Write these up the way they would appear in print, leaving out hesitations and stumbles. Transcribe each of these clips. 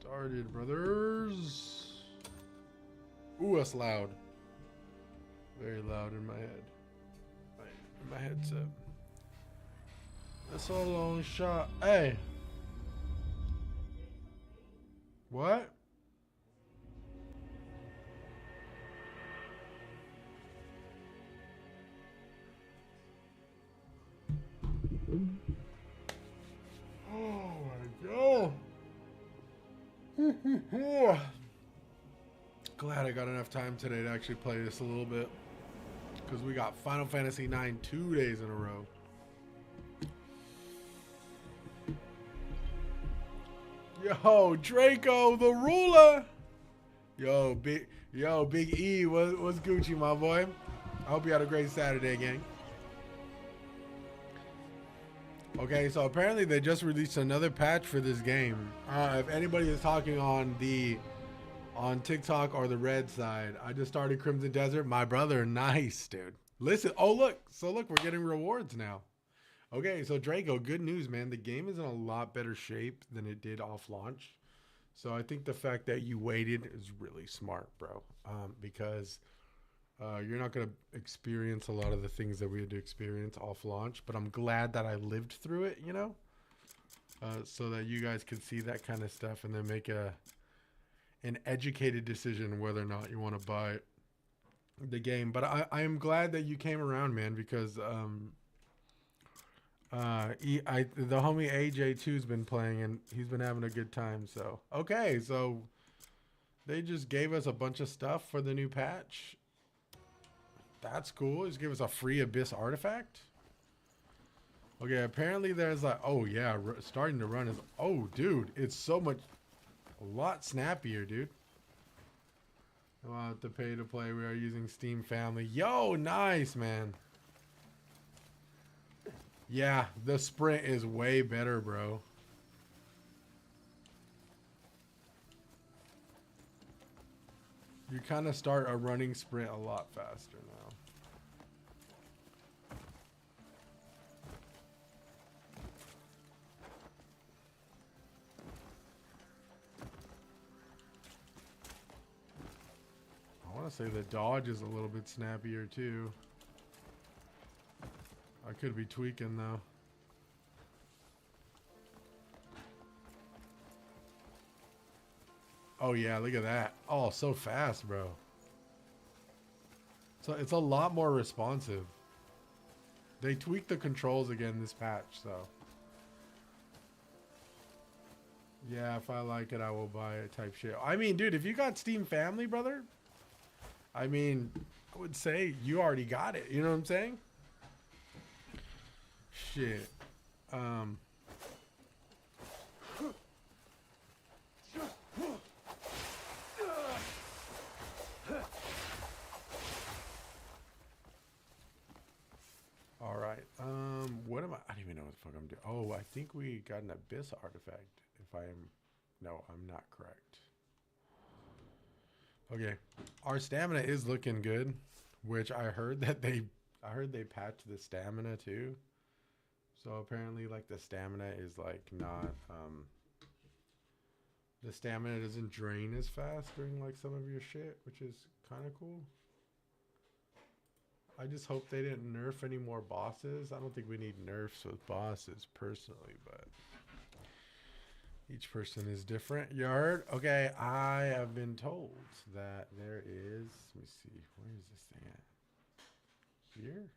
Started, brothers. Ooh, that's loud. Very loud in my head. In my headset. That's a long shot. Hey. What? Oh my god. Glad I got enough time today to actually play this a little bit. Because we got Final Fantasy IX 2 days in a row. Yo, Draco, the ruler. Yo, Big E, what's Gucci, my boy? I hope you had a great Saturday, gang. Okay, so apparently they just released another patch for this game. If anybody is talking on TikTok or the red side, I just started Crimson Desert. My brother, nice, dude. Listen, oh look, we're getting rewards now. Okay, so Draco, good news, man. The game is in a lot better shape than it did off launch. So I think the fact that you waited is really smart, bro. Because you're not going to experience a lot of the things that we had to experience off launch. But I'm glad that I lived through it, you know? So that you guys could see that kind of stuff and then make an educated decision whether or not you want to buy the game. But I am glad that you came around, man, because the homie AJ2's been playing and he's been having a good time. So okay, so they just gave us a bunch of stuff for the new patch. That's cool. Just give us a free Abyss artifact. Okay, apparently there's like, oh yeah, starting to run is, oh dude, it's so much, a lot snappier, dude. I'll have to pay to play. We are using Steam Family. Yo, nice, man. Yeah, the sprint is way better, bro. You kind of start a running sprint a lot faster now. I want to say the dodge is a little bit snappier too. I could be tweaking though. Oh yeah, look at that. Oh, so fast, bro. So it's a lot more responsive. They tweaked the controls again this patch, so. Yeah, if I like it, I will buy it type shit. I mean, dude, if you got Steam Family, brother, I mean, I would say you already got it. You know what I'm saying? Shit. All right. What am I don't even know what the fuck I'm doing. Oh, I think we got an Abyss artifact. If I am, no, I'm not correct. Okay. Our stamina is looking good, which I heard that they patched the stamina too. So apparently like the stamina is like not, the stamina doesn't drain as fast during like some of your shit, which is kind of cool. I just hope they didn't nerf any more bosses. I don't think we need nerfs with bosses personally, but each person is different. You heard? Okay, I have been told that there is, let me see, where is this thing at? Here?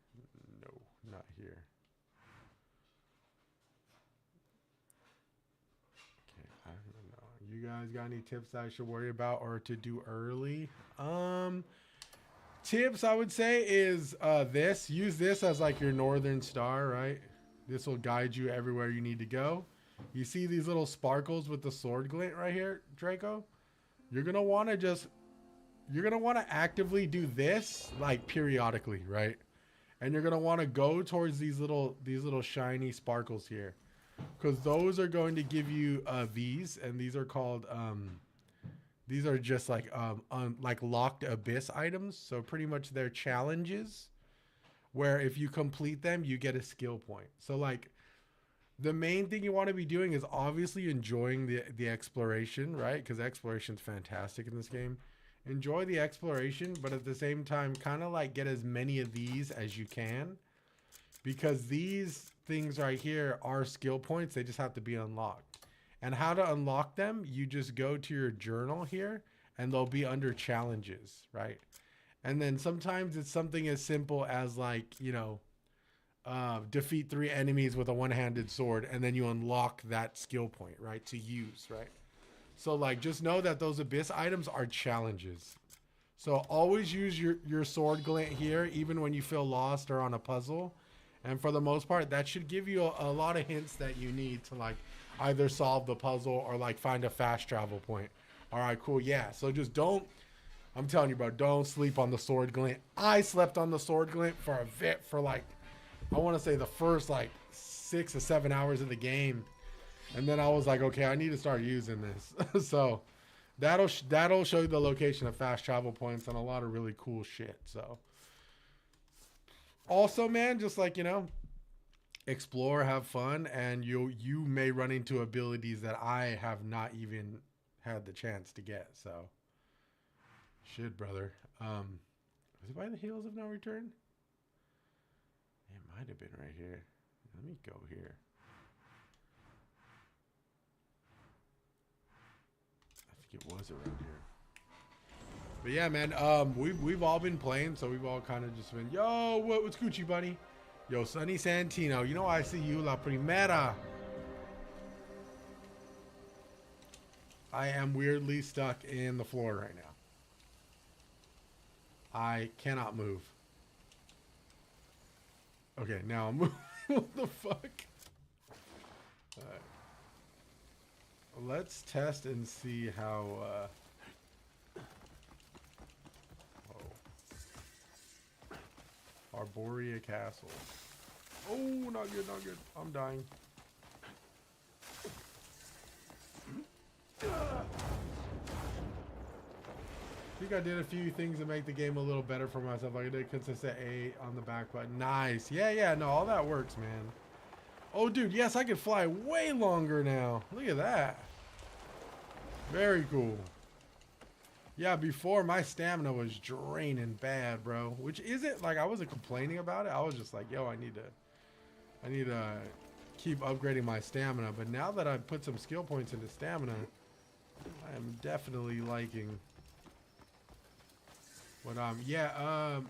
No, not here. Okay, I don't know. You guys got any tips that I should worry about or to do early? Tips I would say is use this as like your northern star, right? This will guide you everywhere you need to go. You see these little sparkles with the sword glint right here, Draco? You're gonna want to actively do this like periodically, right? And you're gonna want to go towards these little shiny sparkles here, because those are going to give you these, and these are called these are just like locked abyss items. So pretty much they're challenges where if you complete them, you get a skill point. So like the main thing you want to be doing is obviously enjoying the exploration, right? Because exploration's fantastic in this game. Enjoy the exploration, but at the same time, kind of like get as many of these as you can, because these things right here are skill points. They just have to be unlocked. And how to unlock them, you just go to your journal here and they'll be under challenges, right? And then sometimes it's something as simple as like, you know, defeat 3 enemies with a one-handed sword, and then you unlock that skill point, right, to use, right? So like, just know that those abyss items are challenges. So always use your sword glint here, even when you feel lost or on a puzzle. And for the most part, that should give you a lot of hints that you need to like either solve the puzzle or like find a fast travel point. All right, cool. Yeah. So just don't, I'm telling you, bro, don't sleep on the sword glint. I slept on the sword glint for like, I want to say the first like 6 or 7 hours of the game. And then I was like, okay, I need to start using this. So that'll show you the location of fast travel points and a lot of really cool shit. So also, man, just like, you know, explore, have fun, and you may run into abilities that I have not even had the chance to get. So shit, brother. Is it by the Hills of No Return? It might have been right here. Let me go here. I think it was around here. But yeah, man, we've all been playing, so we've all kind of just been, yo, what's Gucci, buddy? Yo, Sonny Santino, you know I see you, La Primera. I am weirdly stuck in the floor right now. I cannot move. Okay, now I'm moving. What the fuck? All right. Let's test and see how... Arborea Castle. Oh, not good, not good. I'm dying. I think I did a few things to make the game a little better for myself. Like I did consistent A on the back button. Nice. Yeah, no, all that works, man. Oh, dude, yes, I can fly way longer now. Look at that. Very cool. Yeah, before my stamina was draining bad, bro. Which isn't like I wasn't complaining about it. I was just like, yo, I need to keep upgrading my stamina. But now that I've put some skill points into stamina, I am definitely liking. But yeah,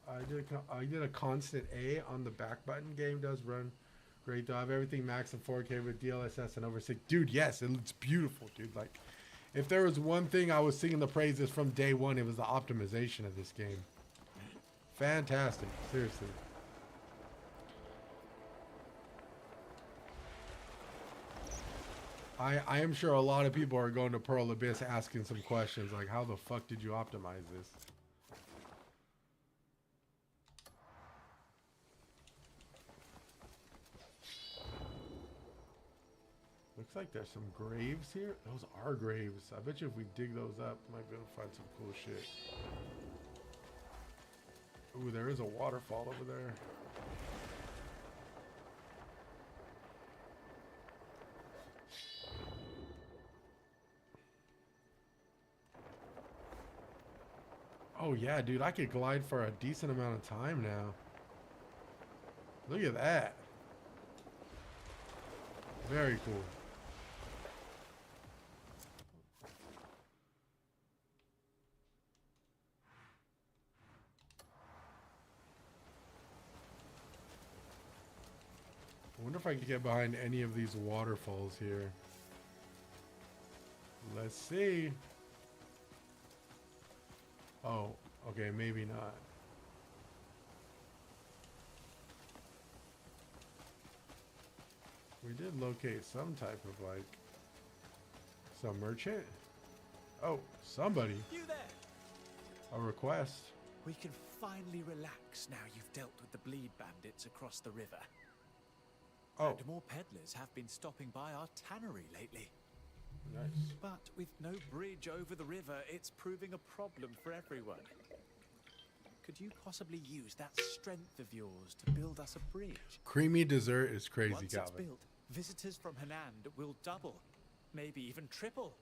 I did a constant A on the back button. Game does run great though. I have everything maxed in 4K with DLSS and over 6. Dude, yes, it's beautiful, dude. Like, if there was one thing I was singing the praises from day one, it was the optimization of this game. Fantastic, seriously. I am sure a lot of people are going to Pearl Abyss asking some questions like, how the fuck did you optimize this? Looks like there's some graves here. Those are graves. I bet you if we dig those up, we might be able to find some cool shit. Ooh, there is a waterfall over there. Oh yeah, dude, I could glide for a decent amount of time now. Look at that. Very cool. I wonder if I can get behind any of these waterfalls here. Let's see. Oh, okay, maybe not. We did locate some type of like some merchant. Oh, somebody. You there? A request. We can finally relax now you've dealt with the bleed bandits across the river. Oh, And more peddlers have been stopping by our tannery lately. nice. But with no bridge over the river, it's proving a problem for everyone. Could you possibly use that strength of yours to build us a bridge? Creamy dessert is crazy, Once it's Calvin. built, visitors from Hanand will double, maybe even triple.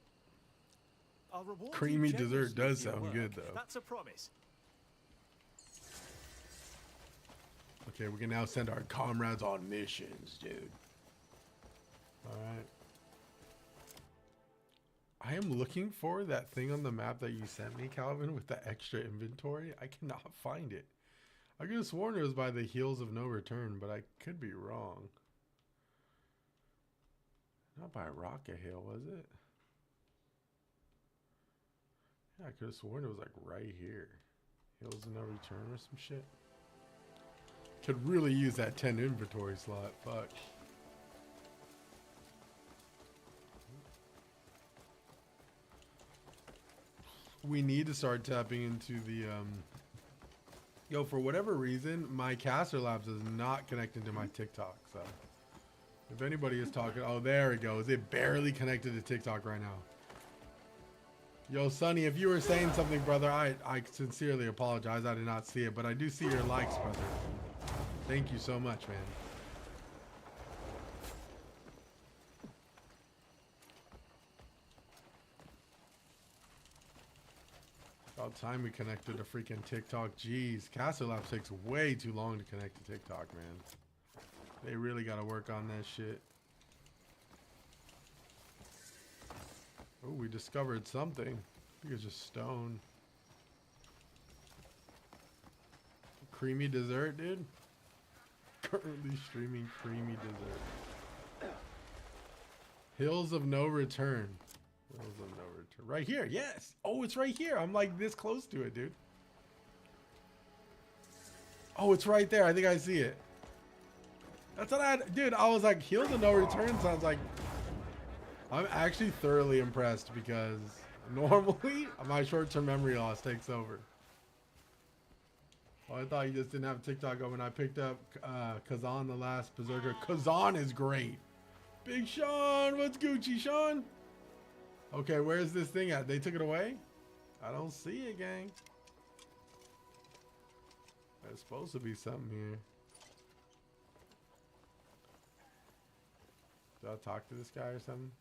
I'll reward you Creamy dessert generously does for your sound work. good, though. That's a promise. Okay, we can now send our comrades on missions, dude. Alright. I am looking for that thing on the map that you sent me, Calvin, with the extra inventory. I cannot find it. I could have sworn it was by the Heels of No Return, but I could be wrong. Not by Rocket Hill, was it? Yeah, I could have sworn it was like right here. Heels of No Return or some shit. Could really use that 10 inventory slot. Fuck. We need to start tapping into the yo, for whatever reason my Caster Labs is not connected to my TikTok. So if anybody is talking, oh, there it goes. It barely connected to TikTok right now. Yo, Sonny, if you were saying something, brother, I sincerely apologize. I did not see it, but I do see your likes, brother. Thank you so much, man. About time we connected to freaking TikTok. Jeez, Caster Labs takes way too long to connect to TikTok, man. They really got to work on that shit. Oh, we discovered something. I think it's just stone. Creamy dessert, dude. Currently streaming creamy dessert. Hills of No Return. Hills of No Return. Right here, yes. Oh, it's right here. I'm like this close to it, dude. Oh, it's right there. I think I see it. That's what dude, I was like, Hills of No Return sounds like... I'm actually thoroughly impressed because normally my short-term memory loss takes over. Oh, I thought you just didn't have TikTok open. I picked up Kazan the Last Berserker. Kazan is great. Big Sean, what's Gucci, Sean? Okay, where's this thing at? They took it away? I don't see it, gang. There's supposed to be something here. Did I talk to this guy or something?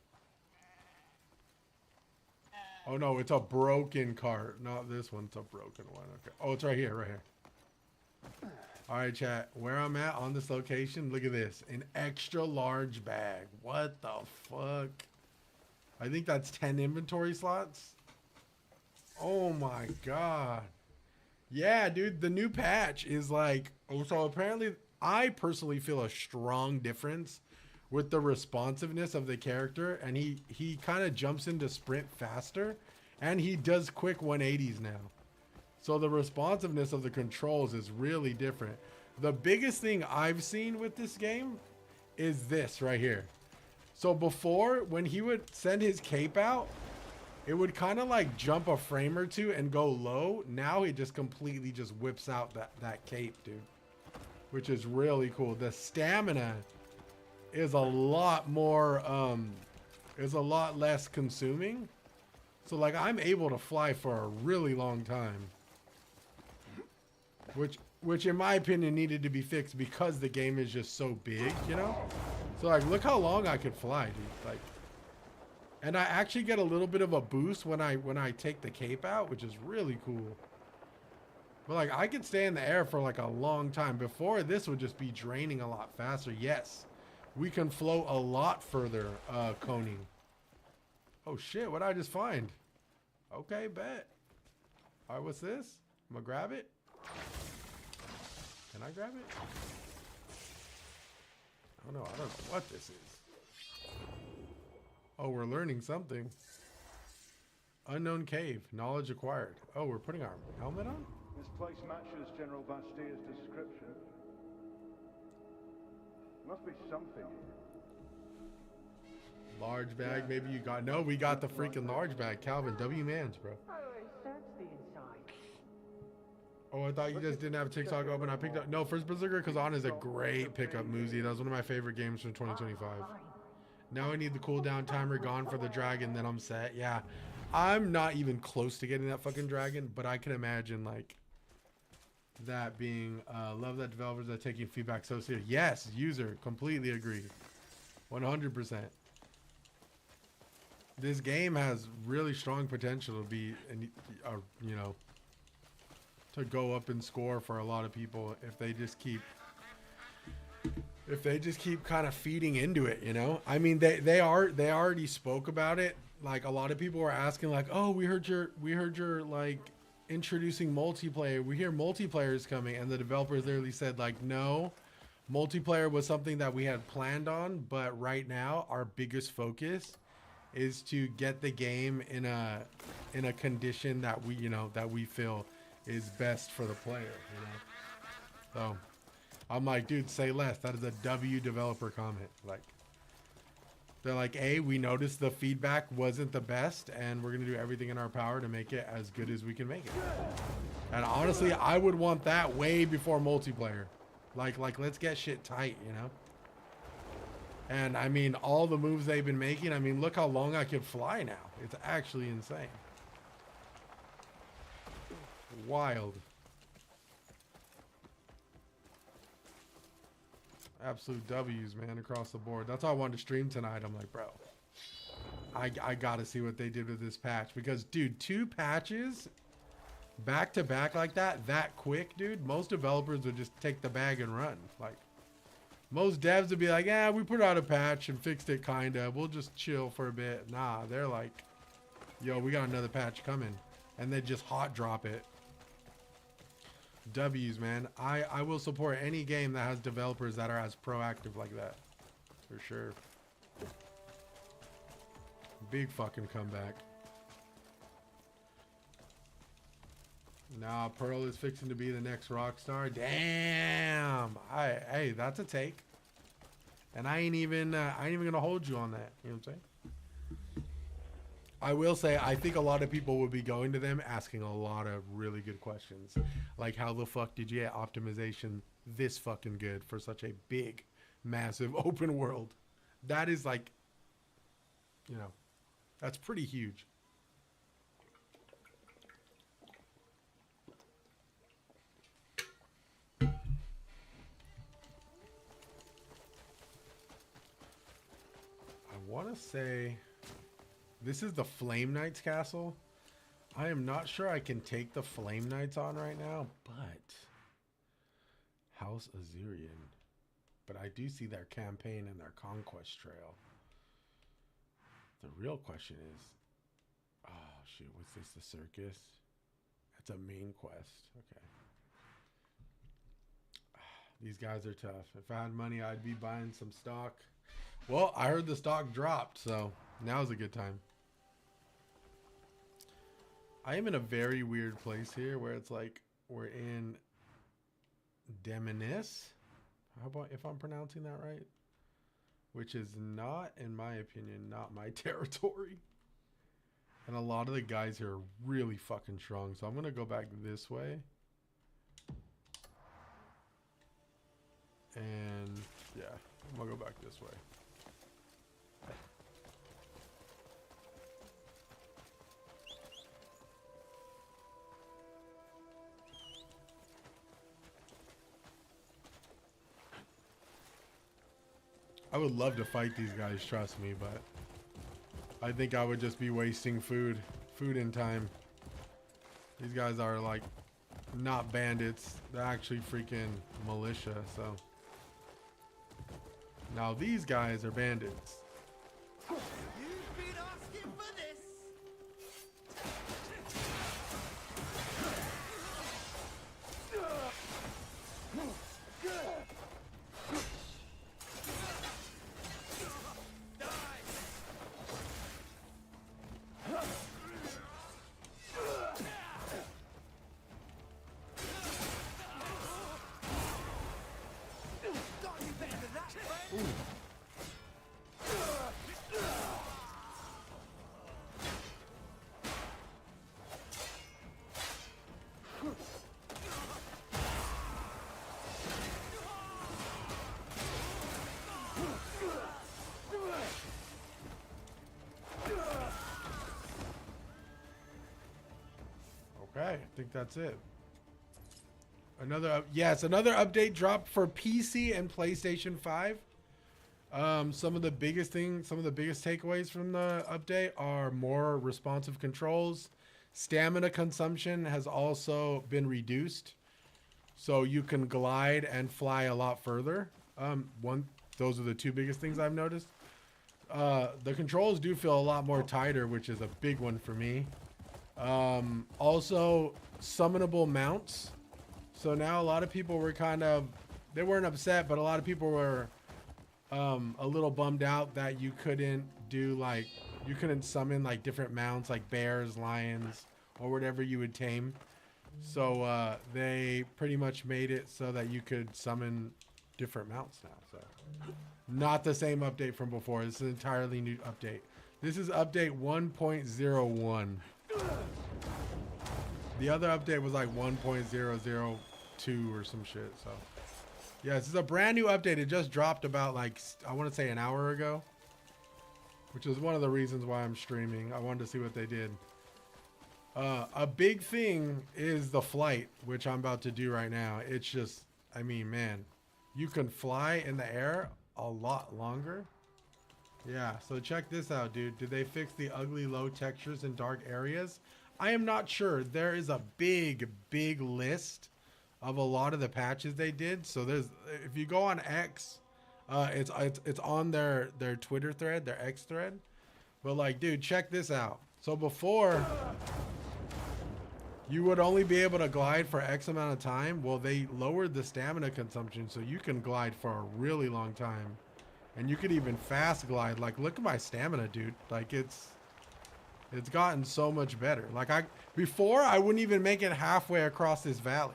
Oh no, it's a broken cart. Not this one, it's a broken one. Okay. Oh, it's right here, right here. Alright, chat. Where I'm at on this location, look at this. An extra large bag. What the fuck? I think that's 10 inventory slots. Oh my god. Yeah, dude, the new patch is like... Oh, so apparently, I personally feel a strong difference with the responsiveness of the character, and he kind of jumps into sprint faster, and he does quick 180s now. So the responsiveness of the controls is really different. The biggest thing I've seen with this game is this right here. So before, when he would send his cape out, it would kind of like jump a frame or two and go low. Now he just completely just whips out that cape, dude, which is really cool. The stamina is a lot more is a lot less consuming, so like I'm able to fly for a really long time, which in my opinion needed to be fixed because the game is just so big, you know. So like look how long I could fly, dude. Like, and I actually get a little bit of a boost when I take the cape out, which is really cool. But like I could stay in the air for like a long time. Before, this would just be draining a lot faster. Yes, we can float a lot further, Coney. Oh shit, what'd I just find? Okay, bet. Alright, what's this? I'm gonna grab it. Can I grab it? Oh no, I don't know what this is. Oh, we're learning something. Unknown cave, knowledge acquired. Oh, we're putting our helmet on? This place matches General Bastia's description. Must be something. Large bag, maybe you got... No, we got the freaking large bag. Calvin, W Mans, bro. Oh, I thought you just didn't have TikTok open. I picked up... No, First Berserker Kazan is a great pickup, Muzi. That was one of my favorite games from 2025. Now I need the cooldown timer gone for the dragon, then I'm set. Yeah, I'm not even close to getting that fucking dragon, but I can imagine, like... that being, love that developers are taking feedback so serious. Yes, user, completely agree. 100%. This game has really strong potential to be, you know, to go up in score for a lot of people if they just keep kind of feeding into it, you know. I mean, they already spoke about it. Like, a lot of people were asking, like, oh, we heard you're like introducing multiplayer. We hear multiplayer is coming, and the developers literally said, like, no, multiplayer was something that we had planned on, but right now our biggest focus is to get the game in a condition that we, you know, that we feel is best for the player, you know. So I'm like, dude, say less. That is a W developer comment. Like, they're like, A, we noticed the feedback wasn't the best, and we're gonna do everything in our power to make it as good as we can make it. And honestly, I would want that way before multiplayer. Like let's get shit tight, you know. And I mean, all the moves they've been making, I mean, look how long I can fly now. It's actually insane. Wild. Absolute W's, man, across the board. That's why I wanted to stream tonight. I'm like, bro, I gotta see what they did with this patch. Because, dude, 2 patches back to back like that quick, dude, most developers would just take the bag and run. Like, most devs would be like, yeah, we put out a patch and fixed it, kinda. We'll just chill for a bit. Nah, they're like, yo, we got another patch coming. And they just hot drop it. W's, man. I will support any game that has developers that are as proactive like that. For sure. Big fucking comeback. Nah, Pearl is fixing to be the next Rockstar. Damn. Hey, that's a take. And I ain't even gonna hold you on that. You know what I'm saying? I will say, I think a lot of people would be going to them asking a lot of really good questions. Like, how the fuck did you get optimization this fucking good for such a big, massive open world? That is like, you know, that's pretty huge. I want to say this is the Flame Knights castle. I am not sure I can take the Flame Knights on right now, but House Azurian. But I do see their campaign and their conquest trail. The real question is, oh shoot, what's this, the circus? That's a main quest. Okay. These guys are tough. If I had money, I'd be buying some stock. Well, I heard the stock dropped, so now's a good time. I am in a very weird place here where it's like we're in Demonis. How about, if I'm pronouncing that right? Which is not, in my opinion, not my territory. And a lot of the guys here are really fucking strong. So I'm going to go back this way. And yeah, I'm going to go back this way. I would love to fight these guys, trust me, but I think I would just be wasting food and time. These guys are like not bandits, they're actually freaking militia, so. Now these guys are bandits. You've been asking for this. Okay, I think that's it. Another update dropped for PC and PlayStation 5. Some of the biggest takeaways from the update are more responsive controls. Stamina consumption has also been reduced, so you can glide and fly a lot further. Those are the two biggest things I've noticed. The controls do feel a lot more tighter, which is a big one for me. Also, summonable mounts. So now a lot of people were they weren't upset, but a lot of people were a little bummed out that you couldn't summon like different mounts like bears, lions, or whatever you would tame. So they pretty much made it so that you could summon different mounts now. So not the same update from before. This is an entirely new update. This is update 1.01. The other update was like 1.002 or some shit. So yeah, this is a brand new update. It just dropped about like, I want to say an hour ago, which is one of the reasons why I'm streaming. I wanted to see what they did. A big thing is the flight, which I'm about to do right now. It's just, I mean, man, you can fly in the air a lot longer. Yeah, so check this out, dude. Did they fix the ugly low textures in dark areas? I am not sure. There is a big list of a lot of the patches they did. So if you go on X, it's on their Twitter thread, their X thread. But like, dude, check this out. So before, you would only be able to glide for X amount of time. Well, they lowered the stamina consumption, so you can glide for a really long time. And you could even fast glide. Like, look at my stamina, dude. Like, it's gotten so much better. Like, before I wouldn't even make it halfway across this valley.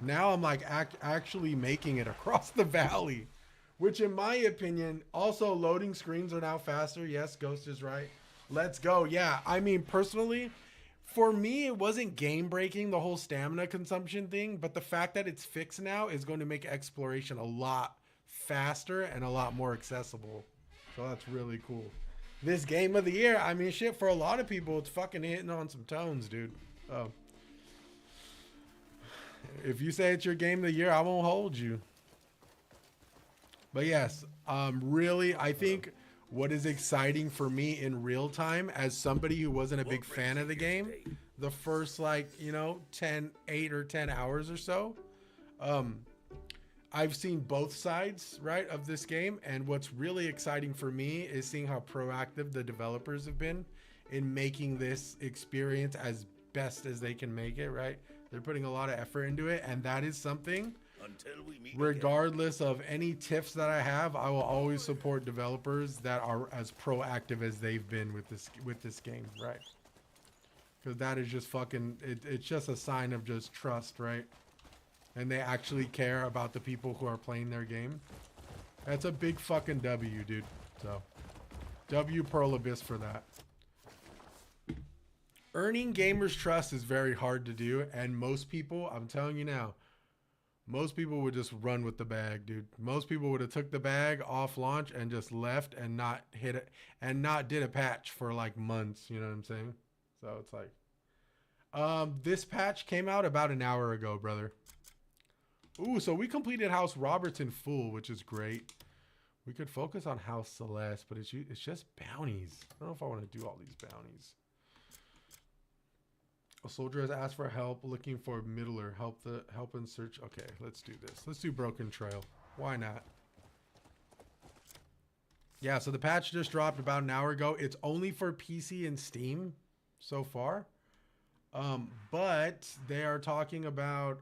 Now I'm like actually making it across the valley, which in my opinion, also loading screens are now faster. Yes, Ghost is right. Let's go. Yeah, I mean, personally, for me, it wasn't game breaking, the whole stamina consumption thing, but the fact that it's fixed now is going to make exploration a lot faster and a lot more accessible. So that's really cool. This game of the year, I mean, shit, for a lot of people, it's fucking hitting on some tones, dude. Oh. If you say it's your game of the year, I won't hold you. But yes, really, I think what is exciting for me in real time, as somebody who wasn't a big fan of the game, the first, like, 8 or 10 hours or so, I've seen both sides, right, of this game. And what's really exciting for me is seeing how proactive the developers have been in making this experience as best as they can make it, right? They're putting a lot of effort into it, and that is something, regardless of any tiffs that I have, I will always support developers that are as proactive as they've been with this game, right? Because that is just fucking, it's just a sign of just trust, right? And they actually care about the people who are playing their game. That's a big fucking W, dude. So, W Pearl Abyss for that. Earning gamers' trust is very hard to do, and most people, I'm telling you now, most people would just run with the bag, dude. Most people would have took the bag off launch and just left and not hit it and not did a patch for like months, you know what I'm saying? So it's like, this patch came out about an hour ago, brother. Ooh, so we completed House Roberts in full, which is great. We could focus on House Celeste, but it's just bounties. I don't know if I want to do all these bounties. A soldier has asked for help looking for Middler. Help and search. Okay, let's do this. Let's do Broken Trail. Why not? Yeah, so the patch just dropped about an hour ago. It's only for PC and Steam so far. But they are talking about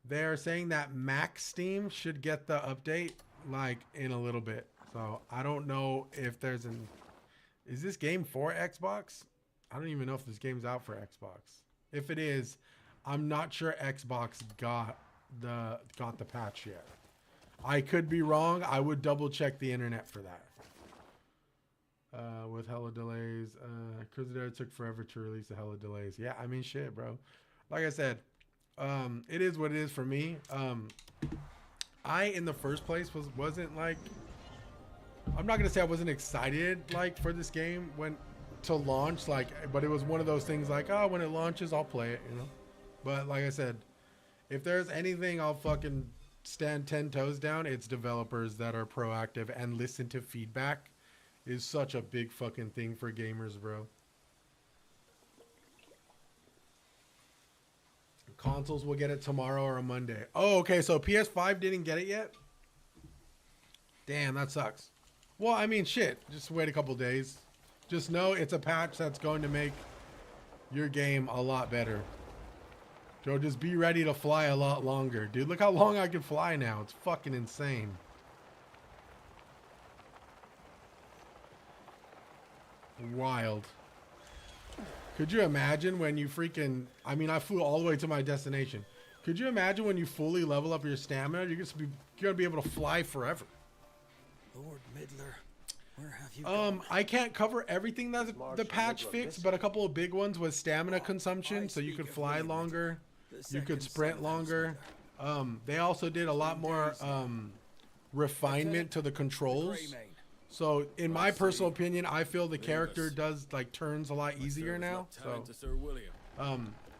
they are saying that Mac Steam should get the update like in a little bit. So I don't know if there's is this game for Xbox? I don't even know if this game's out for Xbox. If it is, I'm not sure Xbox got the patch yet. I could be wrong. I would double check the internet for that. With hella delays, Crusader took forever to release the hella delays. Yeah, I mean, shit, bro. Like I said, it is what it is for me. I, in the first place, wasn't like, I'm not gonna say I wasn't excited like for this game to launch, like, but it was one of those things like, oh, when it launches, I'll play it, you know. But like I said, if there's anything I'll fucking stand 10 toes down, it's developers that are proactive and listen to feedback is such a big fucking thing for gamers, bro. Consoles will get it tomorrow or Monday. Oh, okay, so PS5 didn't get it yet? Damn, that sucks. Well, I mean, shit, just wait a couple days. Just know it's a patch that's going to make your game a lot better. Joe, just be ready to fly a lot longer. Dude, look how long I can fly now. It's fucking insane. Wild. Could you imagine when you freaking... I mean, I flew all the way to my destination. Could you imagine when you fully level up your stamina? You're gonna be able to fly forever. Lord Midler, where have you gone? I can't cover everything that the patch fixed, but a couple of big ones was stamina consumption, so you could fly longer. You could sprint longer. They also did a lot more refinement to the controls. So in my personal opinion, I feel the character does like turns a lot easier now. So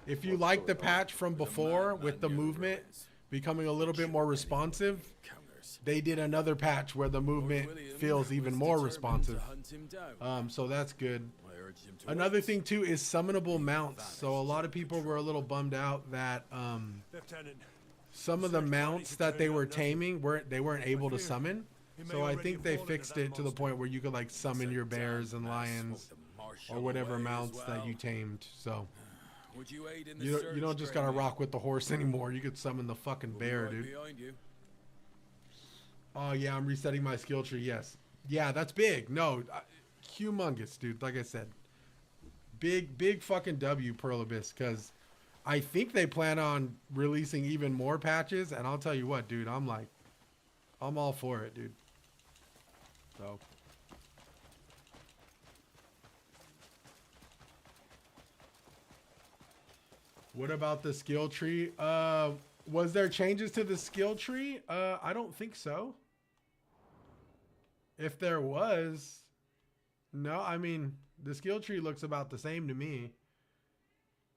if you like the patch from before with the movement becoming a little bit more responsive, they did another patch where the movement feels even more responsive. So that's good. Another thing too is summonable mounts. So a lot of people were a little bummed out that some of the mounts that they were taming weren't able to summon. So I think they fixed it to the point where you could like summon your bears and lions or whatever mounts that you tamed. So you don't just gotta rock with the horse anymore. You could summon the fucking bear, dude. Oh yeah, I'm resetting my skill tree. Yes. Yeah, that's big. No, humongous, dude. Like I said, big fucking W, Pearl Abyss, because I think they plan on releasing even more patches. And I'll tell you what, dude, I'm all for it, dude. So. What about the skill tree? Was there changes to the skill tree? I don't think so. If there was, no, I mean, the skill tree looks about the same to me.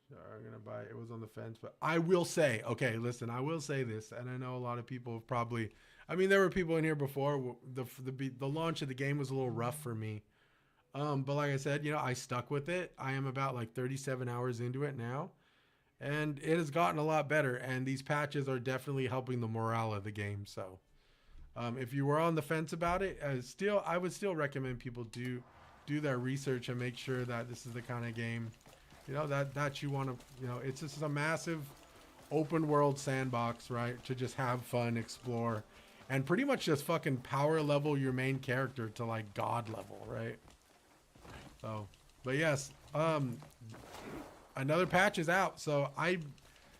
Sorry, I'm going to buy it. It was on the fence, but I will say, okay, listen, I will say this, and I know a lot of people have probably, I mean, there were people in here before. The launch of the game was a little rough for me. But like I said, you know, I stuck with it. I am about like 37 hours into it now. And it has gotten a lot better, and these patches are definitely helping the morale of the game. So, if you were on the fence about it, I would still recommend people do their research and make sure that this is the kind of game, you know, that you want to, you know, it's just a massive open world sandbox, right? To just have fun, explore, and pretty much just fucking power level your main character to like God level, right? So, but yes, another patch is out. So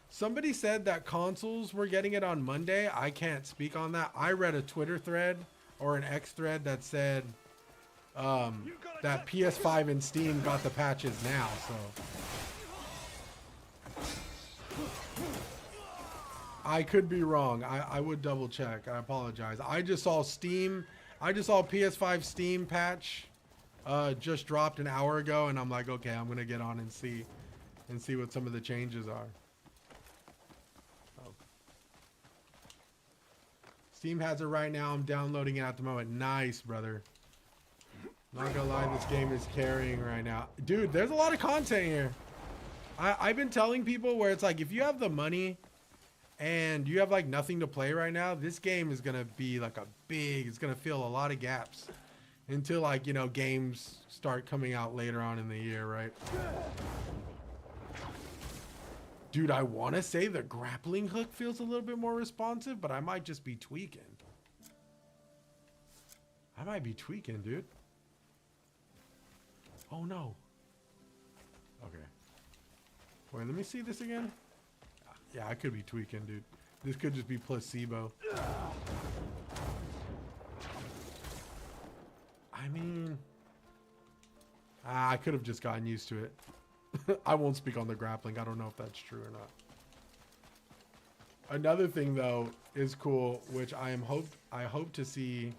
somebody said that consoles were getting it on Monday. I can't speak on that. I read a Twitter thread or an X thread that said that PS5 and Steam got the patches now. So I could be wrong. I would double check. I apologize. I just saw PS5 Steam patch just dropped an hour ago, and I'm like, okay, I'm gonna get on and see what some of the changes are. Oh. Steam has it right now. I'm downloading it at the moment. Nice, brother. Not gonna lie, this game is carrying right now. Dude, there's a lot of content here. I've been telling people where it's like, if you have the money and you have like nothing to play right now, this game is gonna be like it's gonna fill a lot of gaps until like, you know, games start coming out later on in the year, right? Dude, I want to say the grappling hook feels a little bit more responsive, but I might just be tweaking. I might be tweaking, dude. Oh, no. Okay. Wait, let me see this again. Yeah, I could be tweaking, dude. This could just be placebo. I mean, I could have just gotten used to it. I won't speak on the grappling. I don't know if that's true or not. Another thing though is cool, which I hope to see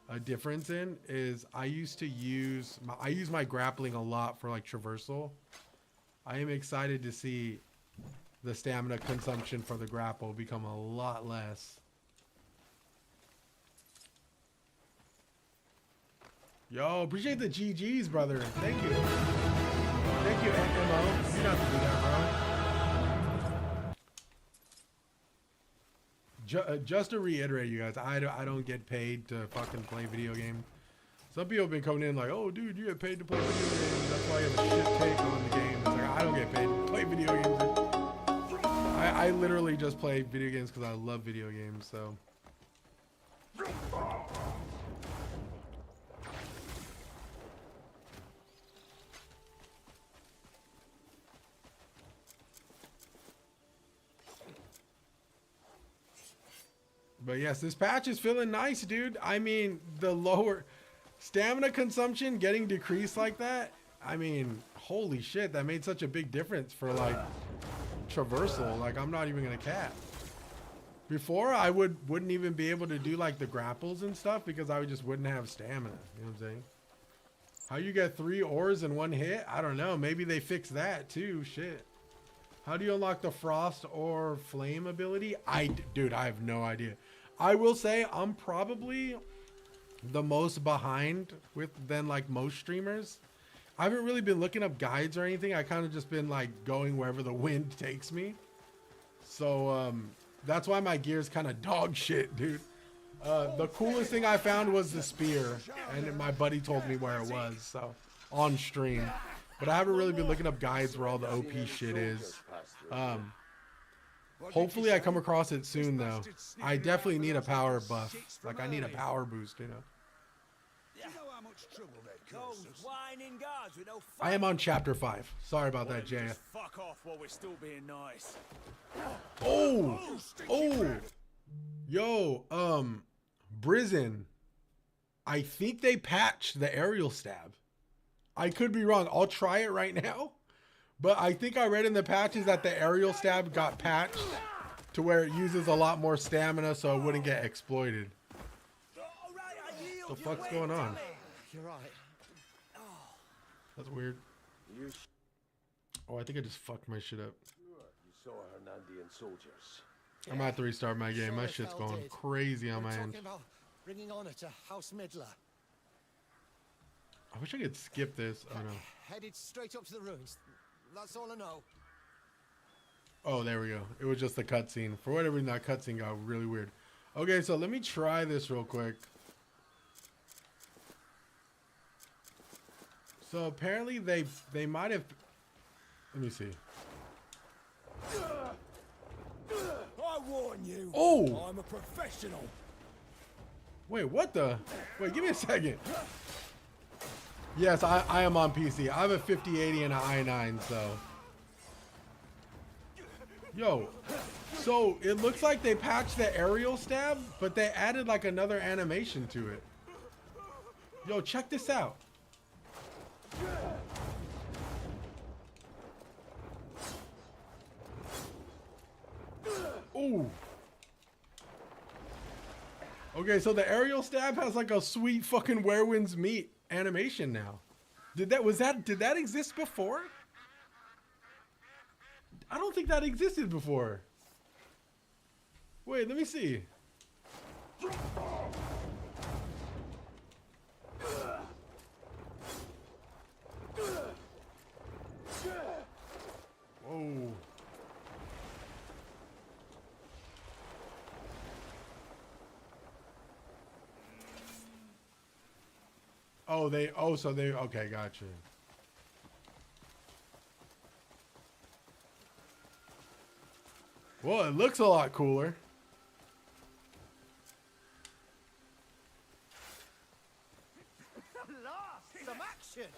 a difference in, is I use my grappling a lot for like traversal. I am excited to see the stamina consumption for the grapple become a lot less. Yo, appreciate the GGs, brother. Thank you. Thank you, MO. You don't have to do that, bro. Just to reiterate, you guys, I don't get paid to fucking play video games. Some people have been coming in like, oh, dude, you get paid to play video games. That's why you have a shit take on the game. It's like, I don't get paid to play video games. I literally just play video games because I love video games, so. But yes, this patch is feeling nice, dude. I mean, the lower stamina consumption getting decreased like that. I mean, holy shit, that made such a big difference for like traversal. Like, I'm not even gonna cap. Before, I wouldn't even be able to do like the grapples and stuff because I just wouldn't have stamina. You know what I'm saying? How you get 3 ores in 1 hit? I don't know. Maybe they fixed that too. Shit. How do you unlock the frost or flame ability? Dude, I have no idea. I will say I'm probably the most behind than like most streamers. I haven't really been looking up guides or anything. I kind of just been like going wherever the wind takes me. So that's why my gear's kind of dog shit, dude. The coolest thing I found was the spear, and my buddy told me where it was, so on stream. But I haven't really been looking up guides where all the OP shit is. Hopefully I come across it soon, though. I definitely need a power buff. Like, I need a power boost, you know. I am on chapter 5. Sorry about that, Jay. Fuck off while we're still being nice. Oh! Oh! Yo, Brizen. I think they patched the aerial stab. I could be wrong. I'll try it right now. But I think I read in the patches that the aerial stab got patched to where it uses a lot more stamina so it wouldn't get exploited. What the fuck's going on? You're right. That's weird. Oh, I think I just fucked my shit up. You saw Hernandian soldiers. I'm gonna have to restart my game. My shit's going crazy on my end. Bringing honor to House Midler. I wish I could skip this. Oh no. Headed straight up to the ruins. That's all I know. Oh, there we go. It was just the cutscene. For whatever reason, that cutscene got really weird. Okay, so let me try this real quick. So apparently they might have. Let me see. I warn you. Oh! I'm a professional. Wait, what the? Wait, give me a second. Yes, I am on PC. I have a 5080 and an i9, so. Yo, so it looks like they patched the aerial stab, but they added like another animation to it. Yo, check this out. Ooh. Okay, so the aerial stab has like a sweet fucking Werewin's Meat animation now. Did that exist before? I don't think that existed before. Wait, let me see. Whoa. Okay, gotcha. Well, it looks a lot cooler. Last, some action.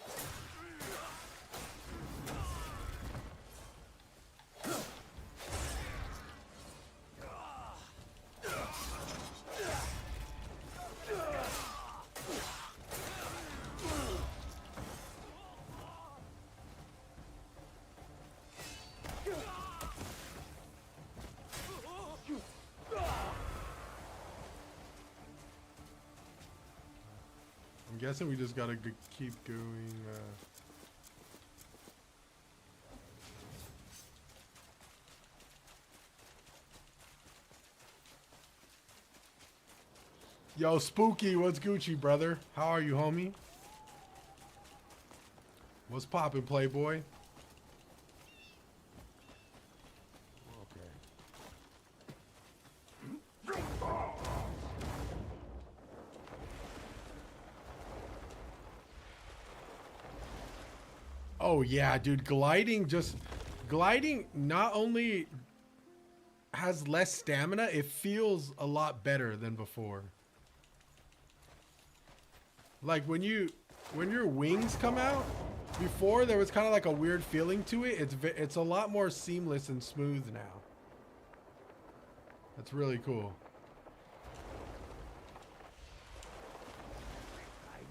I'm guessing we just gotta keep going. Yo, Spooky, what's Gucci, brother? How are you, homie? What's poppin', Playboy? Okay. Oh yeah, dude, gliding not only has less stamina, it feels a lot better than before. Like when your wings come out, before there was kind of like a weird feeling to it. It's a lot more seamless and smooth now. That's really cool.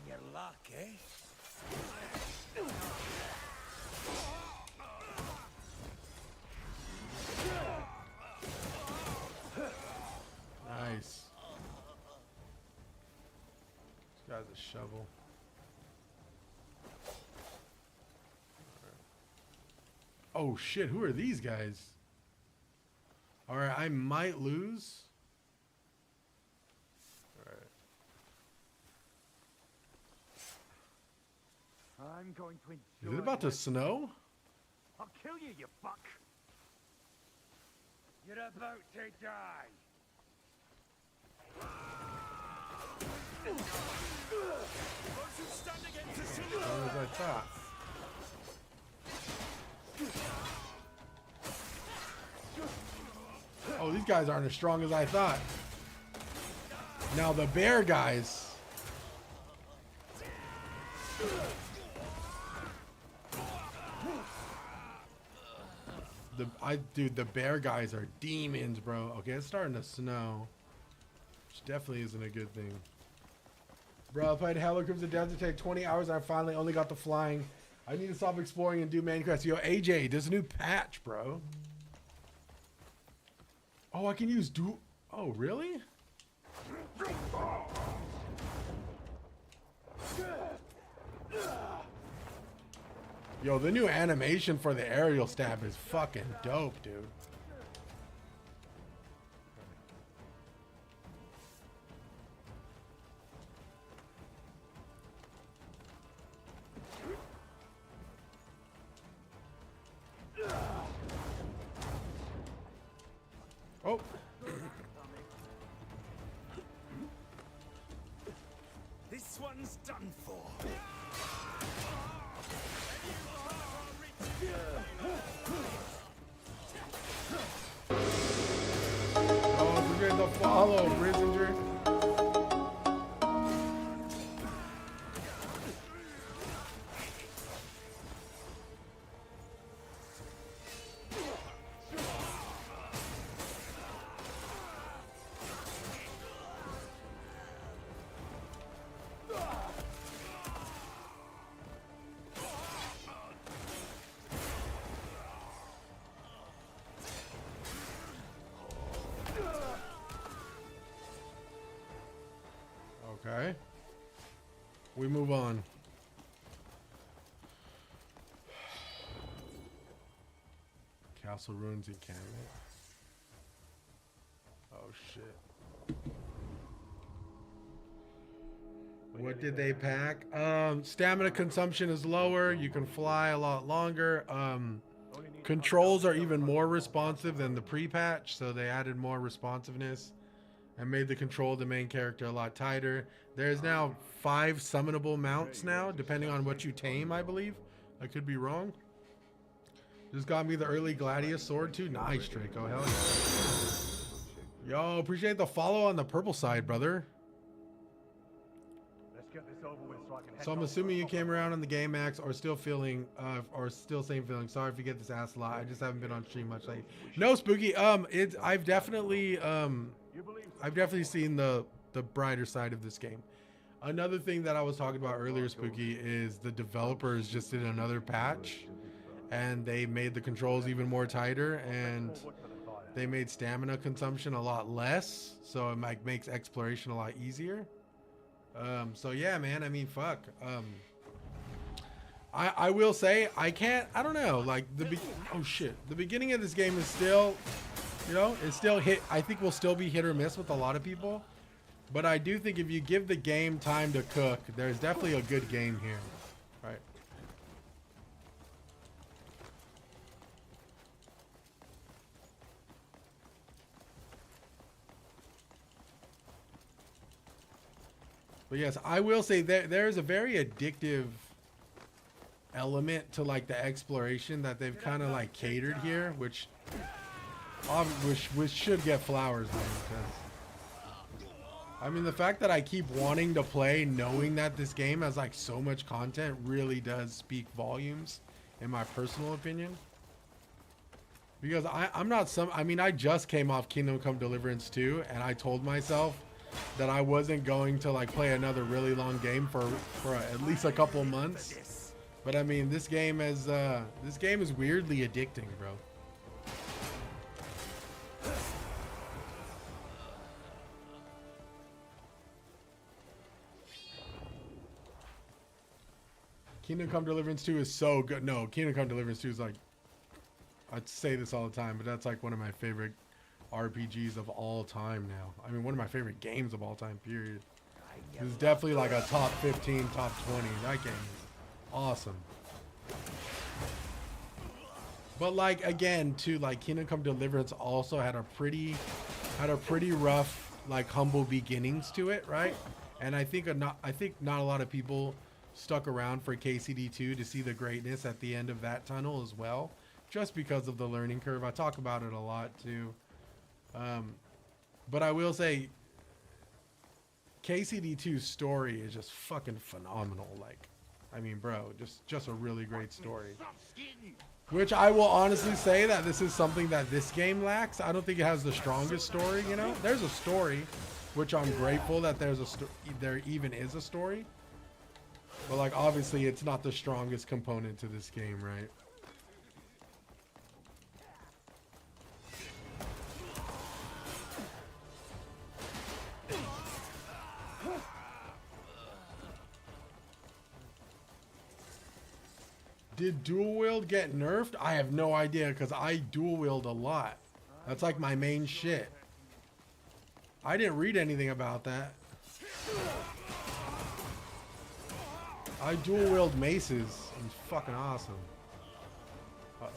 Your luck, eh? Nice. This guy's a shovel. Oh shit, who are these guys? Alright, I might lose. Alright. I'm going to Is enjoy it about to snow? I'll kill you, you fuck. You're about to die. Those who stand against the city. As I thought. Oh, these guys aren't as strong as I thought. Now the bear guys. Dude, the bear guys are demons, bro. Okay, it's starting to snow, which definitely isn't a good thing. Bro, I played Halo Crimson Desert, take 20 hours, and I finally only got to flying. I need to stop exploring and do main quests. Yo, AJ, there's a new patch, bro. Oh, I can use Oh, really? Yo, the new animation for the aerial stab is fucking dope, dude. Oh. This one's done for. Oh, we're getting the follow, Rizinger. Okay. We move on. Castle Ruins Encampment. Oh shit. What did they pack? Stamina consumption is lower. You can fly a lot longer. Controls are even more responsive than the pre-patch, so they added more responsiveness and made the control of the main character a lot tighter. There's now 5 summonable mounts now, depending on what you tame, I believe. I could be wrong. Just got me the early Gladius sword too. Nice, Draco. Hell yeah. Yo, appreciate the follow on the purple side, brother. Let's get this over with so I can head So I'm home. assuming you came around on the Game Max or still feeling, or still same feeling. Sorry if you get this asked a lot. I just haven't been on stream much lately. No, Spooky. I've definitely seen the brighter side of this game. Another thing that I was talking about earlier, Spooky, is the developers just did another patch, and they made the controls even more tighter, and they made stamina consumption a lot less, so it makes exploration a lot easier. So yeah, man, I mean, fuck. I will say, I don't know, like, oh shit, the beginning of this game is still, you know, it's still I think we'll still be hit or miss with a lot of people. But I do think if you give the game time to cook, there's definitely a good game here, right? But yes, I will say that there is a very addictive element to like the exploration that they've kind of like catered here, which should get flowers, man. Because I mean, the fact that I keep wanting to play, knowing that this game has like so much content, really does speak volumes, in my personal opinion. Because I'm not some. I mean, I just came off Kingdom Come Deliverance 2, and I told myself that I wasn't going to like play another really long game for at least a couple months. But I mean, this game is weirdly addicting, bro. Kingdom Come Deliverance 2 is so good. No, Kingdom Come Deliverance 2 is like, I'd say this all the time, but that's like one of my favorite RPGs of all time now. I mean, one of my favorite games of all time, period. It's definitely like a top 15, top 20. That game is awesome. But like, again, too, like Kingdom Come Deliverance also had a pretty rough, like humble beginnings to it, right? And I think not a lot of people stuck around for KCD2 to see the greatness at the end of that tunnel as well, just because of the learning curve. I talk about it a lot too. But I will say KCD2's story is just fucking phenomenal. Like, I mean, bro, just a really great story. Which I will honestly say that this is something that this game lacks. I don't think it has the strongest story, you know? There's a story, which I'm grateful that there even is a story. But like, obviously it's not the strongest component to this game, right? Did dual wield get nerfed? I have no idea, because I dual wield a lot. That's like my main shit. I didn't read anything about that. I dual wield maces. It's fucking awesome. Uh-oh.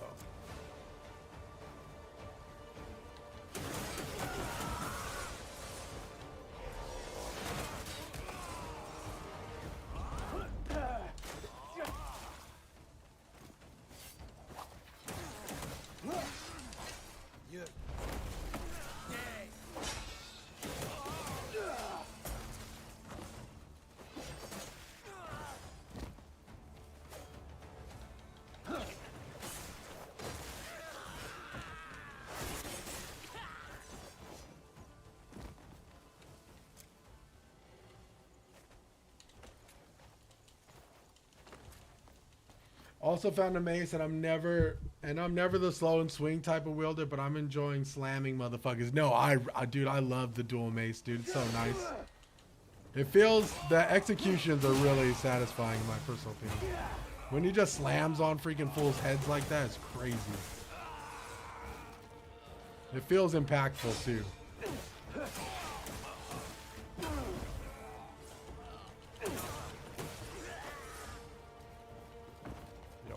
Also found a mace, and I'm never the slow and swing type of wielder, but I'm enjoying slamming motherfuckers. No, dude, I love the dual mace, dude. It's so nice. It feels, the executions are really satisfying in my personal opinion. When he just slams on freaking fools' heads like that, it's crazy. It feels impactful too.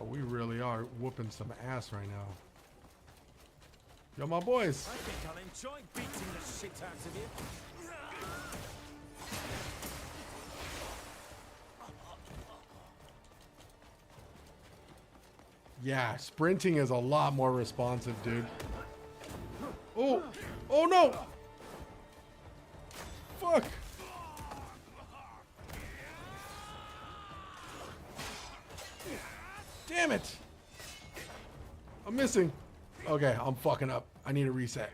We really are whooping some ass right now. Yo, my boys. I think I'll enjoy beating the shit out of you. Yeah, sprinting is a lot more responsive, dude. Oh, oh no! Fuck! Damn it! I'm missing. Okay, I'm fucking up. I need a reset.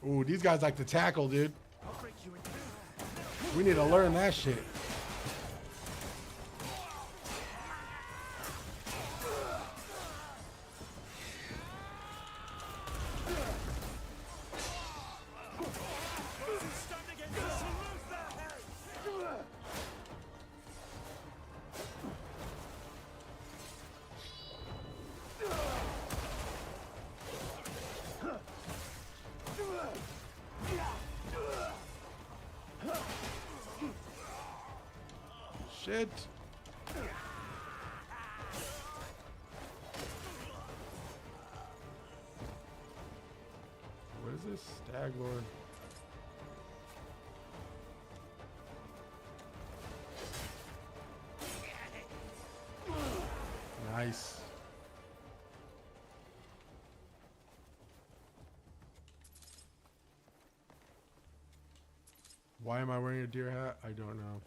Ooh, these guys like to tackle, dude. We need to learn that shit. Shit. What is this? Stag Lord. Nice. Why am I wearing a deer hat? I don't know.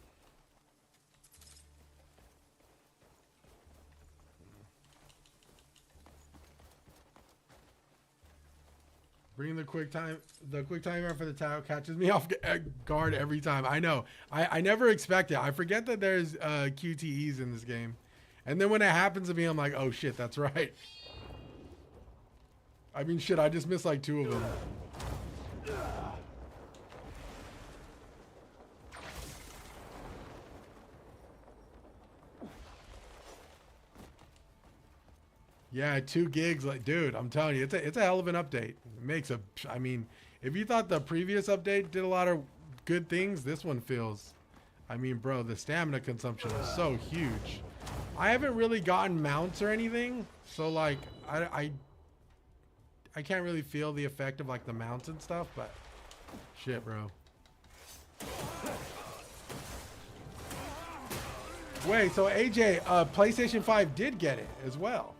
Bring the quick timer for the tile catches me off guard every time. I know. I never expect it. I forget that there's QTEs in this game. And then when it happens to me, I'm like, oh shit, that's right. I mean, shit, I just missed like 2 of them. Yeah, 2 gigs, like, dude, I'm telling you, it's a hell of an update. It makes a, I mean, if you thought the previous update did a lot of good things, this one feels, I mean, bro, the stamina consumption is so huge. I haven't really gotten mounts or anything, so like, I can't really feel the effect of like the mounts and stuff, but shit, bro. Wait, so AJ, PlayStation 5 did get it as well.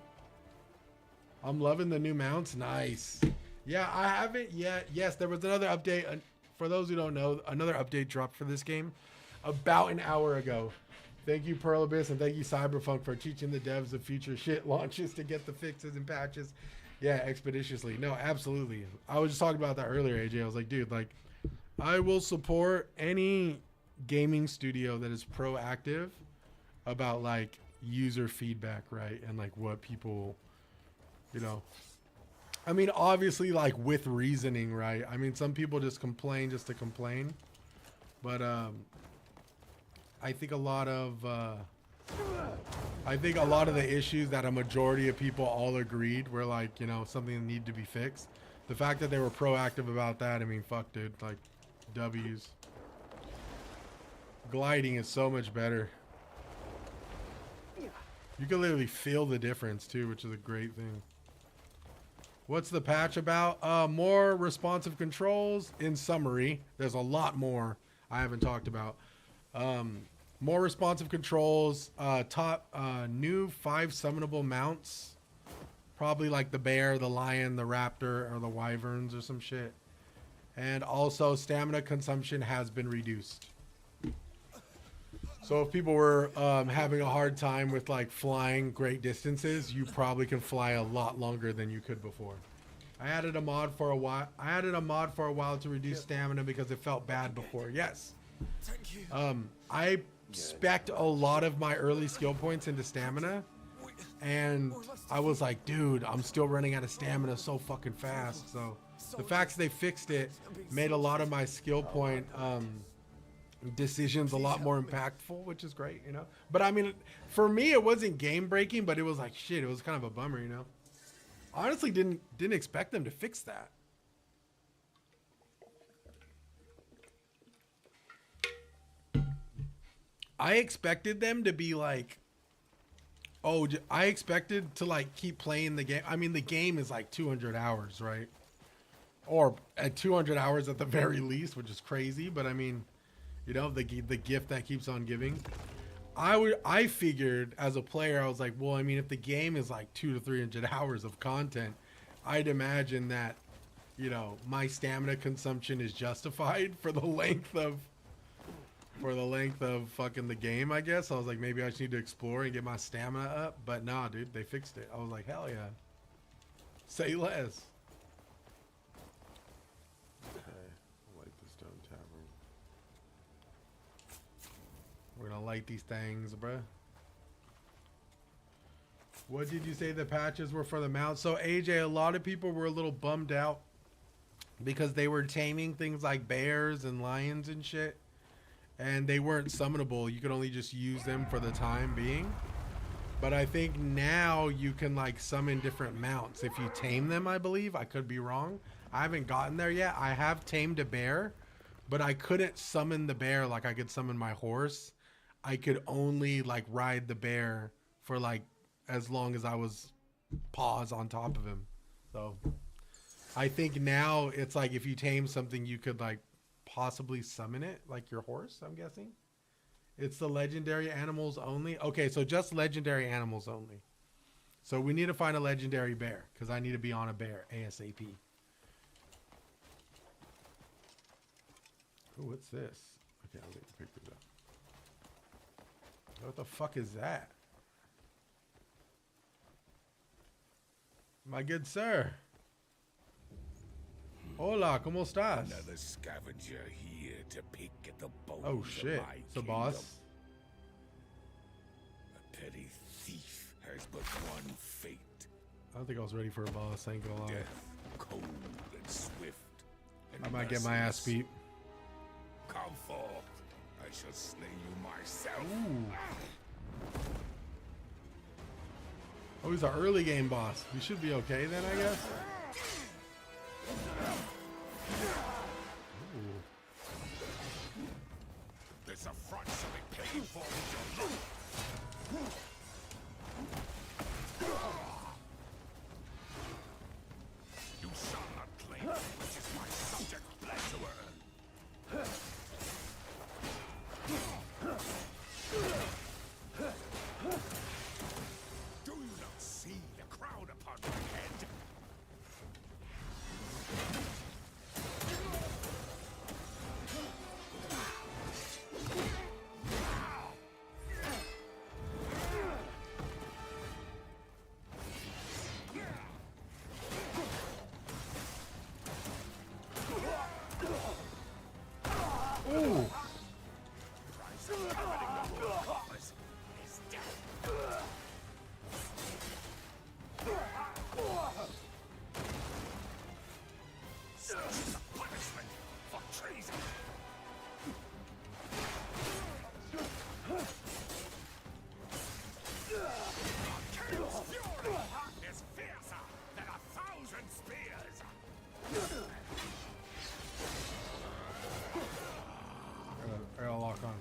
I'm loving the new mounts. Nice. Yeah, I haven't yet. Yes, there was another update. For those who don't know, another update dropped for this game about an hour ago. Thank you, Pearl Abyss, and thank you, Cyberpunk, for teaching the devs of future shit launches to get the fixes and patches. Yeah, expeditiously. No, absolutely. I was just talking about that earlier, AJ. I was like, dude, like, I will support any gaming studio that is proactive about, like, user feedback, right? And, like, what people... You know, I mean, obviously, like, with reasoning, right? I mean, some people just complain just to complain. But I think a lot of the issues that a majority of people all agreed were, like, you know, something that needed to be fixed. The fact that they were proactive about that, I mean, fuck, dude. Like, W's. Gliding is so much better. You can literally feel the difference, too, which is a great thing. What's the patch about? More responsive controls. In summary, there's a lot more I haven't talked about. More responsive controls. New 5 summonable mounts. Probably like the bear, the lion, the raptor, or the wyverns or some shit. And also stamina consumption has been reduced. So if people were having a hard time with like flying great distances, you probably can fly a lot longer than you could before. I added a mod for a while. To reduce stamina because it felt bad before. Yes. Thank you. I spec'd a lot of my early skill points into stamina, and I was like, dude, I'm still running out of stamina so fucking fast. So the fact that they fixed it made a lot of my skill point decisions a lot more impactful, which is great, you know. But I mean, for me, it wasn't game breaking, but it was like shit. It was kind of a bummer, you know. Honestly, didn't expect them to fix that. I expected them to be like, oh, I expected to like keep playing the game. I mean, the game is like 200 hours, right? Or at 200 hours at the very least, which is crazy. But I mean, you know, the gift that keeps on giving. I figured as a player, I was like, well, I mean, if the game is like 200 to 300 hours of content, I'd imagine that, you know, my stamina consumption is justified for the length of fucking the game, I guess. I was like, maybe I just need to explore and get my stamina up. But nah, dude, they fixed it. I was like, hell yeah. Say less. We're gonna light these things, bruh. What did you say the patches were for the mount? So AJ, a lot of people were a little bummed out because they were taming things like bears and lions and shit, and they weren't summonable. You could only just use them for the time being. But I think now you can like summon different mounts if you tame them, I believe. I could be wrong. I haven't gotten there yet. I have tamed a bear, but I couldn't summon the bear like I could summon my horse. I could only like ride the bear for like as long as I was paws on top of him. So I think now it's like if you tame something, you could like possibly summon it, like your horse, I'm guessing. It's the legendary animals only. Okay, so just legendary animals only. So we need to find a legendary bear because I need to be on a bear ASAP. Ooh, what's this? Okay, I'll let you pick this up. What the fuck is that? My good sir. Hola, ¿cómo estás? Another scavenger here to pick at the bones Oh of shit, my it's the kingdom. boss. A petty thief has but one fate. I don't think I was ready for a boss, I ain't gonna lie. Death, cold and swift. And I might get my ass merciless. beat. Come forth. I shall slay you myself. Ooh. Oh, he's an early game boss. We should be okay then, I guess. Ooh. This affront shall be paid for with your life. You shall not claim which is my subject blood to earn. Do you not see the crown upon my head? Ooh. Is death. Such is a punishment for treason. Chaos fury is fiercer than 1,000 spears. I gotta lock on.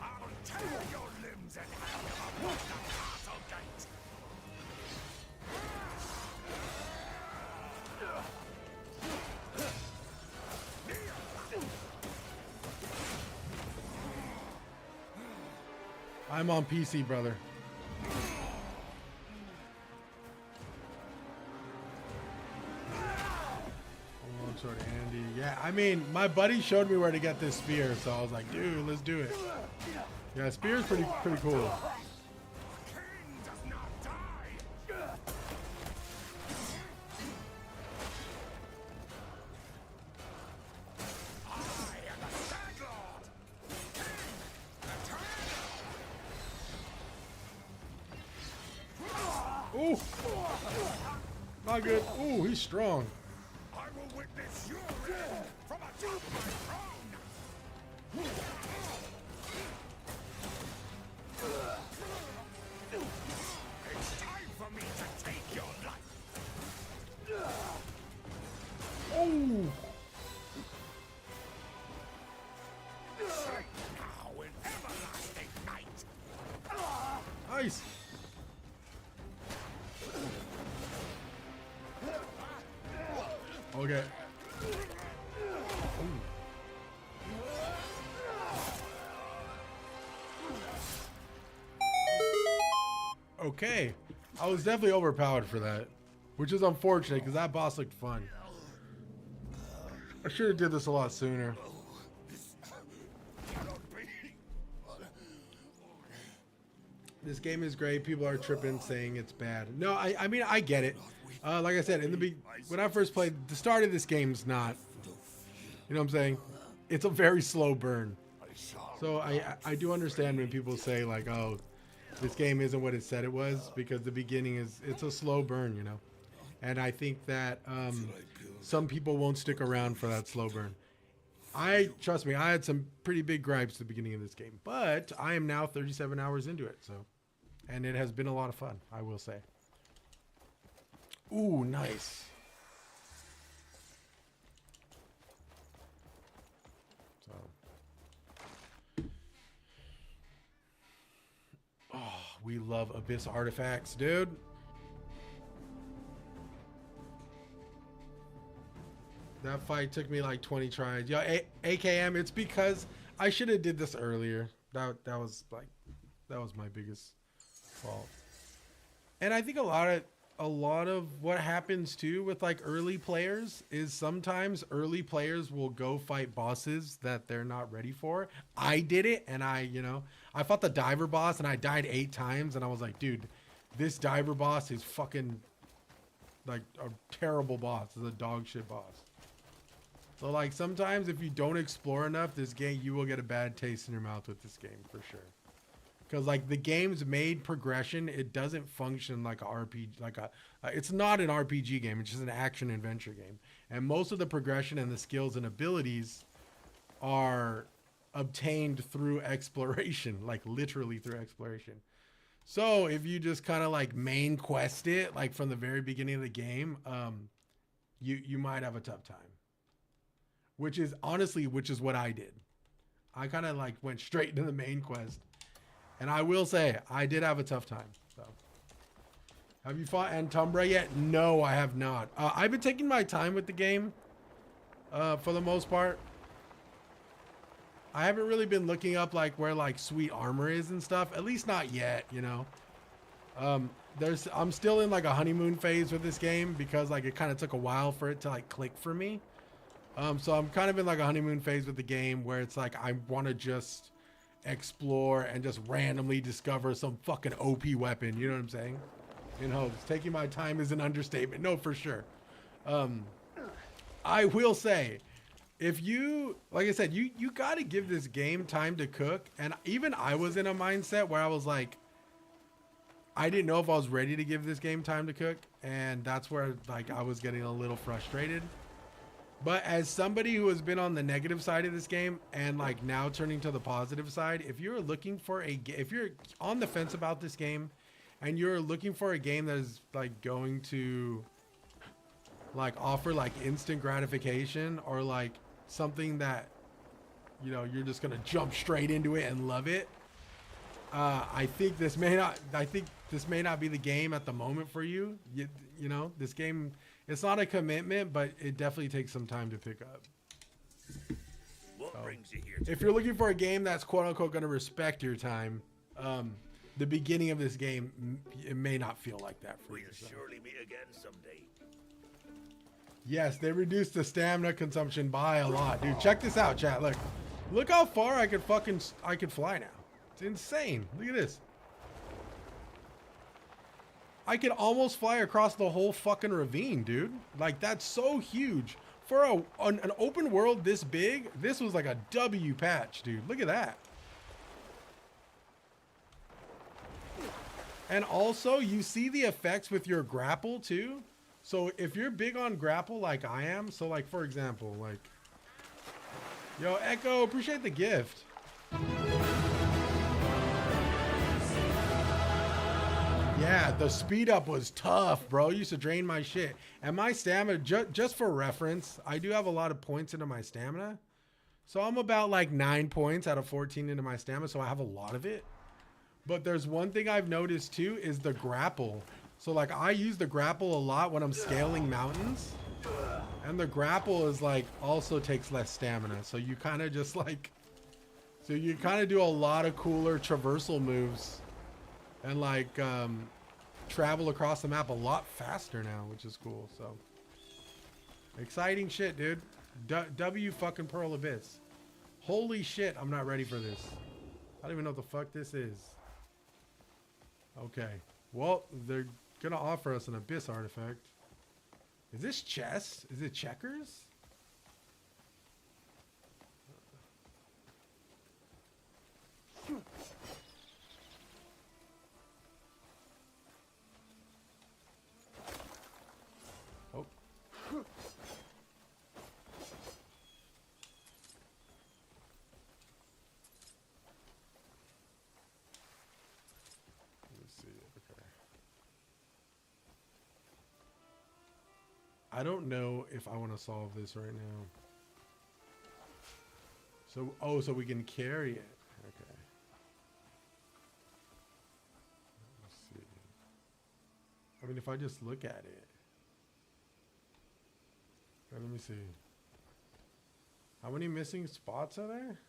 I'll tear your limbs and hang them upon the castle gate. I'm on PC, brother. Sort of Andy. Yeah, I mean, my buddy showed me where to get this spear, so I was like, dude, let's do it. Yeah, spear's pretty cool. King does not die. I am the Stag Lord. King, the Eternal. Ooh, not good. Ooh, he's strong. I will witness your end from atop my throne. It's time for me to take your life. Ooh, Sleep now in everlasting night. nice. Okay. Okay. I was definitely overpowered for that, which is unfortunate because that boss looked fun. I should have did this a lot sooner. Cannot be. This game is great. People are tripping, saying it's bad. No, I mean, I get it. Like I said, when I first played, the start of this game's not, you know what I'm saying? It's a very slow burn. So I do understand when people say like, oh, this game isn't what it said it was, because the beginning it's a slow burn, you know? And I think that some people won't stick around for that slow burn. Trust me, I had some pretty big gripes at the beginning of this game, but I am now 37 hours into it, so, and it has been a lot of fun, I will say. Ooh, nice. So, We love Abyss artifacts, dude. That fight took me like 20 tries. Yo, AKM, it's because I should have did this earlier. That was my biggest fault. And I think a lot of what happens too with like early players is sometimes early players will go fight bosses that they're not ready for. I did it, and I fought the diver boss and I died 8 times, and I was like, dude, this diver boss is fucking like a terrible boss. It's a dog shit boss. So like sometimes if you don't explore enough this game, you will get a bad taste in your mouth with this game for sure. Because like the game's made progression, it doesn't function like a RPG, it's not an RPG game. It's just an action adventure game. And most of the progression and the skills and abilities are obtained through exploration, like literally through exploration. So if you just kind of like main quest it, like from the very beginning of the game, you might have a tough time. Which is what I did. I kind of like went straight into the main quest. And I will say, I did have a tough time. So, have you fought Antumbra yet? No, I have not. I've been taking my time with the game, for the most part. I haven't really been looking up like where like sweet armor is and stuff. At least not yet, you know. I'm still in like a honeymoon phase with this game because like it kind of took a while for it to like click for me. So I'm kind of in like a honeymoon phase with the game where it's like I want to just explore and just randomly discover some fucking OP weapon. You know what I'm saying? In hopes. Taking my time is an understatement. No, for sure. I will say, if you, like I said, you got to give this game time to cook. And even I was in a mindset where I was like, I didn't know if I was ready to give this game time to cook. And that's where like I was getting a little frustrated. But as somebody who has been on the negative side of this game and like now turning to the positive side, if you're looking for if you're on the fence about this game and you're looking for a game that is like going to like offer like instant gratification or like something that, you know, you're just going to jump straight into it and love it. I think this may not be the game at the moment for you. You know, this game, it's not a commitment, but it definitely takes some time to pick up. What brings you here? If you're looking for a game that's quote unquote going to respect your time, the beginning of this game, it may not feel like that for you. We'll surely meet again someday. Yes, they reduced the stamina consumption by a lot, dude. Check this out, chat. Look how far I could fly now. It's insane. Look at this. I could almost fly across the whole fucking ravine, dude. Like, that's so huge. For an open world this big, this was like a W patch, dude. Look at that. And also, you see the effects with your grapple, too. So, if you're big on grapple like I am, so, like, for example, like... Yo, Echo, appreciate the gift. Yeah, the speed up was tough, bro. Used to drain my shit. And my stamina, just for reference, I do have a lot of points into my stamina. So I'm about like 9 points out of 14 into my stamina, so I have a lot of it. But there's one thing I've noticed too, is the grapple. So like I use the grapple a lot when I'm scaling mountains. And the grapple is like, also takes less stamina. So you kind of just like, so you kind of do a lot of cooler traversal moves. And like travel across the map a lot faster now, which is cool. So exciting shit, dude. W fucking Pearl Abyss. Holy shit, I'm not ready for this. I don't even know what the fuck this is. Okay. Well, they're gonna offer us an Abyss artifact. Is this chess? Is it checkers? Oh. Let's see. Okay. I don't know if I want to solve this right now. So, oh, so we can carry it. Okay. mean, if I just look at it. Let me see. How many missing spots are there?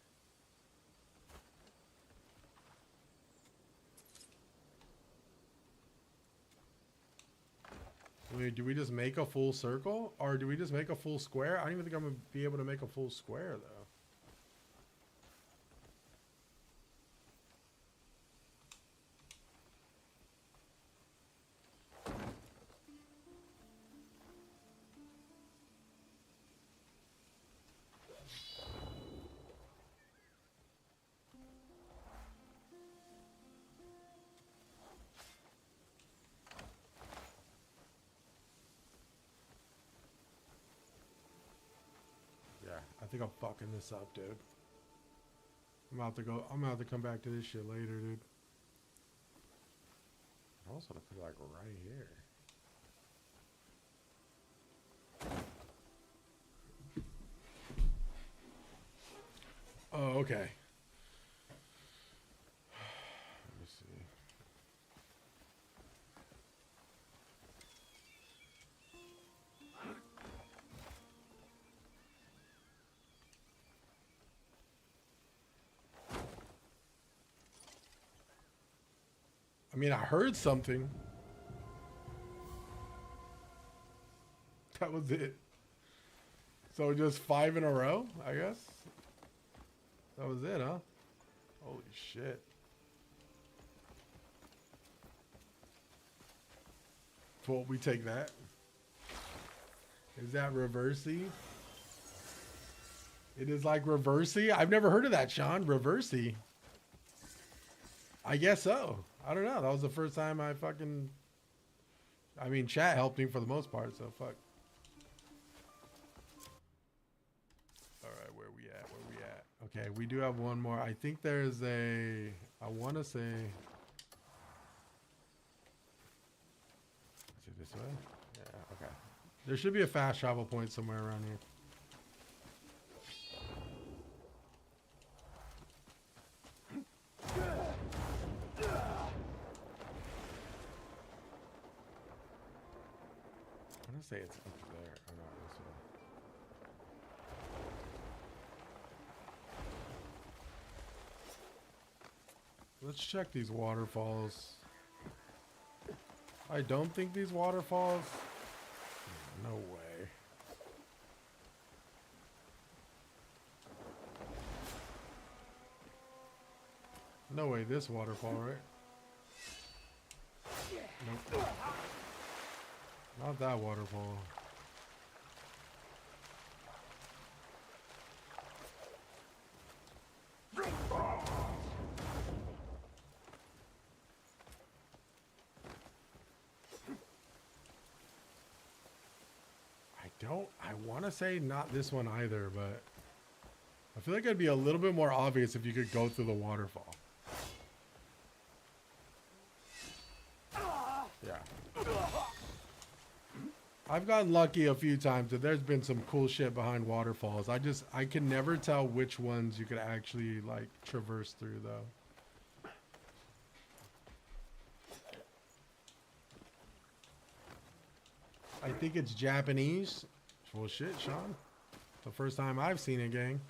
Wait, do we just make a full circle? Or do we just make a full square? I don't even think I'm going to be able to make a full square, though. I think I'm fucking this up, dude. I'm about to come back to this shit later, dude. I also want to put it like right here. Oh, okay. Let me see. I mean, I heard something. That was it. So just 5 in a row, I guess. That was it, huh? Holy shit. Well, we take that. Is that reversey? It is like reversey? I've never heard of that, Sean. Reversey. I guess so. I don't know. That was the first time I fucking... I mean, chat helped me for the most part, so fuck. Alright, where we at? Where we at? Okay, we do have one more. I think there's a... I want to say... Is it this way? Yeah, okay. There should be a fast travel point somewhere around here. I'm gonna say it's up there. Oh no, this way. Let's check these waterfalls. I don't think these waterfalls. No way. No way, this waterfall, right? Nope. Not that waterfall. I want to say not this one either, but I feel like it'd be a little bit more obvious if you could go through the waterfall. Yeah. I've gotten lucky a few times that there's been some cool shit behind waterfalls. I can never tell which ones you could actually like traverse through though. I think it's Japanese. Well, shit, Sean. The first time I've seen it, gang.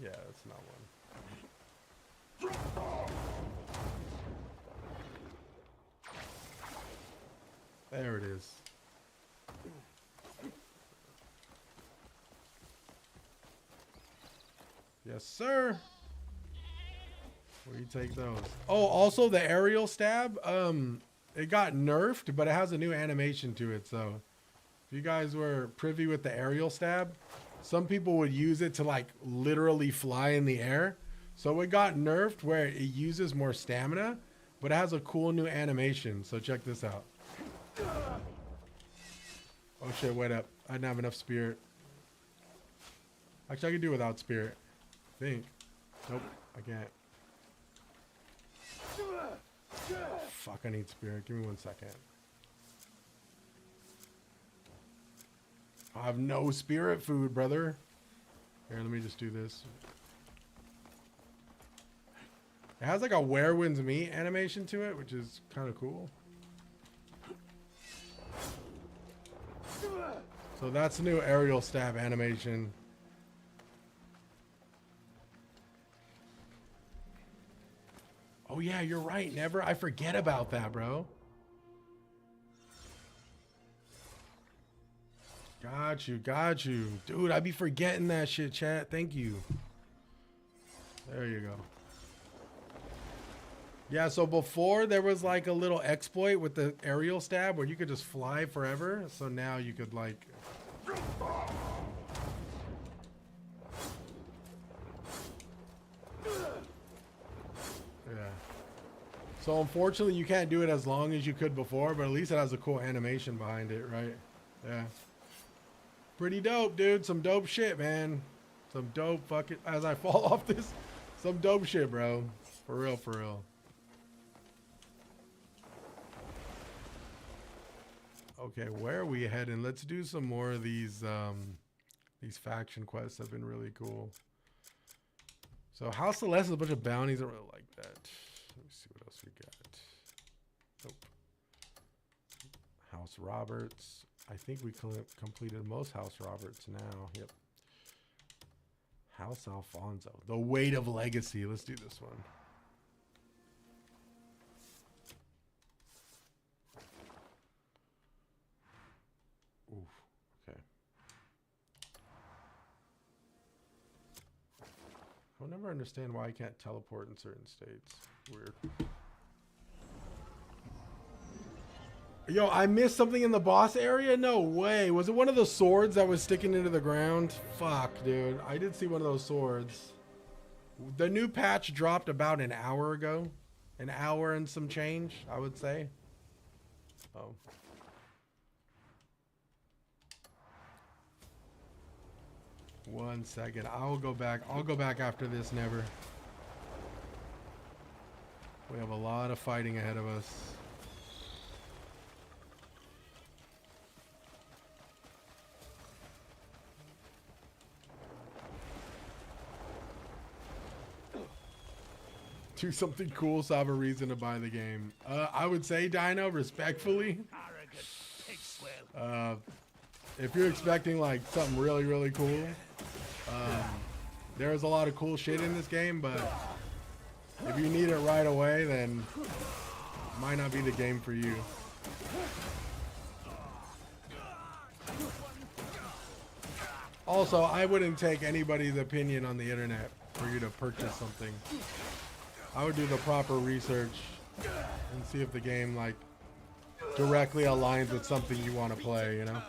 Yeah, that's not one. There it is. Yes, sir. Where you take those? Oh, also the aerial stab. It got nerfed, but it has a new animation to it. So, if you guys were privy with the aerial stab, some people would use it to like literally fly in the air. So it got nerfed where it uses more stamina, but it has a cool new animation. So check this out. Oh shit! Wait up. I didn't have enough spirit. Actually, I can do without spirit. I think. Nope, I can't. Oh, fuck, I need spirit. Give me 1 second. I have no spirit food, brother. Here, let me just do this. It has like a Where Winds Meet animation to it, which is kind of cool. So that's the new aerial stab animation. Oh yeah, you're right. Never. I forget about that, bro. Got you, got you. Dude, I be forgetting that shit, chat. Thank you. There you go. Yeah, so before there was like a little exploit with the aerial stab where you could just fly forever. So now you could like... Yeah. So unfortunately you can't do it as long as you could before, but at least it has a cool animation behind it, right? Yeah. Pretty dope, dude. Some dope shit, man. Some dope fucking... As I fall off this, some dope shit, bro. For real, for real. Okay, where are we heading? Let's do some more of these faction quests have been really cool. So House Celeste is a bunch of bounties. I don't really like that. Let me see what else we got. Nope. House Roberts. I think we completed most House Roberts now. Yep. House Alfonso. The Weight of Legacy. Let's do this one. Oof. Okay. I'll never understand why I can't teleport in certain states. Weird. Yo, I missed something in the boss area? No way. Was it one of the swords that was sticking into the ground? Fuck, dude. I did see one of those swords. The new patch dropped about an hour ago. An hour and some change, I would say. Oh. One second. I'll go back. I'll go back after this, never. We have a lot of fighting ahead of us. Do something cool so I have a reason to buy the game. I would say, Dino, respectfully. If you're expecting like something really, really cool, there's a lot of cool shit in this game, but if you need it right away, then it might not be the game for you. Also, I wouldn't take anybody's opinion on the internet for you to purchase something. I would do the proper research and see if the game like directly aligns with something you want to play, you know?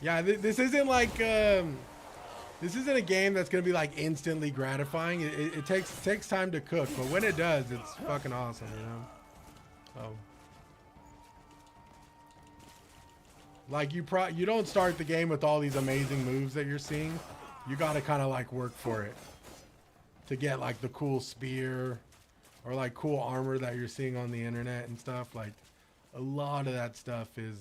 Yeah, this isn't like this isn't a game that's gonna be like instantly gratifying. It takes time to cook, but when it does, it's fucking awesome, you know. So, like you don't start the game with all these amazing moves that you're seeing. You gotta kind of like work for it to get like the cool spear or like cool armor that you're seeing on the internet and stuff. Like a lot of that stuff is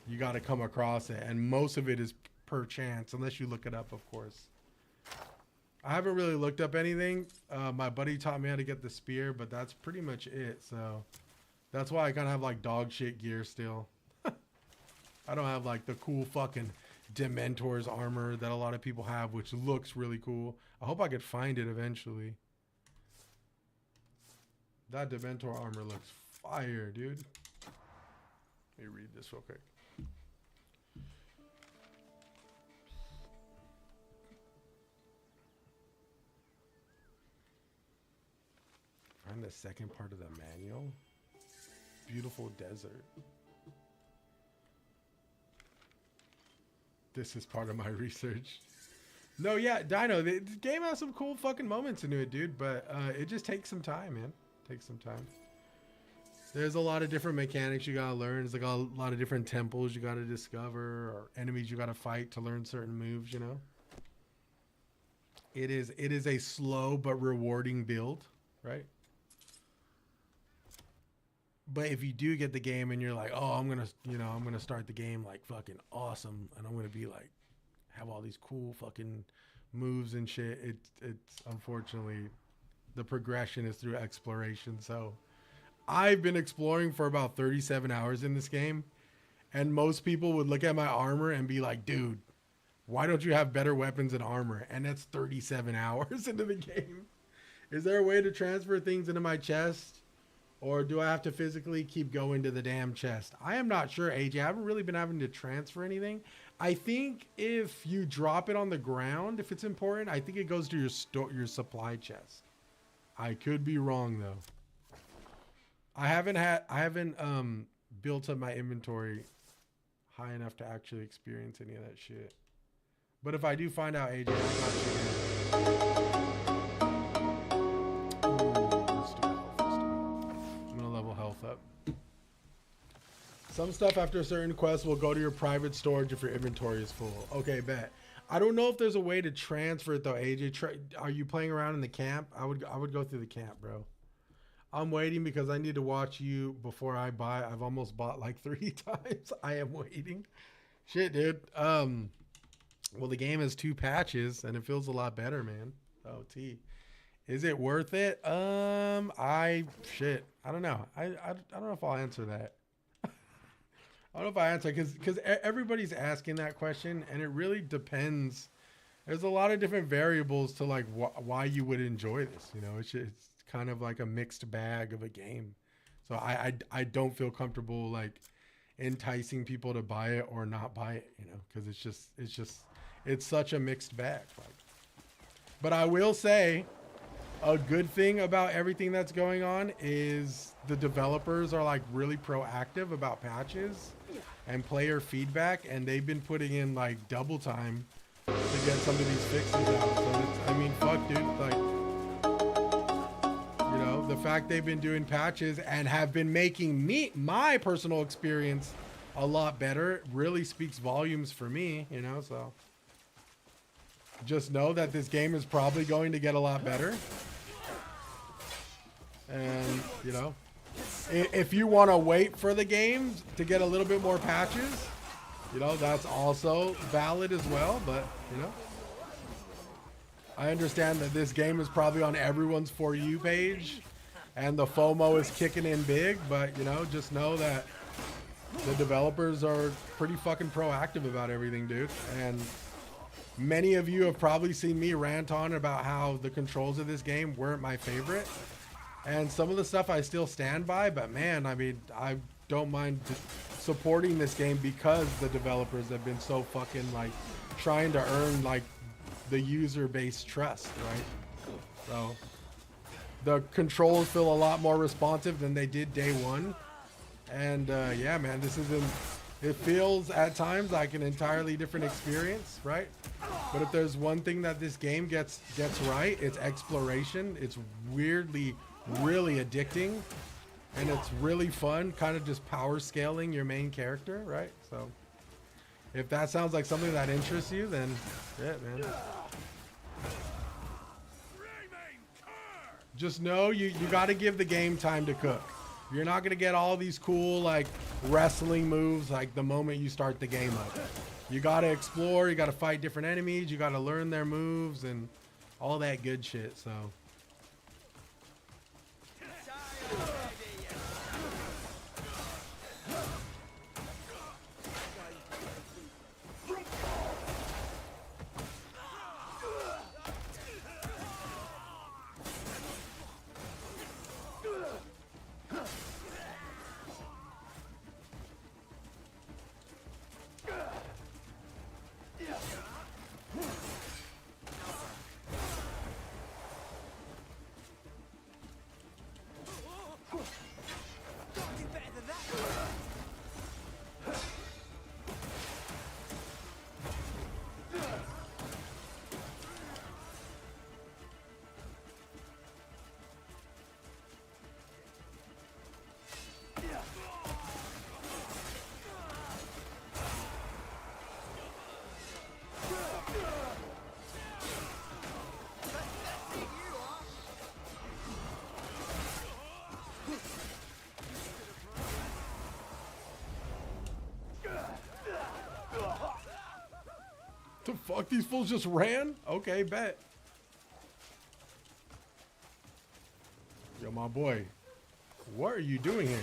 you got to come across it, and most of it is per chance, unless you look it up, of course. I haven't really looked up anything. My buddy taught me how to get the spear, but that's pretty much it. So that's why I kind of have like dog shit gear still. I don't have like the cool fucking Dementor's armor that a lot of people have, which looks really cool. I hope I could find it eventually. That Dementor armor looks fire, dude. Let me read this real quick. Find the second part of the manual. Beautiful desert. This is part of my research. No, yeah, Dino, the game has some cool fucking moments into it, dude, but it just takes some time, man. Takes some time. There's a lot of different mechanics you gotta learn. There's like a lot of different temples you gotta discover, or enemies you gotta fight to learn certain moves, you know? It is a slow but rewarding build, right? But if you do get the game and you're like, oh, I'm gonna start the game like fucking awesome, and I'm gonna be like have all these cool fucking moves and shit. It's unfortunately the progression is through exploration. So I've been exploring for about 37 hours in this game, and most people would look at my armor and be like, dude, why don't you have better weapons and armor? And that's 37 hours into the game. Is there a way to transfer things into my chest? Or do I have to physically keep going to the damn chest? I am not sure, AJ. I haven't really been having to transfer anything. I think if you drop it on the ground, if it's important, I think it goes to your supply chest. I could be wrong though. I haven't built up my inventory high enough to actually experience any of that shit. But if I do find out, AJ, I got you. Up. Some stuff after a certain quest will go to your private storage if your inventory is full. Okay, bet. I don't know if there's a way to transfer it though, AJ. Are you playing around in the camp? I would go through the camp, bro. I'm waiting because I need to watch you before I buy. I've almost bought like 3 times. I am waiting. Shit, dude. Well, the game has 2 patches and it feels a lot better, man. Oh, T. Is it worth it? I don't know. I don't know if I'll answer that. I don't know if I answer because everybody's asking that question, and it really depends. There's a lot of different variables to like why you would enjoy this. You know, it's kind of like a mixed bag of a game. So I don't feel comfortable like enticing people to buy it or not buy it. You know, because it's such a mixed bag. Like, but I will say, a good thing about everything that's going on is the developers are like really proactive about patches and player feedback, and they've been putting in like double time to get some of these fixes out. So I mean, fuck, dude, like, you know, the fact they've been doing patches and have been making my personal experience a lot better really speaks volumes for me, you know. So just know that this game is probably going to get a lot better. And, you know, if you want to wait for the game to get a little bit more patches, you know, that's also valid as well. But, you know, I understand that this game is probably on everyone's For You page and the FOMO is kicking in big. But, you know, just know that the developers are pretty fucking proactive about everything, dude. And many of you have probably seen me rant on about how the controls of this game weren't my favorite. And some of the stuff I still stand by, but man, I mean, I don't mind supporting this game because the developers have been so fucking like trying to earn like the user base trust, right? So the controls feel a lot more responsive than they did day one. And yeah, man, it feels at times like an entirely different experience, right? But if there's one thing that this game gets right, it's exploration. It's weirdly really addicting, and it's really fun, kind of just power scaling your main character, right? So if that sounds like something that interests you, then yeah, man. Just know you got to give the game time to cook. You're not gonna get all these cool like wrestling moves like the moment you start the game up. You gotta explore, you gotta fight different enemies, you gotta learn their moves and all that good shit. So fuck, these fools just ran? Okay, bet. Yo, my boy. What are you doing here?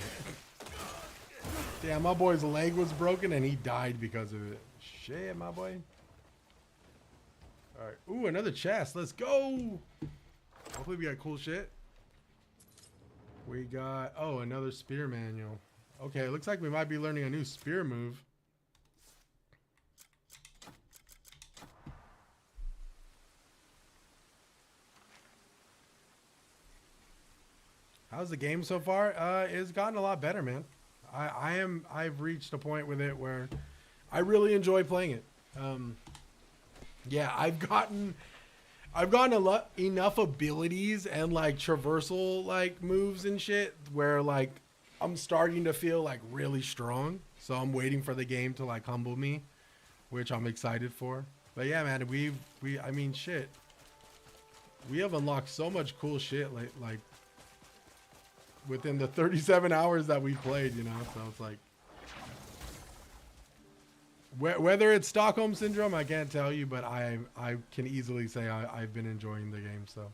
Damn, my boy's leg was broken and he died because of it. Shit, my boy. Alright. Ooh, another chest. Let's go. Hopefully we got cool shit. We got... Oh, another spear manual. Okay, it looks like we might be learning a new spear move. How's the game so far? It's gotten a lot better, man. I've reached a point with it where I really enjoy playing it. Yeah, I've gotten enough abilities and like traversal like moves and shit where like I'm starting to feel like really strong. So I'm waiting for the game to like humble me, which I'm excited for. But yeah, man, I mean, shit. We have unlocked so much cool shit like within the 37 hours that we played, you know. So it's like whether it's Stockholm Syndrome, I can't tell you, but I can easily say I've been enjoying the game. So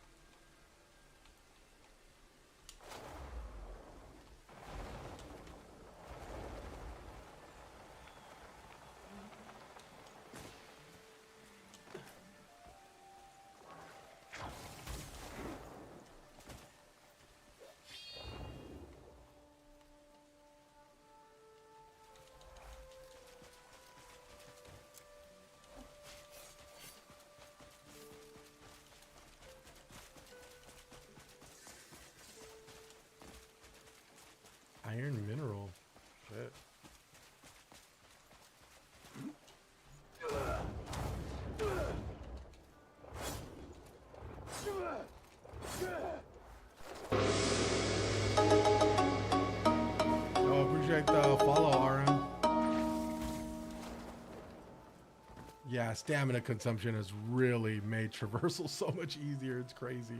iron mineral. Shit. Oh, appreciate the follow, RM. Yeah, stamina consumption has really made traversal so much easier. It's crazy.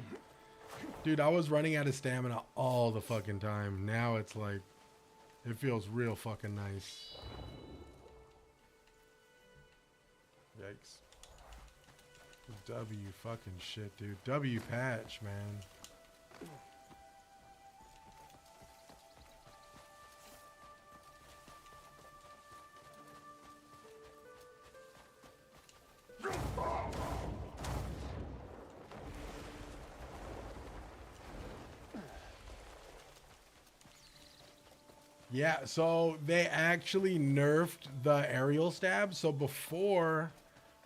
Dude, I was running out of stamina all the fucking time. Now it's like, it feels real fucking nice. Yikes. W fucking shit, dude. W patch, man. Yeah, so they actually nerfed the aerial stab. So before,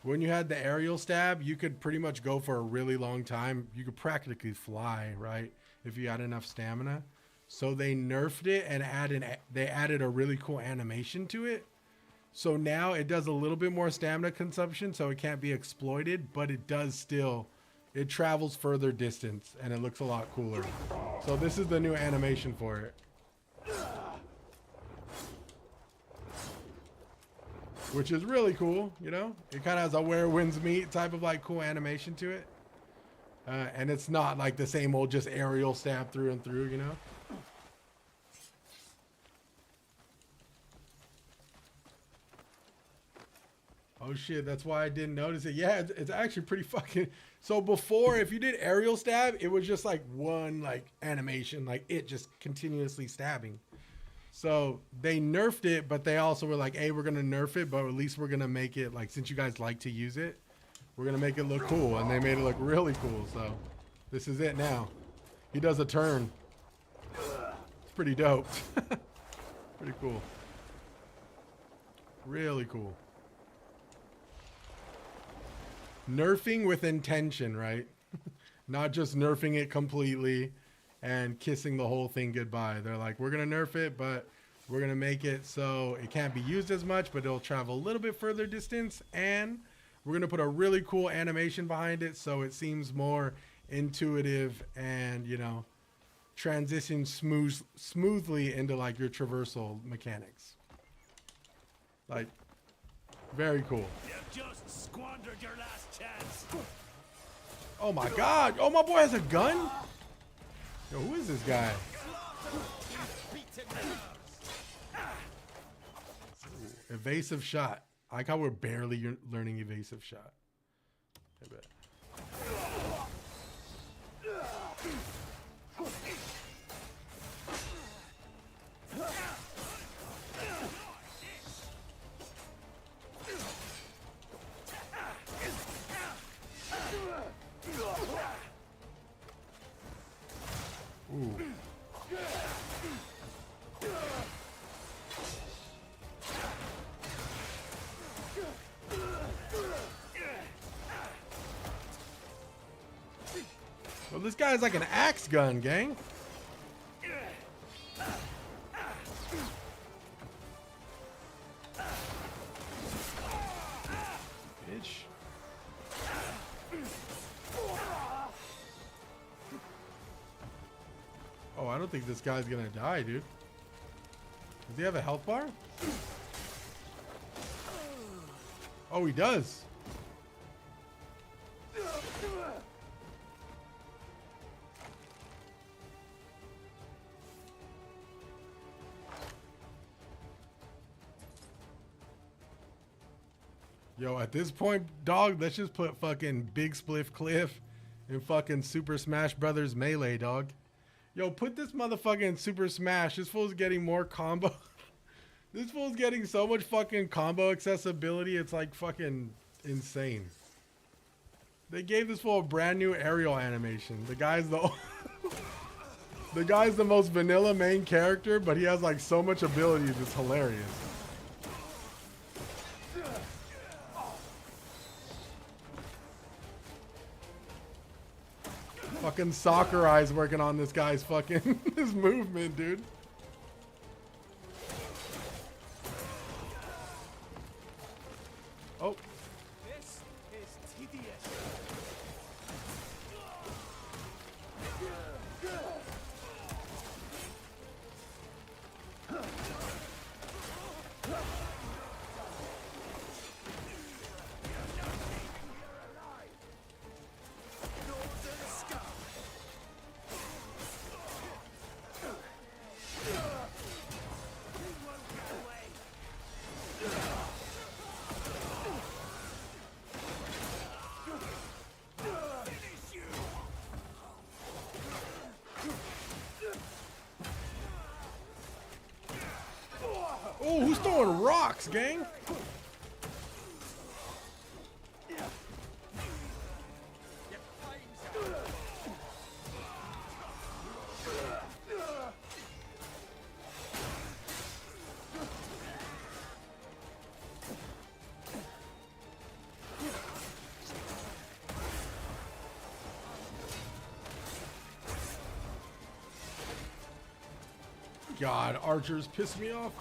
when you had the aerial stab, you could pretty much go for a really long time. You could practically fly, right? If you had enough stamina. So they nerfed it and they added a really cool animation to it. So now it does a little bit more stamina consumption, so it can't be exploited, but it does still, it travels further distance and it looks a lot cooler. So this is the new animation for it. Which is really cool, you know? It kind of has a where winds meet type of like cool animation to it. And it's not like the same old just aerial stab through and through, you know? Oh shit, that's why I didn't notice it. Yeah, it's actually pretty fucking... So before, if you did aerial stab, it was just like one like animation, like it just continuously stabbing. So they nerfed it, but they also were like, hey, we're going to nerf it, but at least we're going to make it, like, since you guys like to use it, we're going to make it look cool. And they made it look really cool. So this is it now. He does a turn. It's pretty dope. Pretty cool. Really cool. Nerfing with intention, right? Not just nerfing it completely and kissing the whole thing goodbye. They're like, we're going to nerf it, but we're going to make it so it can't be used as much, but it'll travel a little bit further distance. And we're going to put a really cool animation behind it so it seems more intuitive and, you know, transition smoothly into like your traversal mechanics. Like, very cool. You've just squandered your last chance. Oh my God. Oh, my boy has a gun? Yo, who is this guy? Ooh, evasive shot. I like how we're barely learning evasive shot. I bet. Ooh. Well, this guy's like an axe gun, gang. Bitch. Oh, I don't think this guy's gonna die, dude. Does he have a health bar? Oh, he does. Yo, at this point, dog, let's just put fucking Big Spliff Cliff in fucking Super Smash Brothers Melee, dog. Yo, put this motherfucking Super Smash. This fool's getting more combo. This fool's getting so much fucking combo accessibility. It's like fucking insane. They gave this fool a brand new aerial animation. The guy's the the guy's the most vanilla main character, but he has like so much abilities. It's hilarious. Fucking Soccer Eyes working on this guy's fucking his movement, dude. Oh. This is tedious. Oh, who's throwing rocks, gang? God, archers piss me off.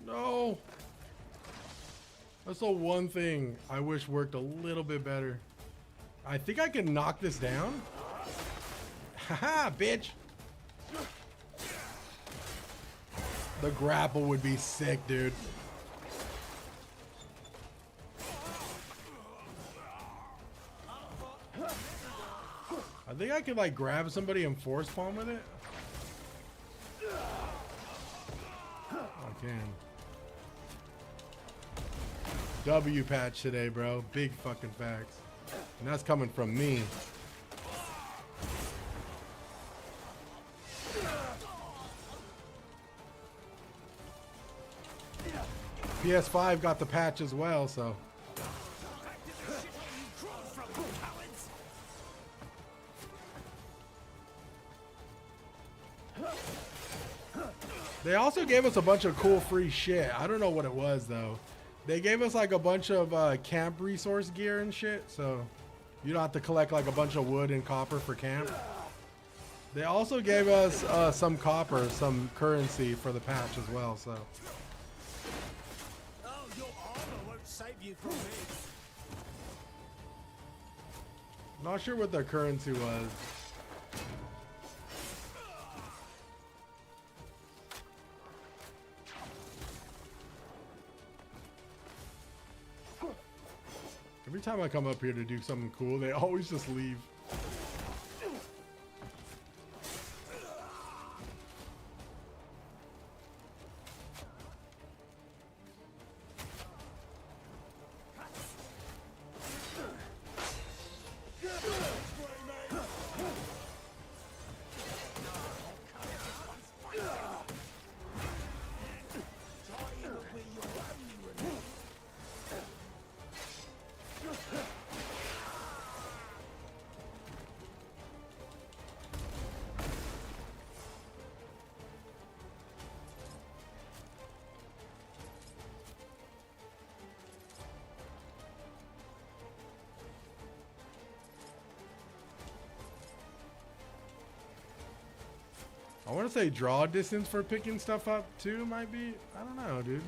No. That's the one thing I wish worked a little bit better. I think I can knock this down. Haha, bitch. The grapple would be sick, dude. I think I could like grab somebody and force palm with it. I can. W patch today, bro. Big fucking facts. And that's coming from me. PS5 got the patch as well, so. They also gave us a bunch of cool free shit. I don't know what it was though. They gave us like a bunch of camp resource gear and shit, so you don't have to collect like a bunch of wood and copper for camp. They also gave us some copper, some currency for the patch as well. So Oh, your armor won't save you from me. not sure what the currency was. Every time I come up here to do something cool, they always just leave. I want to say draw distance for picking stuff up too might be. I don't know, dude.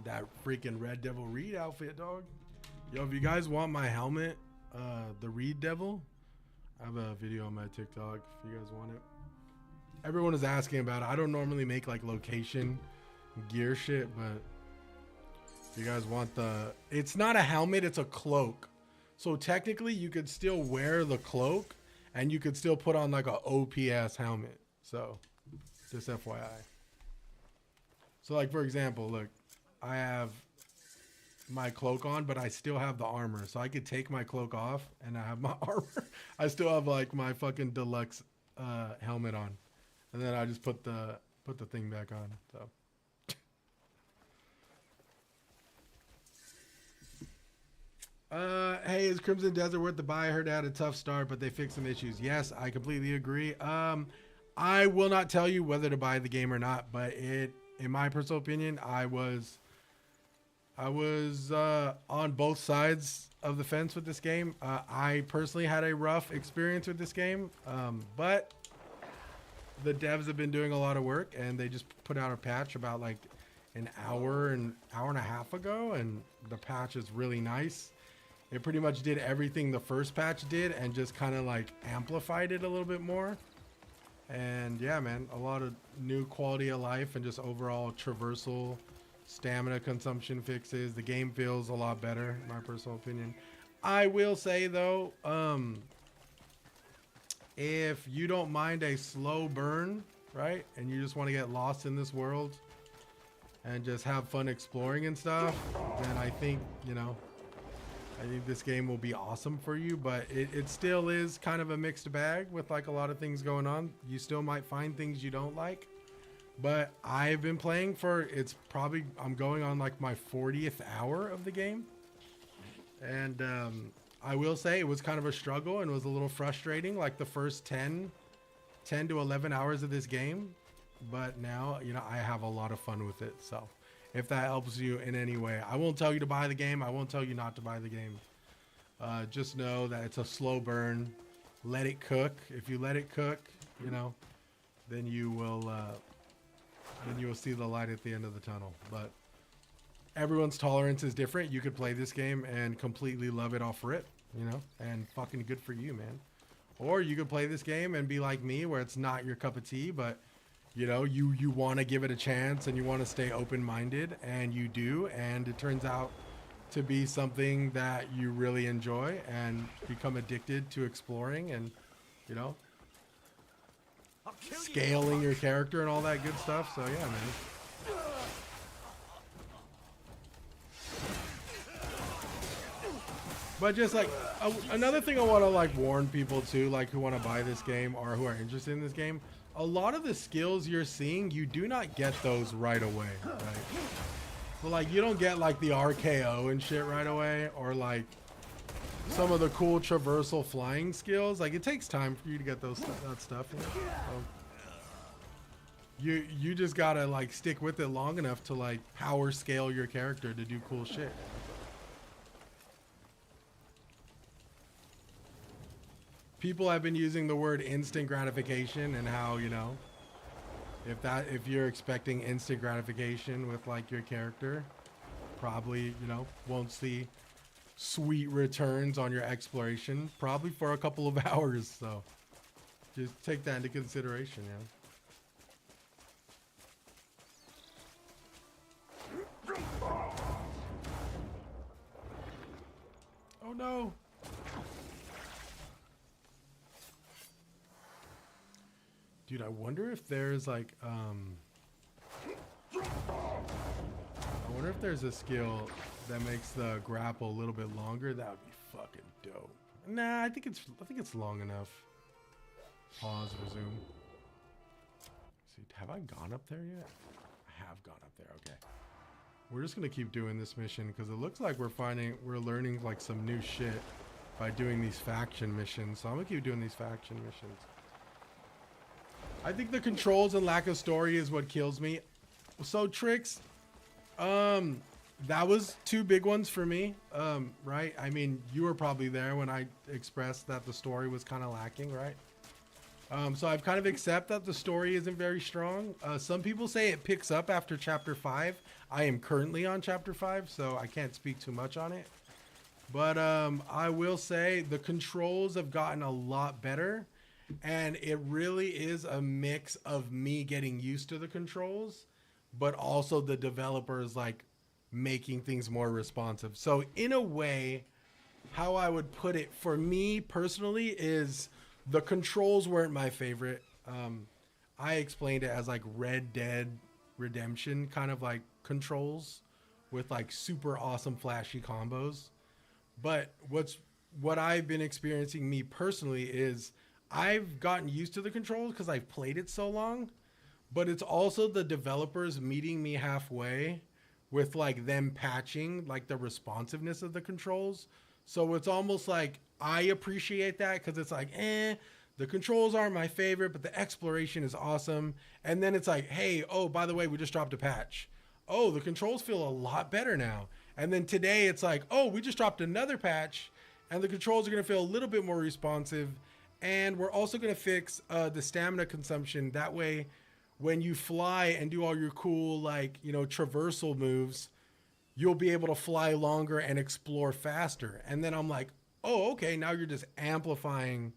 That freaking Red Devil Reed outfit, dog. Yo, if you guys want my helmet, the Reed Devil, I have a video on my TikTok if you guys want it. Everyone is asking about it. I don't normally make like location gear shit, but if you guys want it's not a helmet, it's a cloak. So technically you could still wear the cloak and you could still put on like a OPS helmet. So just FYI. So like, for example, look, I have my cloak on, but I still have the armor. So I could take my cloak off and I have my armor. I still have like my fucking deluxe helmet on. And then I just put the thing back on. So hey, is Crimson Desert worth the buy? I heard it had a tough start, but they fixed some issues. Yes, I completely agree. I will not tell you whether to buy the game or not, but in my personal opinion, I was on both sides of the fence with this game. I personally had a rough experience with this game, but the devs have been doing a lot of work, and they just put out a patch about like an hour and a half ago, and the patch is really nice. It pretty much did everything the first patch did and just kind of like amplified it a little bit more. And yeah, man, a lot of new quality of life and just overall traversal, stamina consumption fixes. The game feels a lot better, in my personal opinion. I will say though, if you don't mind a slow burn, right, and you just want to get lost in this world and just have fun exploring and stuff, then I think, you know, I think this game will be awesome for you. But it still is kind of a mixed bag with like a lot of things going on. You still might find things you don't like, but I've been playing for, I'm going on like my 40th hour of the game. And I will say it was kind of a struggle and was a little frustrating, like the first 10 to 11 hours of this game. But now, you know, I have a lot of fun with it. So if that helps you in any way, I won't tell you to buy the game. I won't tell you not to buy the game. Just know that it's a slow burn. Let it cook. If you let it cook, you know, then you will see the light at the end of the tunnel. But everyone's tolerance is different. You could play this game and completely love it off rip, you know, and fucking good for you, man. Or you could play this game and be like me, where it's not your cup of tea, but you know, you want to give it a chance and you want to stay open-minded, and you do, and it turns out to be something that you really enjoy and become addicted to exploring and, you know, scaling your character and all that good stuff. So yeah, man. But just like another thing I want to like warn people too, like who want to buy this game or who are interested in this game, a lot of the skills you're seeing, you do not get those right away, right? So like you don't get like the RKO and shit right away, or like some of the cool traversal flying skills. Like it takes time for you to get that stuff, you know? So, You just gotta like stick with it long enough to like power scale your character to do cool shit. People have been using the word instant gratification and how, you know, if you're expecting instant gratification with like your character, probably, you know, won't see sweet returns on your exploration probably for a couple of hours. So just take that into consideration, yeah. Oh no. Dude, I wonder if there's like I wonder if there's a skill that makes the grapple a little bit longer. That would be fucking dope. Nah, I think it's long enough. Pause, resume. See, have I gone up there yet? I have gone up there, okay. We're just gonna keep doing this mission because it looks like we're learning like some new shit by doing these faction missions. So I'm gonna keep doing these faction missions. I think the controls and lack of story is what kills me. So Tricks, that was two big ones for me, right? I mean, you were probably there when I expressed that the story was kind of lacking, right? So I've kind of accept that the story isn't very strong. Some people say it picks up after chapter 5. I am currently on chapter 5, so I can't speak too much on it. But I will say the controls have gotten a lot better, and it really is a mix of me getting used to the controls, but also the developers like making things more responsive. So in a way, how I would put it for me personally is the controls weren't my favorite. I explained it as like Red Dead Redemption kind of like controls with like super awesome flashy combos. But what I've been experiencing me personally is I've gotten used to the controls because I've played it so long, but it's also the developers meeting me halfway with like them patching like the responsiveness of the controls. So it's almost like I appreciate that because it's like, the controls aren't my favorite, but the exploration is awesome. And then it's like, hey, oh, by the way, we just dropped a patch. Oh, the controls feel a lot better now. And then today it's like, oh, we just dropped another patch and the controls are going to feel a little bit more responsive. And we're also going to fix the stamina consumption. That way, when you fly and do all your cool, like, you know, traversal moves, you'll be able to fly longer and explore faster. And then I'm like, oh, okay, now you're just amplifying,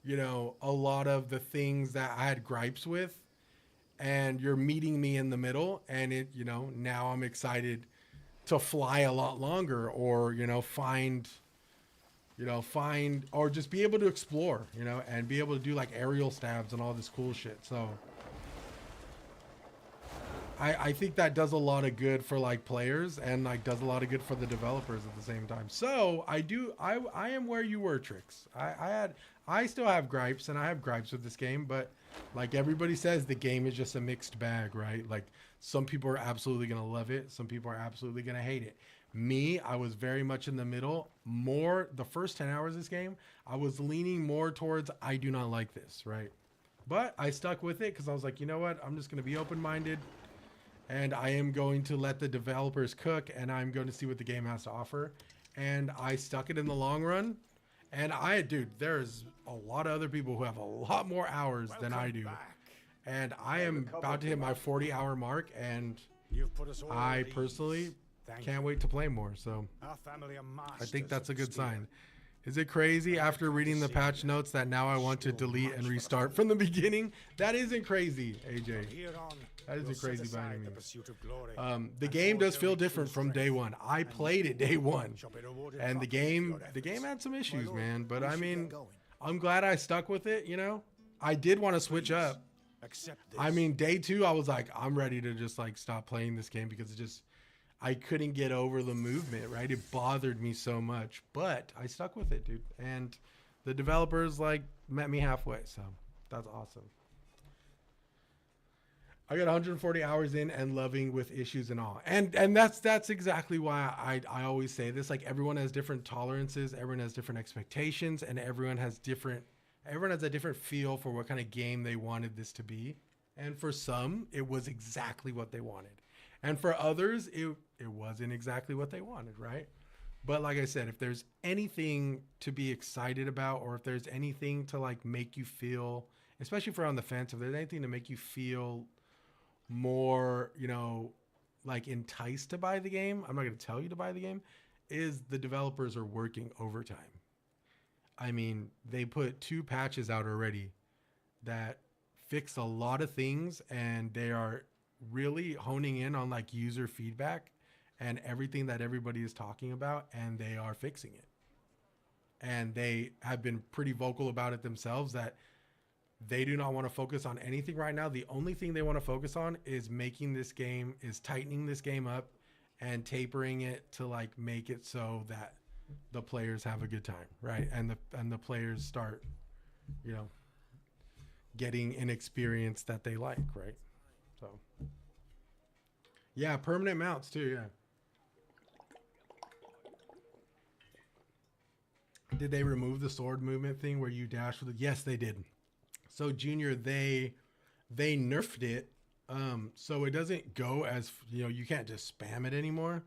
you know, a lot of the things that I had gripes with. And you're meeting me in the middle. And it, you know, now I'm excited to fly a lot longer or, you know, find or just be able to explore, you know, and be able to do like aerial stabs and all this cool shit. So I think that does a lot of good for like players and like does a lot of good for the developers at the same time. So I am where you were, Tricks. I still have gripes and I have gripes with this game, but like everybody says, the game is just a mixed bag, right? Like some people are absolutely going to love it. Some people are absolutely going to hate it. Me, I was very much in the middle. The first 10 hours of this game, I was leaning more towards I do not like this, right? But I stuck with it because I was like, you know what? I'm just going to be open-minded and I am going to let the developers cook and I'm going to see what the game has to offer. And I stuck it in the long run. And dude, there's a lot of other people who have a lot more hours than I do. And I am about to hit my 40-hour mark and I personally can't wait to play more. So I think that's a good sign. Is it crazy after reading the patch notes that now I want to delete and restart from the beginning? That isn't crazy, AJ. That isn't crazy by any means. The game does feel different from day one. I played it day one, and the game had some issues, man. But I mean, I'm glad I stuck with it. You know, I did want to switch up. I mean, day 2, I was like, I'm ready to just like stop playing this game because I couldn't get over the movement, right? It bothered me so much, but I stuck with it, dude. And the developers like met me halfway, so that's awesome. I got 140 hours in and loving with issues and all. And that's exactly why I always say this. Like everyone has different tolerances, everyone has different expectations, and everyone has a different feel for what kind of game they wanted this to be. And for some, it was exactly what they wanted. And for others, it wasn't exactly what they wanted, right? But like I said, if there's anything to be excited about, or if there's anything to like make you feel, especially if you're on the fence, if there's anything to make you feel more, you know, like enticed to buy the game, I'm not going to tell you to buy the game, is the developers are working overtime. I mean, they put 2 patches out already that fix a lot of things, and they are really honing in on like user feedback and everything that everybody is talking about, and they are fixing it. And they have been pretty vocal about it themselves that they do not want to focus on anything right now. The only thing they want to focus on is making this game, is tightening this game up and tapering it to like make it so that the players have a good time, right? And the players start, you know, getting an experience that they like, right? So yeah, permanent mounts too, yeah. Did they remove the sword movement thing where you dash with it? Yes, they did. So Junior, they nerfed it, so it doesn't go as, you know, you can't just spam it anymore.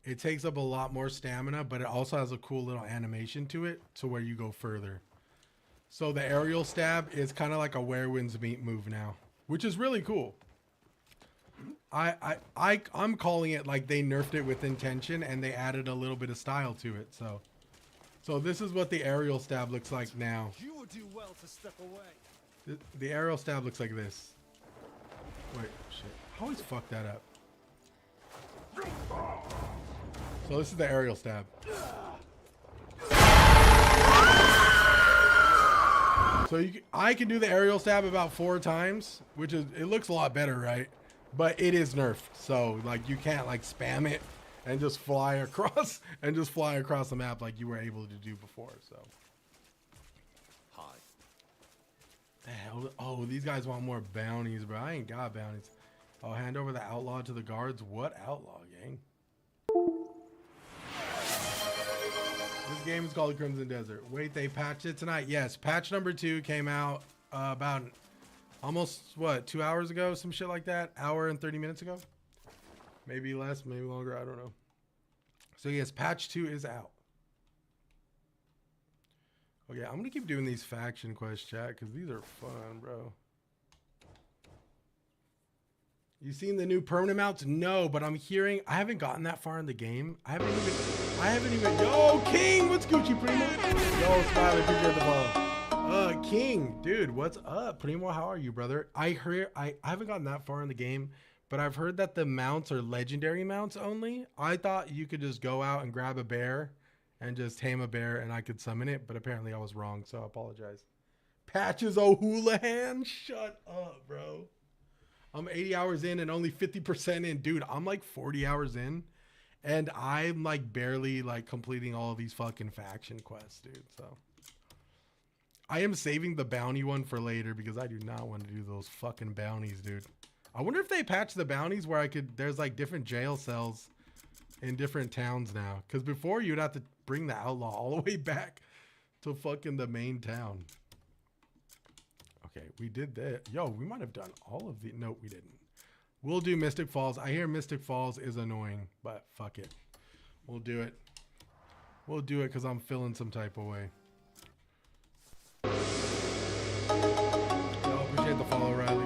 It takes up a lot more stamina, but it also has a cool little animation to it to where you go further. So the aerial stab is kind of like a Where Winds Meet move now, which is really cool. I'm calling it like they nerfed it with intention and they added a little bit of style to it. So this is what the aerial stab looks like now. You would do well to step away. The aerial stab looks like this. Wait, shit. I always fuck that up. So this is the aerial stab. So I can do the aerial stab about 4 times, which is, it looks a lot better, right? But it is nerfed. So like you can't like spam it and just fly across the map like you were able to do before. So. Hi. The hell? Oh, these guys want more bounties, bro. I ain't got bounties. I'll hand over the outlaw to the guards. What outlaw, gang? This game is called Crimson Desert. Wait, they patched it tonight? Yes, patch number 2 came out about almost, what, 2 hours ago? Some shit like that? Hour and 30 minutes ago? Maybe less, maybe longer, I don't know. So yes, patch 2 is out. Okay, I'm gonna keep doing these faction quests, chat, because these are fun, bro. You seen the new permanent mounts? No, but I'm hearing, I haven't gotten that far in the game. I haven't even, yo, King, what's Gucci, Primo? Yo, Smiley, appreciate the follow. King, dude, what's up? Primo, how are you, brother? I haven't gotten that far in the game, but I've heard that the mounts are legendary mounts only. I thought you could just go out and grab a bear and just tame a bear and I could summon it, but apparently I was wrong, so I apologize. Patches O'Houlihan, shut up, bro. I'm 80 hours in and only 50% in. Dude, I'm like 40 hours in and I'm like barely like completing all of these fucking faction quests, dude. So I am saving the bounty one for later because I do not want to do those fucking bounties, dude. I wonder if they patch the bounties where there's like different jail cells in different towns now. Because before you'd have to bring the outlaw all the way back to fucking the main town. Okay, we did that. Yo, we might have done all of the... Nope, we didn't. We'll do Mystic Falls. I hear Mystic Falls is annoying, but fuck it. We'll do it. We'll do it because I'm feeling some type of way. Yo, appreciate the follow, Riley.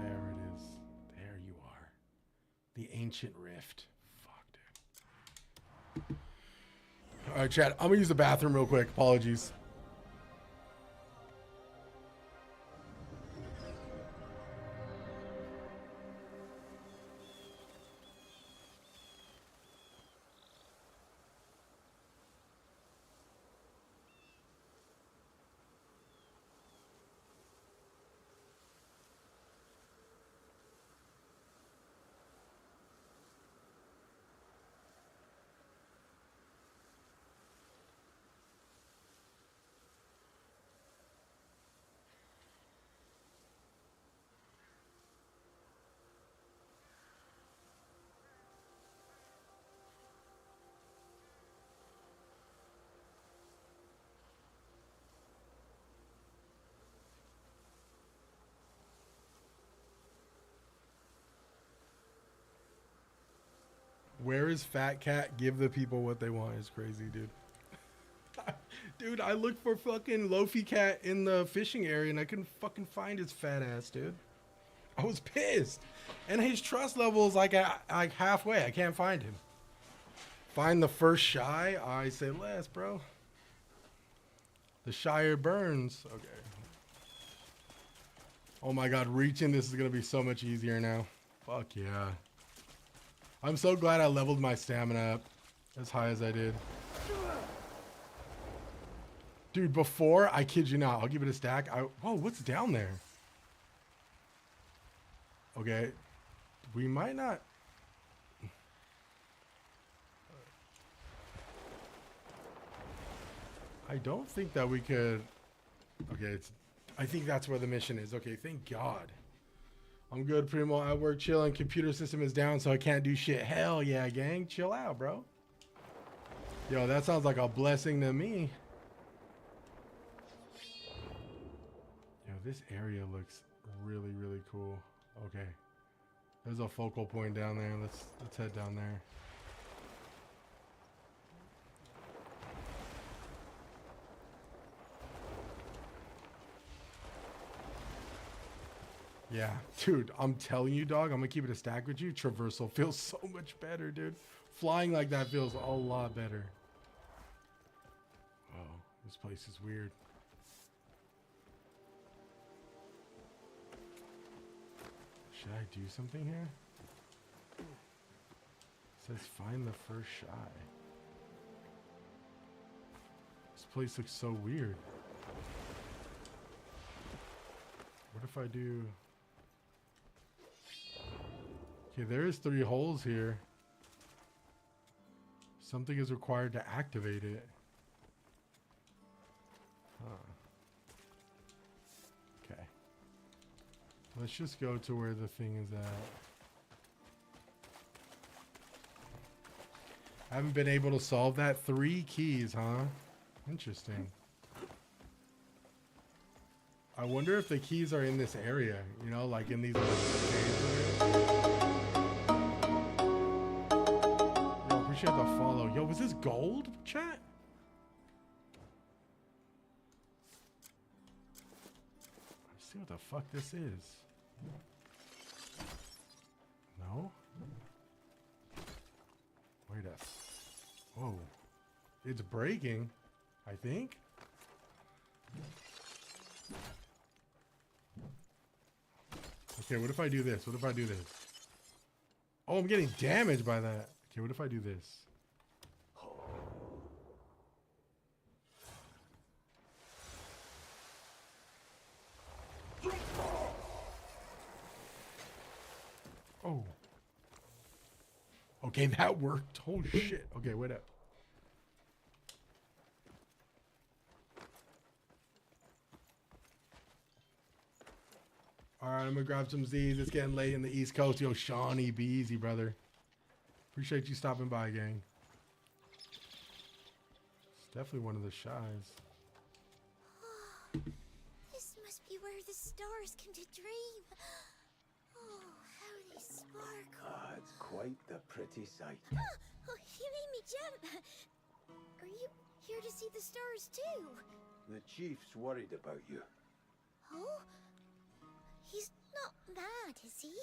There it is. There you are. The Ancient Rift. Fuck, dude. All right, chat. I'm going to use the bathroom real quick. Apologies. Where is Fat Cat? Give the people what they want is crazy, dude. Dude, I looked for fucking Lofi Cat in the fishing area and I couldn't fucking find his fat ass, dude. I was pissed. And his trust level is like halfway. I can't find him. Find the first shy? I say less, bro. The Shire burns. Okay. Oh my god, reaching this is gonna be so much easier now. Fuck yeah. I'm so glad I leveled my stamina up as high as I did. Dude, before, I kid you not, I'll give it a stack. Whoa, what's down there? Okay. We might not. I don't think that we could. Okay, I think that's where the mission is. Okay, thank God. I'm good, Primo. At work, chilling. Computer system is down, so I can't do shit. Hell yeah, gang. Chill out, bro. Yo, that sounds like a blessing to me. Yo, this area looks really, really cool. Okay. There's a focal point down there. Let's head down there. Yeah, dude, I'm telling you, dog, I'm gonna keep it a stack with you. Traversal feels so much better, dude. Flying like that feels a lot better. Oh, this place is weird. Should I do something here? It says find the first shy. This place looks so weird. What if I do... Okay, there is 3 holes here. Something is required to activate it. Huh. Okay. Let's just go to where the thing is at. I haven't been able to solve that. 3 keys, huh? Interesting. I wonder if the keys are in this area, you know, like in these little caves. Yo, appreciate the follow. Yo, was this gold, chat? Let's see what the fuck this is. No? Wait a... Whoa. It's breaking, I think. Okay, what if I do this? What if I do this? Oh, I'm getting damaged by that. Okay, what if I do this? Oh. Okay, that worked. Holy shit. Okay, wait up. Alright, I'm gonna grab some Z's. It's getting late in the East Coast. Yo, Shawnee, be easy, brother. Appreciate you stopping by, gang. It's definitely one of the shies. This must be where the stars come to dream. Oh, how they sparkle. Ah, it's quite the pretty sight. Oh, you made me jump. Are you here to see the stars too? The chief's worried about you. Oh? He's not mad, is he?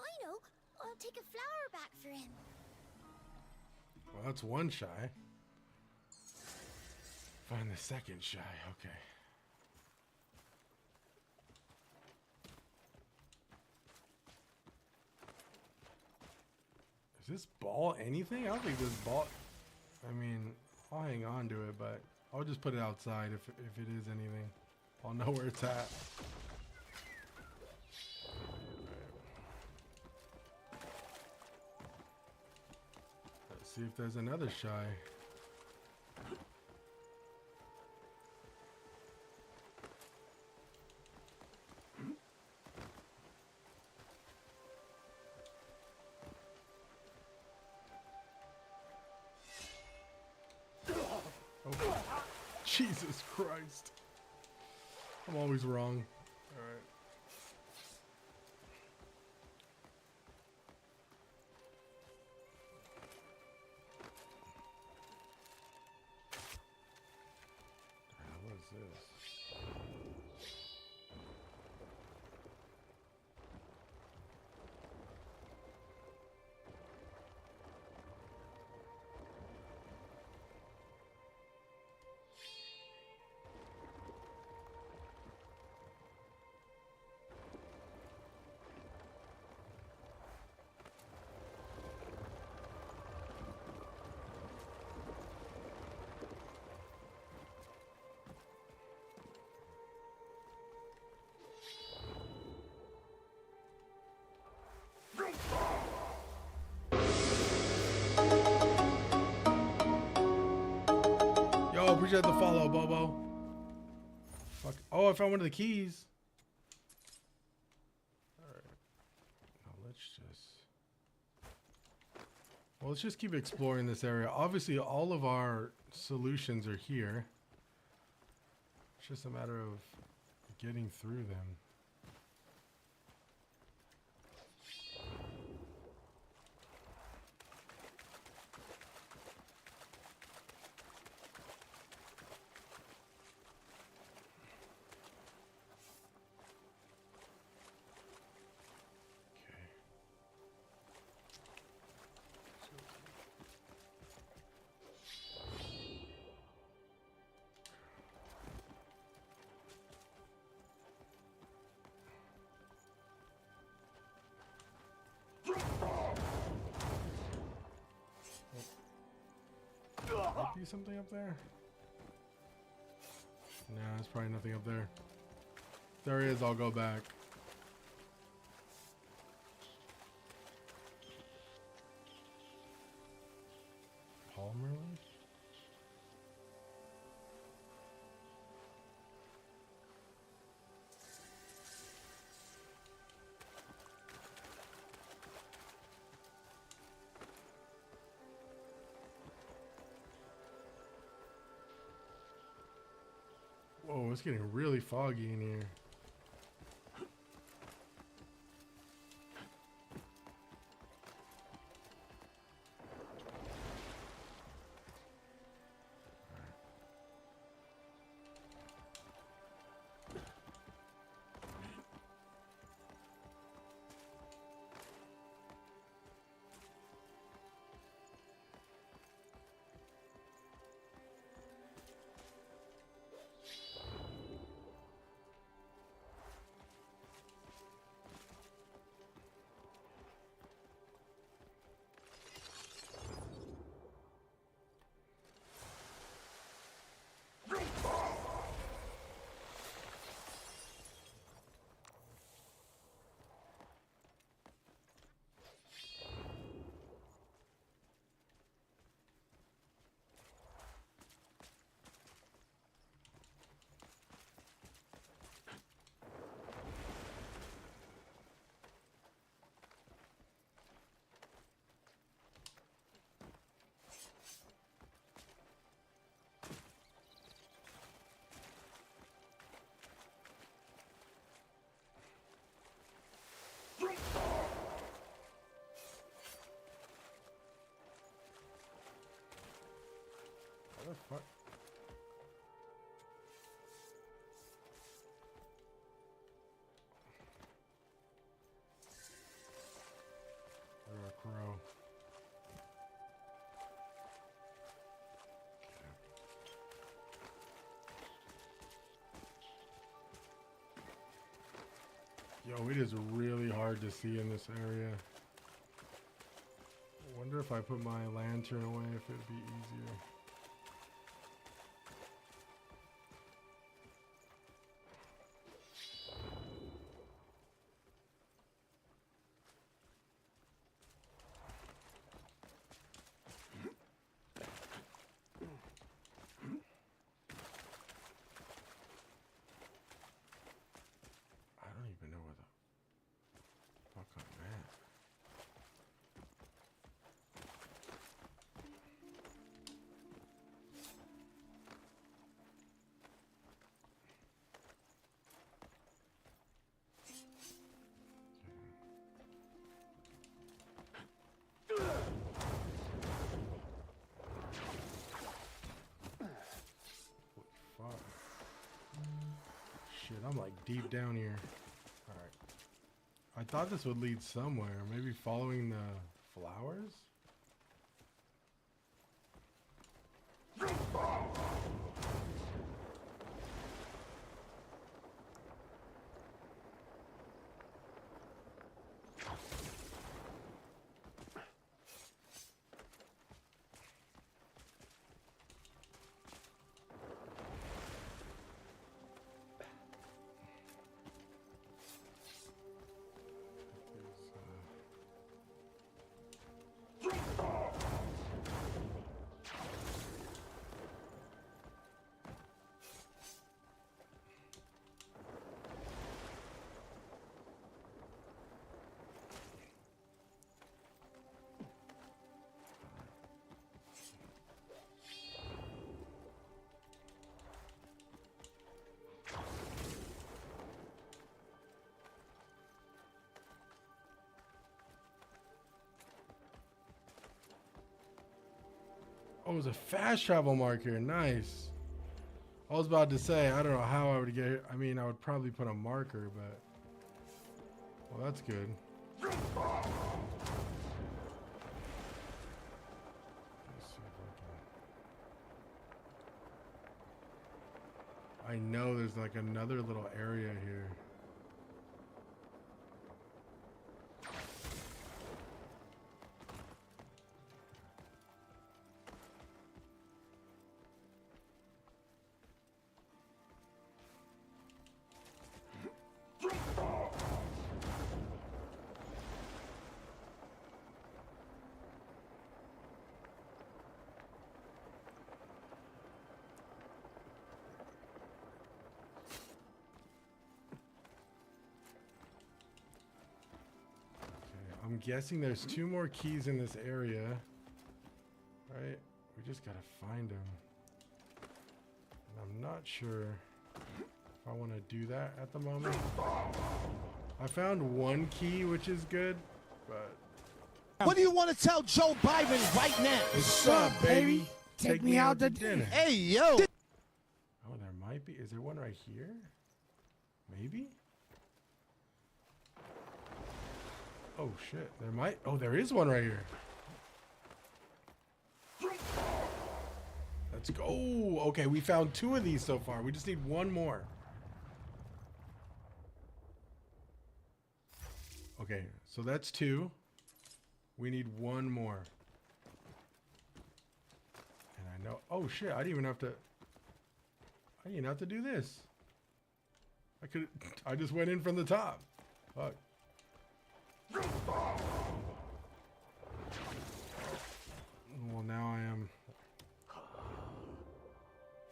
I know. I'll take a flower back for him. Well, that's one shy. Find the second shy. Okay. Is this ball anything? I don't think this ball... I mean, I'll hang on to it, but I'll just put it outside if it is anything. I'll know where it's at. Let's see if there's another shy. Oh, Jesus Christ. I'm always wrong. All right. this? Yo, appreciate the follow, Bobo. Fuck. Oh, I found one of the keys. Alright. Now let's just keep exploring this area. Obviously, all of our solutions are here. It's just a matter of getting through them. Might be something up there. Nah, there's probably nothing up there. If there is, I'll go back. Palmerland? Whoa, it's getting really foggy in here. What the fuck? You're a crow. Yo, it is really hard to see in this area. I wonder if I put my lantern away if it'd be easier. I don't even know where the fuck I'm at. I'm like deep down here. All right. I thought this would lead somewhere. Maybe following the flowers? Oh, it was a fast travel marker. Nice. I was about to say, I don't know how I would get it. I mean, I would probably put a marker, but... Well, that's good. Let's see if I can... I know there's like another little area here. I'm guessing there's 2 more keys in this area. Right? We just gotta find them. And I'm not sure if I want to do that at the moment. I found 1 key, which is good, but... What do you want to tell Joe Biden right now? What's up, baby? Take me out to dinner. Hey, yo. Oh, there might be. Is there one right here? Maybe? Oh, shit. There might... Oh, there is one right here. Let's go. Okay, we found 2 of these so far. We just need 1 more. Okay, so that's 2. We need 1 more. And I know... Oh, shit. I didn't even have to... I didn't have to do this. I could... I just went in from the top. Fuck. Well, now I am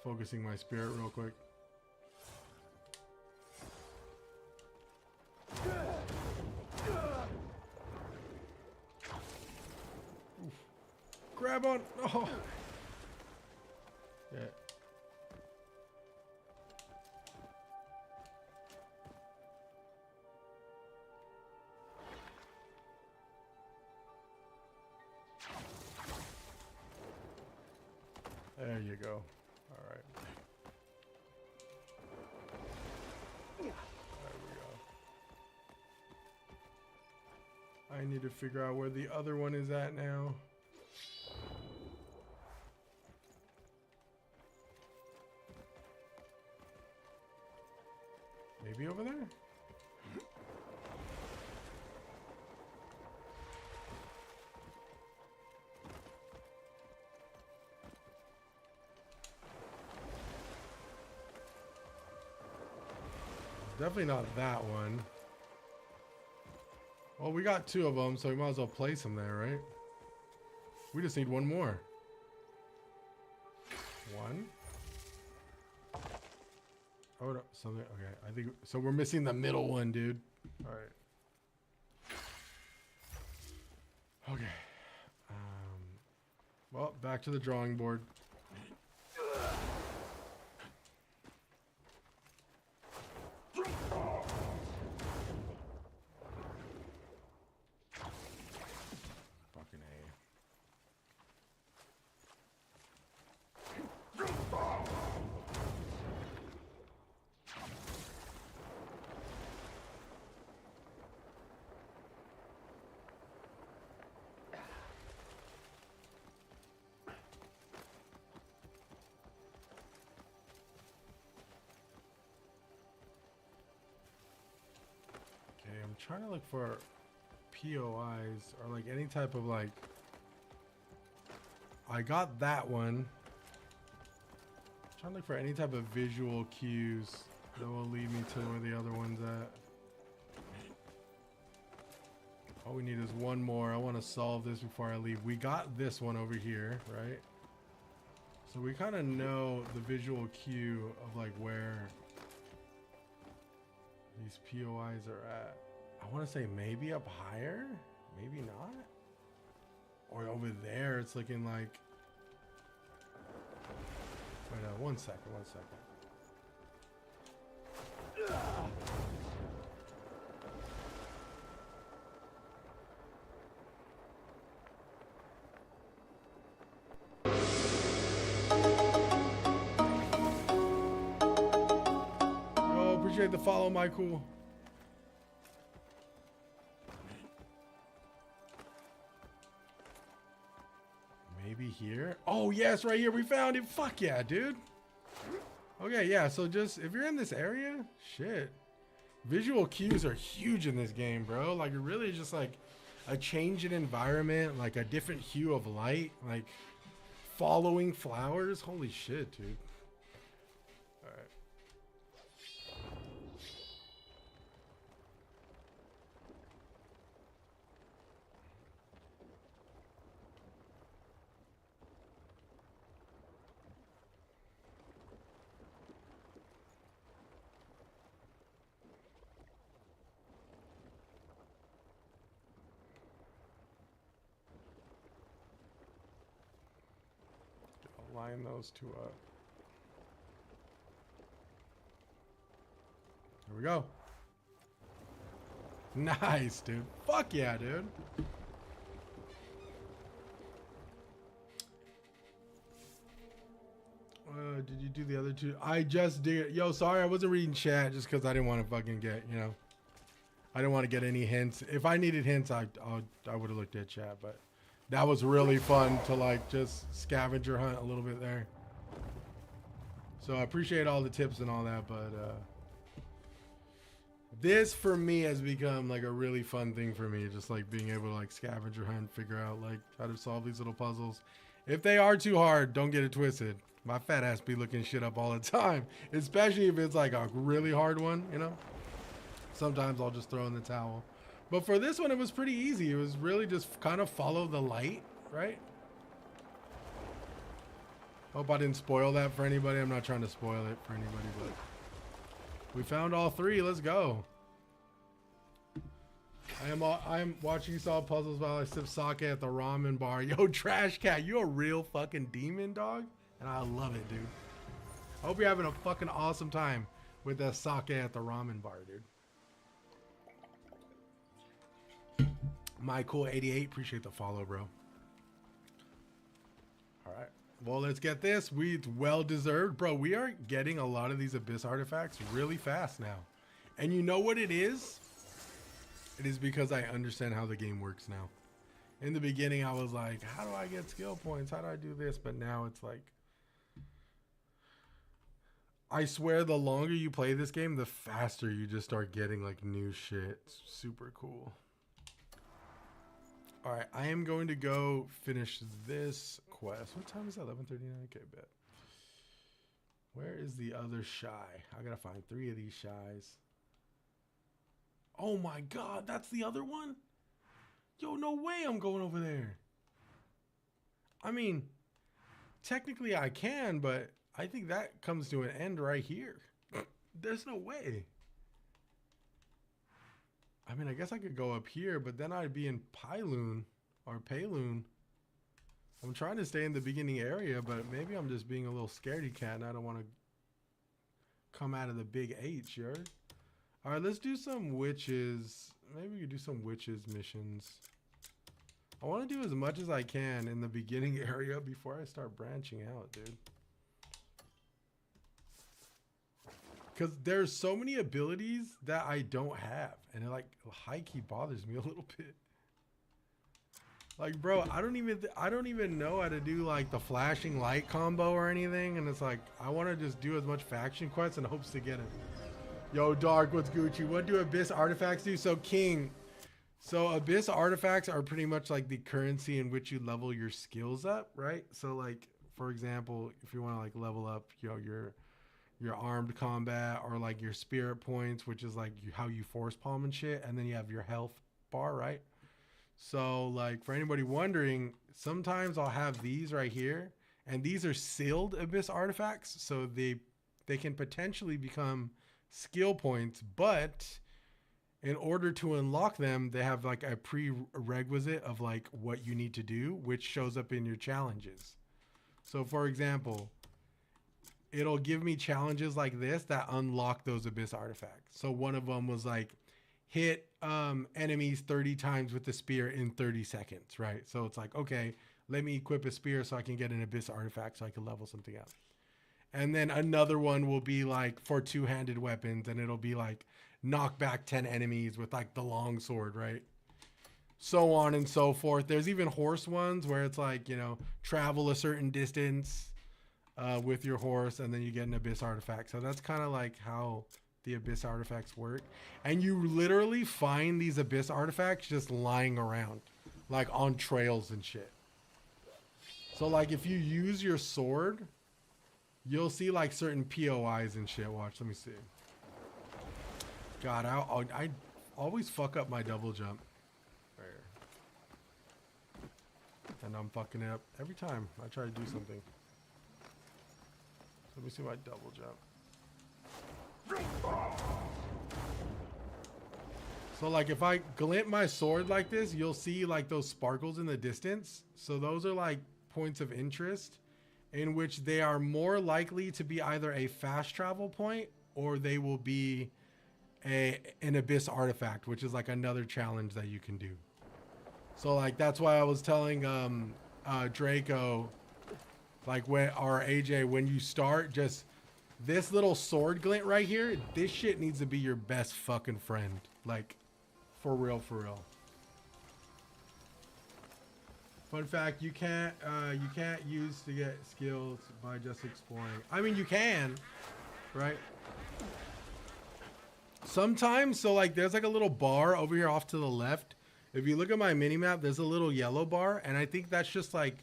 focusing my spirit real quick. Oof. Grab on. Oh. Yeah. There you go. All right. There we go. I need to figure out where the other one is at now. Maybe over there? Definitely not that one. Well, we got 2 of them, so we might as well place them there, right? We just need 1 more. 1. Oh, no, something. Okay, I think so. We're missing the middle one, dude. All right. Okay. Well, back to the drawing board. I'm trying to look for POIs or like any type of like. I got that one. I'm trying to look for any type of visual cues that will lead me to where the other one's at. All we need is one more. I want to solve this before I leave. We got this one over here, right? So we kind of know the visual cue of like where these POIs are at. I want to say maybe up higher, maybe not. Or over there, it's looking like. Wait, one second. Yo, appreciate the follow, Michael. Maybe here. Oh, yes, right here. We found it. Fuck yeah, dude. Okay, yeah. So just if you're in this area, shit. Visual cues are huge in this game, bro. Like, it really is just like a change in environment, like a different hue of light, like following flowers. Holy shit, dude. All right. Line those two up. Here we go. Nice, dude. Fuck yeah, dude. Did you do the other two? I just did. Yo, sorry, I wasn't reading chat just because I didn't want to fucking get, you know. I didn't want to get any hints. If I needed hints, I would have looked at chat, but that was really fun to like just scavenger hunt a little bit there. So I appreciate all the tips and all that, but this for me has become like a really fun thing for me, just like being able to like scavenger hunt, figure out like how to solve these little puzzles. If they are too hard, don't get it twisted. My fat ass be looking shit up all the time, especially if it's like a really hard one, you know? Sometimes I'll just throw in the towel. But for this one, it was pretty easy. It was really just kind of follow the light, right? Hope I didn't spoil that for anybody. I'm not trying to spoil it for anybody, but we found all three. Let's go. I am watching you solve puzzles while I sip sake at the ramen bar. Yo, Trash Cat, you a real fucking demon, dog? And I love it, dude. I hope you're having a fucking awesome time with that sake at the ramen bar, dude. My cool 88, appreciate the follow, bro. All right, well, let's get this. It's well deserved, bro. We are getting a lot of these abyss artifacts really fast now, and you know what it is? It is because I understand how the game works now. In the beginning, I was like, how do I get skill points? How do I do this? But now it's like, I swear, the longer you play this game, the faster you just start getting like new shit. It's super cool. All right, I am going to go finish this quest. What time is that? 11:39. Okay, bet. Where is the other shy? I gotta find 3 of these shies. Oh my god, that's the other one? Yo, no way I'm going over there. I mean, technically I can, but I think that comes to an end right here. There's no way. I mean, I guess I could go up here, but then I'd be in Pyloon or Payloon. I'm trying to stay in the beginning area, but maybe I'm just being a little scaredy cat and I don't want to come out of the big H, you heard? All right, let's do some witches. Maybe we could do some witches missions. I want to do as much as I can in the beginning area before I start branching out, dude. Because there's so many abilities that I don't have. And it like high-key bothers me a little bit. Like, bro, I don't even know how to do like the flashing light combo or anything. And it's like, I want to just do as much faction quests in hopes to get it. Yo, Dark, what's Gucci? What do Abyss artifacts do? So, King. So, Abyss artifacts are pretty much like the currency in which you level your skills up, right? So, like, for example, if you want to like level up, you know, your armed combat or like your spirit points, which is like how you force palm and shit, and then you have your health bar, right? So, like, for anybody wondering, sometimes I'll have these right here, and these are sealed Abyss artifacts, so they can potentially become skill points, but in order to unlock them, they have like a prerequisite of like what you need to do, which shows up in your challenges. So for example, it'll give me challenges like this that unlock those Abyss artifacts. So one of them was like hit enemies 30 times with the spear in 30 seconds, right? So it's like, okay, let me equip a spear so I can get an Abyss artifact so I can level something up. And then another one will be like for two-handed weapons, and it'll be like knock back 10 enemies with like the long sword, right? So on and so forth. There's even horse ones where it's like, you know, travel a certain distance with your horse, and then you get an Abyss artifact. So that's kind of like how the Abyss artifacts work. And you literally find these Abyss artifacts just lying around, like on trails and shit. So like if you use your sword, you'll see like certain POIs and shit. Watch, let me see. God, I always fuck up my double jump. Right here. And I'm fucking it up every time I try to do something. Let me see my double jump. So like if I glint my sword like this, you'll see like those sparkles in the distance. So those are like points of interest in which they are more likely to be either a fast travel point or they will be an Abyss artifact, which is like another challenge that you can do. So like that's why I was telling Draco, like when, or AJ, when you start, just this little sword glint right here, this shit needs to be your best fucking friend. Like for real, for real. Fun fact, you can't use to get skills by just exploring. I mean, you can, right? Sometimes, so like there's like a little bar over here off to the left. If you look at my mini map, there's a little yellow bar, and I think that's just like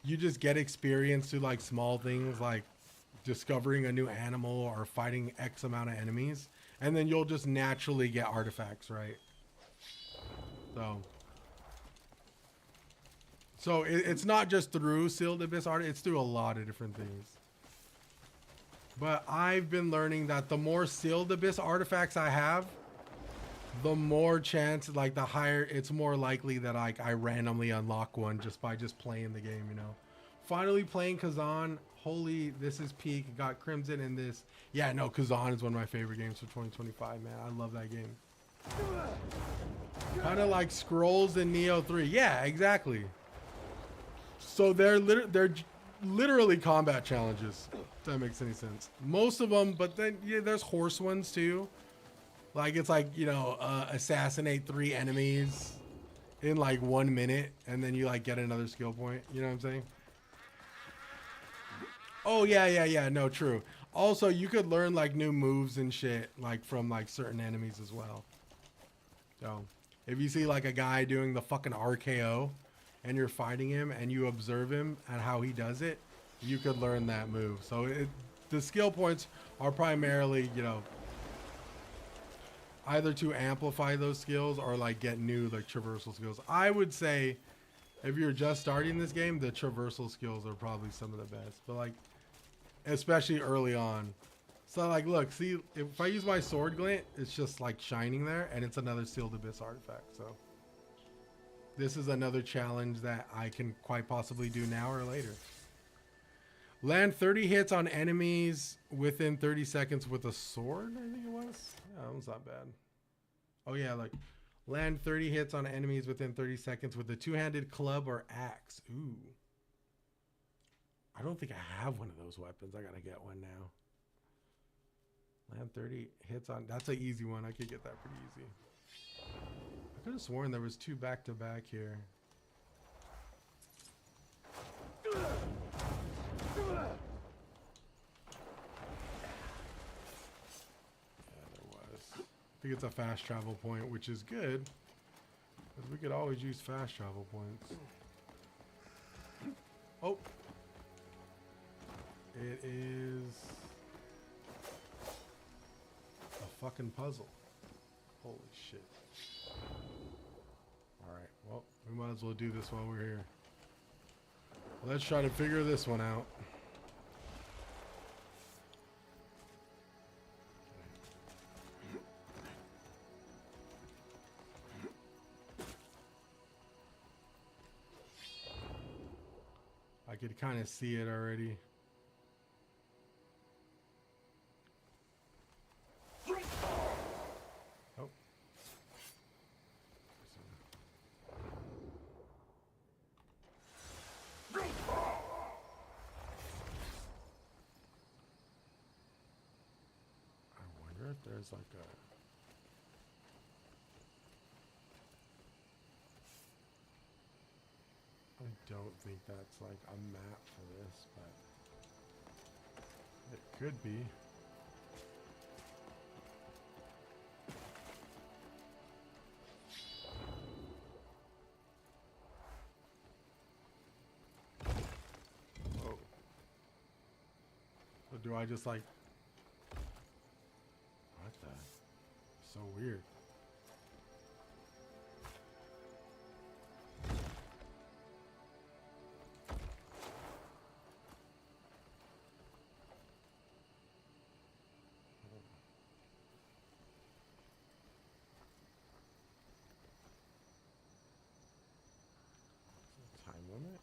you just get experience through like small things like discovering a new animal or fighting X amount of enemies, and then you'll just naturally get artifacts, right? So it's not just through sealed Abyss art, it's through a lot of different things. But I've been learning that the more sealed Abyss artifacts I have, the more chance, like the higher, it's more likely that I randomly unlock one just by just playing the game, you know. Finally playing Kazan, holy, this is peak. Got Crimson in this. Yeah, no, Kazan is one of my favorite games for 2025, man. I love that game. Kind of like Scrolls in Neo 3. Yeah, exactly. So they're literally combat challenges, if that makes any sense. Most of them, but then yeah, there's horse ones too. Like it's like, you know, assassinate 3 enemies in like 1 minute, and then you like get another skill point. You know what I'm saying? Oh yeah, no, true. Also, you could learn like new moves and shit like from like certain enemies as well. So if you see like a guy doing the fucking RKO and you're fighting him and you observe him and how he does it, you could learn that move. So the skill points are primarily, you know, either to amplify those skills or like get new like traversal skills. I would say if you're just starting this game, the traversal skills are probably some of the best, but like especially early on. So like look, see, if I use my sword glint, it's just like shining there, and it's another sealed Abyss artifact. So this is another challenge that I can quite possibly do now or later. Land 30 hits on enemies within 30 seconds with a sword, I think it was. Yeah, that was not bad. Oh yeah, like land 30 hits on enemies within 30 seconds with a two-handed club or axe. Ooh. I don't think I have one of those weapons. I gotta get one now. Land 30 hits on, that's an easy one. I could get that pretty easy. I could have sworn there was 2 back-to-back here. think it's a fast travel point, which is good. Because we could always use fast travel points. Oh. It is a fucking puzzle. Holy shit. Alright, well, we might as well do this while we're here. Let's try to figure this one out. I could kind of see it already. Oh. I wonder if there's like a... I don't think that's like a map for this, but it could be. Oh. So do I just like... What the? So weird. Time limit?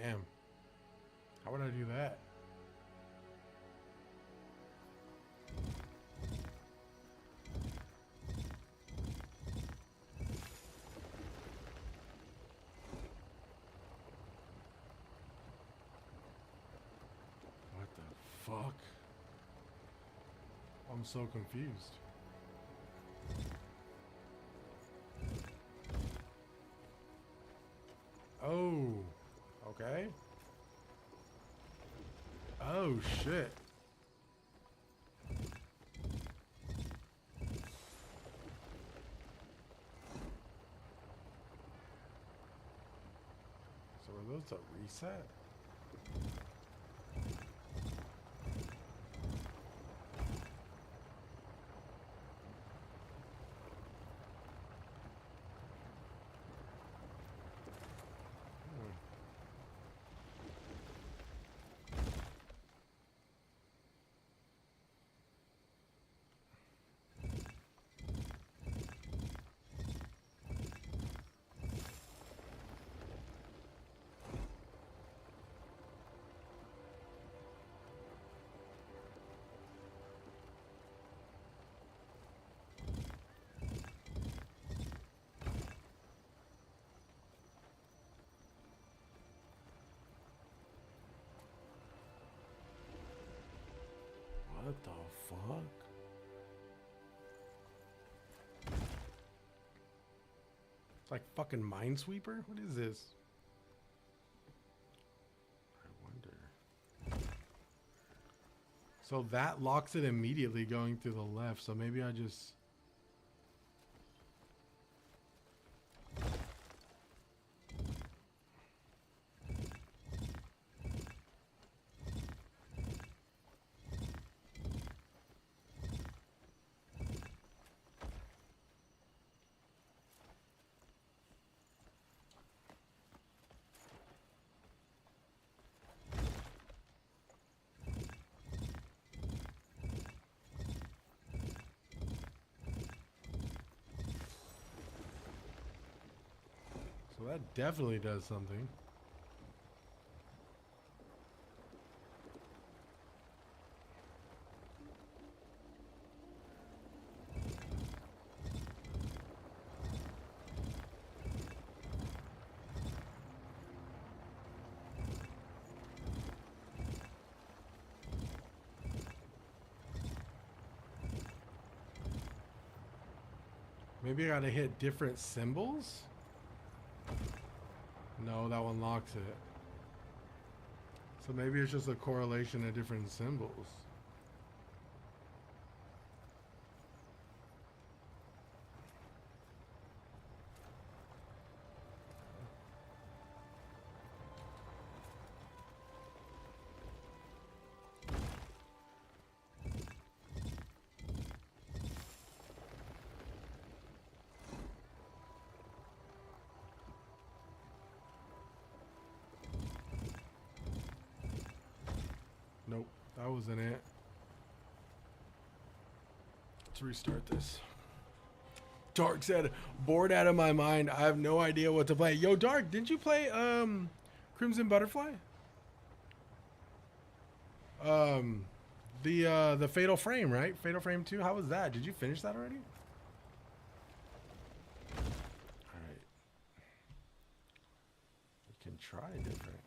Damn. How would I do that? What the fuck? I'm so confused. Oh, okay. Oh shit. So are those a reset? What the fuck? It's like fucking Minesweeper? What is this? I wonder. So that locks it immediately going through the left, so maybe I just... So that definitely does something. Maybe I gotta hit different symbols? No, that one locks it. So maybe it's just a correlation of different symbols. Nope, that wasn't it. Let's restart this. Dark said, bored out of my mind. I have no idea what to play. Yo, Dark, didn't you play Crimson Butterfly? The Fatal Frame, right? Fatal Frame 2. How was that? Did you finish that already? Alright. We can try different.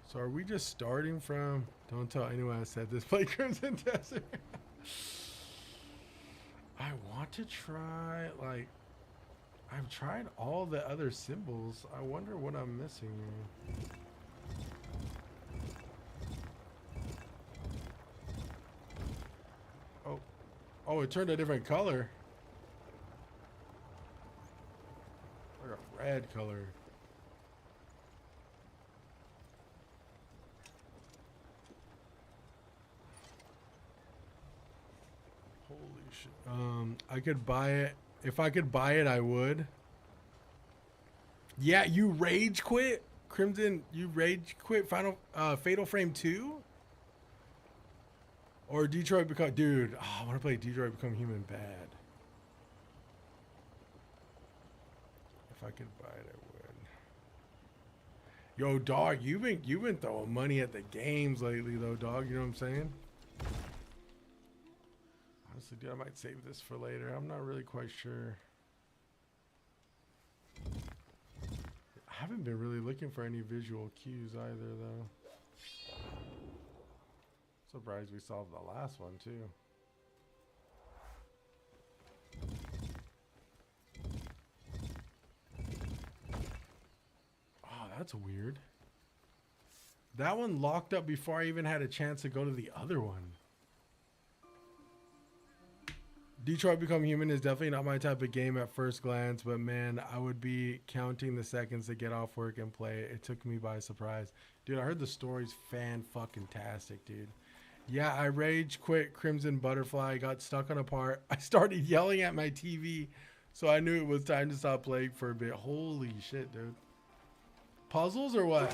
So are we just starting from... Don't tell anyone I said this. Play Crimson Desert. I want to try, like... I've tried all the other symbols. I wonder what I'm missing here. Oh. Oh, it turned a different color. Like a red color. Holy shit. I could buy it. If I could buy it, I would. Yeah, you rage quit? Crimson, you rage quit Fatal Frame 2? Or Detroit Become... Dude, I want to play Detroit Become Human bad. If I could buy it, I would. Yo, dog, you've been throwing money at the games lately, though, dog. You know what I'm saying? Honestly, dude, I might save this for later. I'm not really quite sure. I haven't been really looking for any visual cues either, though. Surprised we solved the last one, too. Oh, that's weird. That one locked up before I even had a chance to go to the other one. Detroit Become Human is definitely not my type of game at first glance, but man, I would be counting the seconds to get off work and play it. It took me by surprise. Dude, I heard the story's fan-fucking-tastic, dude. Yeah, I rage quit Crimson Butterfly, got stuck on a part. I started yelling at my TV, so I knew it was time to stop playing for a bit. Holy shit, dude. Puzzles or what?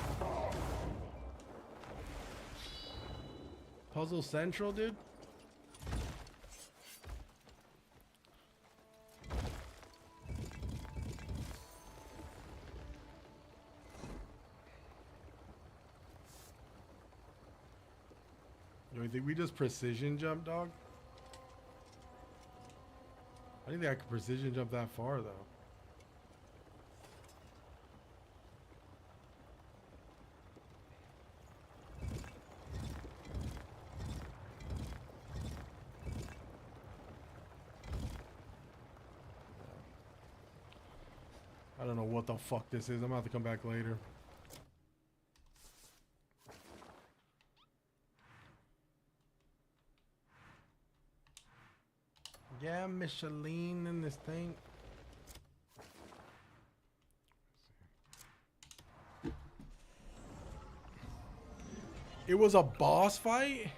Puzzle Central, dude? You think we just precision jump, dog? I didn't think I could precision jump that far, though. I don't know what the fuck this is. I'm gonna have to come back later. Yeah, Michelin in this thing. It was a boss fight.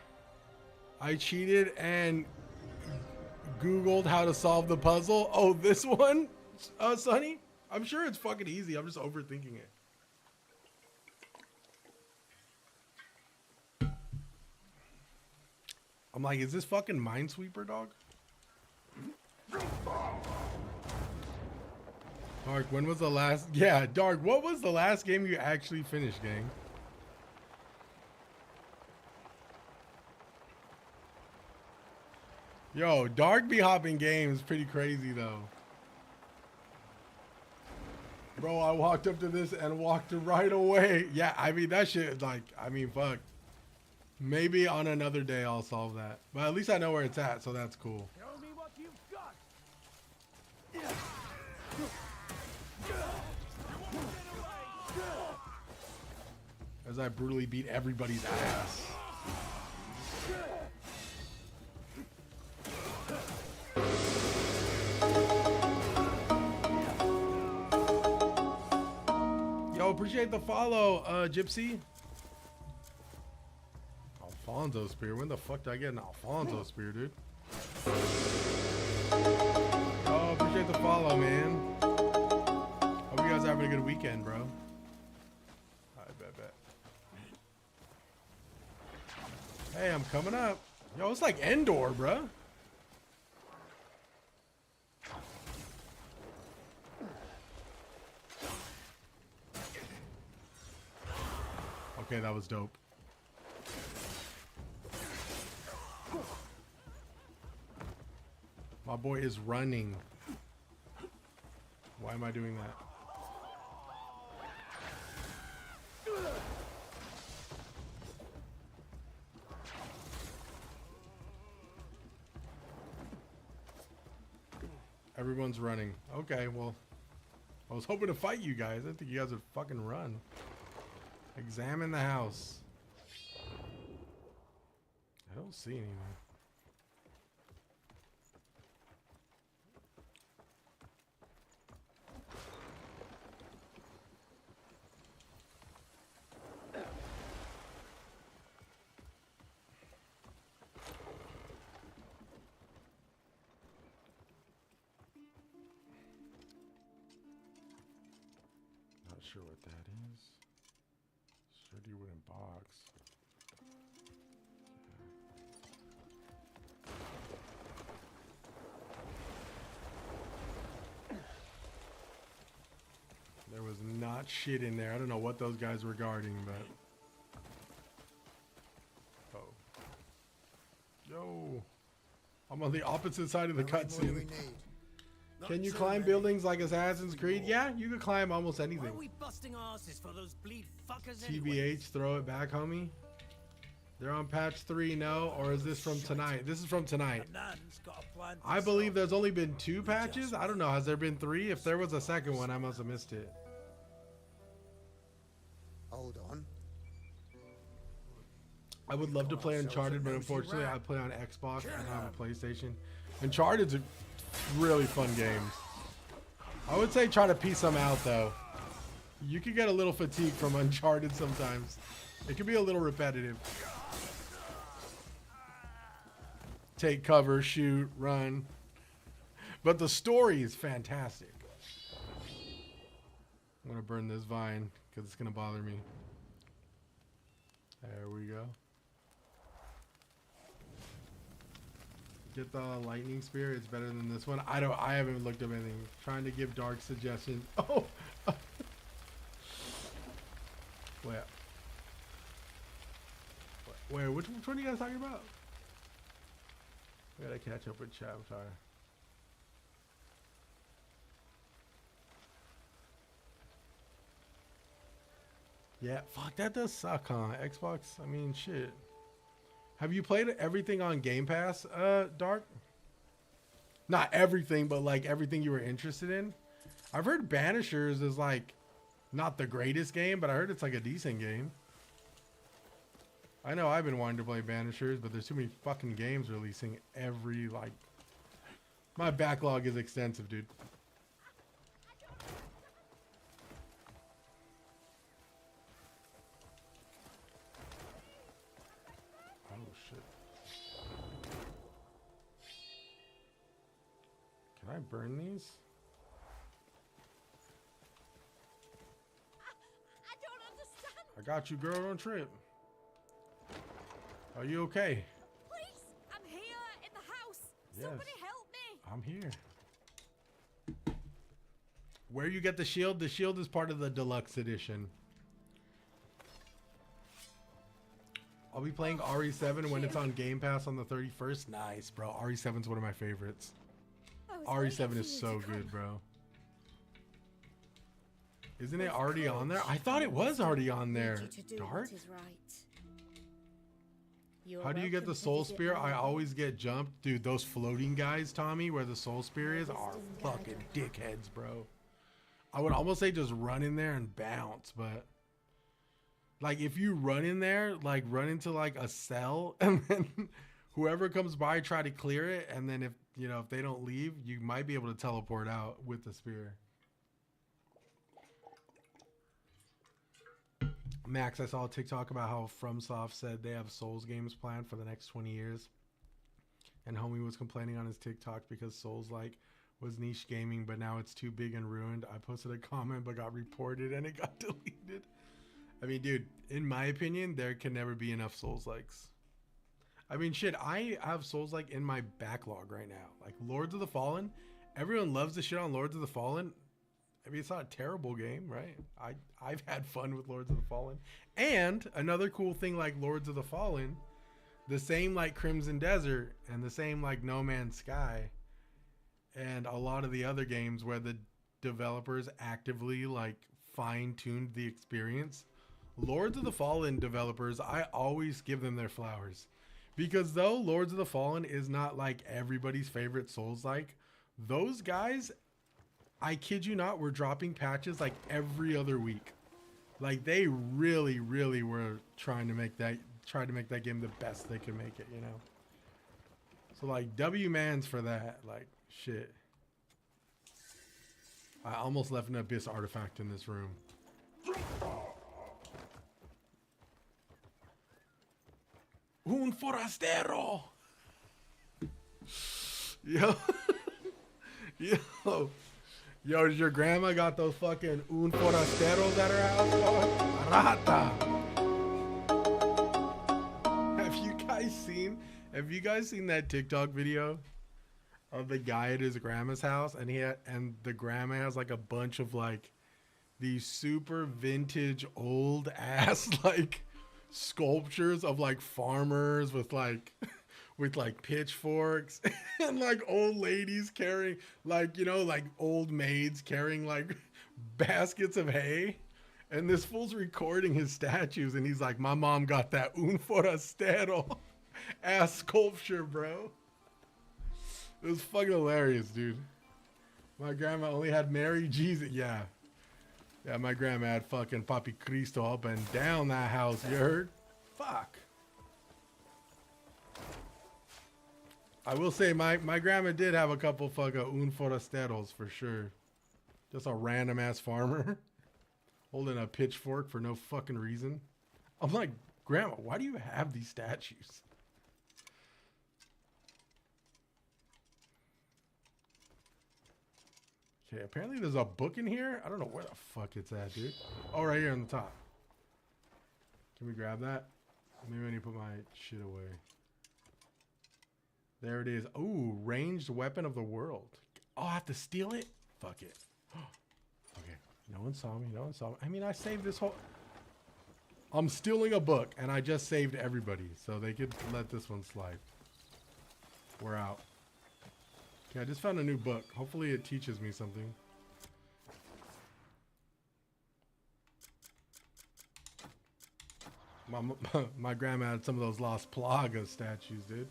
I cheated and Googled how to solve the puzzle. Oh, this one, Sonny? I'm sure it's fucking easy. I'm just overthinking it. I'm like, is this fucking Minesweeper, dog? Dark, when was the last... Yeah, Dark, what was the last game you actually finished, gang? Yo, Dark be hopping games pretty crazy, though. Bro, I walked up to this and walked right away. Yeah, I mean, that shit, like, I mean, fuck. Maybe on another day I'll solve that. But at least I know where it's at, so that's cool. Show me what you've got. As I brutally beat everybody's ass. Yo, appreciate the follow, Gypsy. Alfonso spear. When the fuck did I get an Alfonso spear, dude? Oh, appreciate the follow, man. Hope you guys are having a good weekend, bro. I bet. Hey, I'm coming up. Yo, it's like Endor, bro. Okay, that was dope. My boy is running. Why am I doing that? Everyone's running. Okay, well, I was hoping to fight you guys. I think you guys would fucking run. Examine the house. I don't see anything. Not sure what that is. Sturdy wooden box. There was not shit in there. I don't know what those guys were guarding, but... Oh. Yo. I'm on the opposite side of the cutscene. Can you climb buildings like Assassin's Creed? Yeah, you can climb almost anything. Why are we busting asses for those bleed fuckers TBH, throw it back, homie. They're on patch 3, no? Or is this from tonight? This is from tonight. I believe there's only been 2 patches. I don't know. Has there been 3? If there was a second one, I must have missed it. Hold on. I would love to play Uncharted, but unfortunately I play on Xbox. I don't have a PlayStation. Uncharted's a really fun game. I would say try to piece them out, though. You could get a little fatigued from Uncharted sometimes. It can be a little repetitive. Take cover, shoot, run. But the story is fantastic. I'm going to burn this vine because it's going to bother me. There we go. Get the lightning spear. It's better than this one. I haven't looked up anything. Trying to give dark suggestions. Oh. Wait, which one are you guys talking about? I gotta catch up with chat. I'm sorry. Yeah, fuck, that does suck, huh? Xbox, I mean, shit. Have you played everything on Game Pass, Dark? Not everything, but like everything you were interested in? I've heard Banishers is like not the greatest game, but I heard it's like a decent game. I know I've been wanting to play Banishers, but there's too many fucking games releasing every, like... My backlog is extensive, dude. Oh, shit. Can I burn these? I don't understand. I got you, girl. Don't trip. Are you okay? Please, I'm here in the house. Yes. Somebody help me. I'm here. Where you get the shield? The shield is part of the deluxe edition. I'll be playing RE7 when it's on Game Pass on the 31st. Nice, bro. RE7's one of my favorites. RE7 is so good, bro. Isn't it already on there? I thought it was already on there. Need you to do Dark? what is right. You are How do you get welcome the to soul visit spear? my I home. always get jumped. Dude, those floating guys, Tommy, where the soul spear is, are fucking dickheads, bro. I would almost say just run in there and bounce, but like if you run in there, like run into like a cell and then whoever comes by try to clear it, and then if you know if they don't leave, you might be able to teleport out with the spear. Max, I saw a TikTok about how FromSoft said they have Souls games planned for the next 20 years. And homie was complaining on his TikTok because Souls like was niche gaming, but now it's too big and ruined. I posted a comment but got reported and it got deleted. I mean, dude, in my opinion, there can never be enough Souls likes. I mean, shit, I have Souls like in my backlog right now. Like Lords of the Fallen, everyone loves the shit on Lords of the Fallen. I mean, it's not a terrible game, right? I've had fun with Lords of the Fallen. And another cool thing like Lords of the Fallen, the same like Crimson Desert and the same like No Man's Sky and a lot of the other games where the developers actively like fine-tuned the experience. Lords of the Fallen developers, I always give them their flowers. Because though Lords of the Fallen is not like everybody's favorite Souls-like, those guys, I kid you not, were dropping patches like every other week. Like they really, really were trying to make that game the best they could make it, you know. So like W-mans for that, like shit. I almost left an Abyss artifact in this room. Un forastero. Yo. Yo, did your grandma got those fucking un forasteros at her house, dog? Rata. Have you guys seen that TikTok video of the guy at his grandma's house and the grandma has like a bunch of like these super vintage old ass like sculptures of like farmers with like pitchforks and like old ladies carrying like, you know, like old maids carrying like baskets of hay, and this fool's recording his statues and he's like, my mom got that un forastero ass sculpture, bro. It was fucking hilarious, dude. My grandma only had Mary Jesus. Yeah, my grandma had fucking Papi Cristo up and down that house, you heard? Fuck. I will say my grandma did have a couple fucking un forasteros for sure. Just a random ass farmer holding a pitchfork for no fucking reason. I'm like, Grandma, why do you have these statues? Okay, apparently there's a book in here. I don't know where the fuck it's at, dude. Oh, right here on the top. Can we grab that? Maybe I need to put my shit away. There it is. Ooh, ranged weapon of the world. Oh, I have to steal it? Fuck it. Okay, no one saw me. No one saw me. I mean, I saved this whole... I'm stealing a book, and I just saved everybody, so they could let this one slide. We're out. Okay, I just found a new book. Hopefully it teaches me something. My grandma had some of those Las Plagas statues, dude.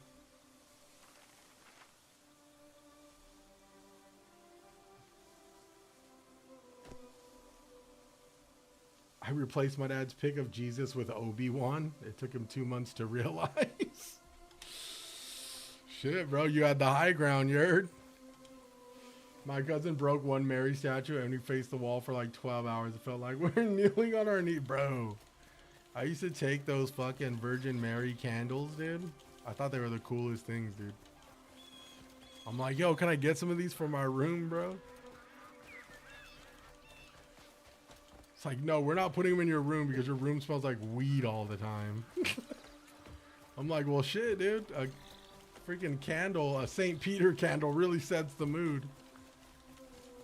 I replaced my dad's pic of Jesus with Obi-Wan. It took him 2 months to realize. Shit, bro, you had the high ground, you heard? My cousin broke one Mary statue and we faced the wall for like 12 hours. It felt like we're kneeling on our knee, bro. I used to take those fucking Virgin Mary candles, dude. I thought they were the coolest things, dude. I'm like, yo, can I get some of these for my room, bro? It's like, no, we're not putting them in your room because your room smells like weed all the time. I'm like, well, shit, dude. A freaking candle, a St. Peter candle really sets the mood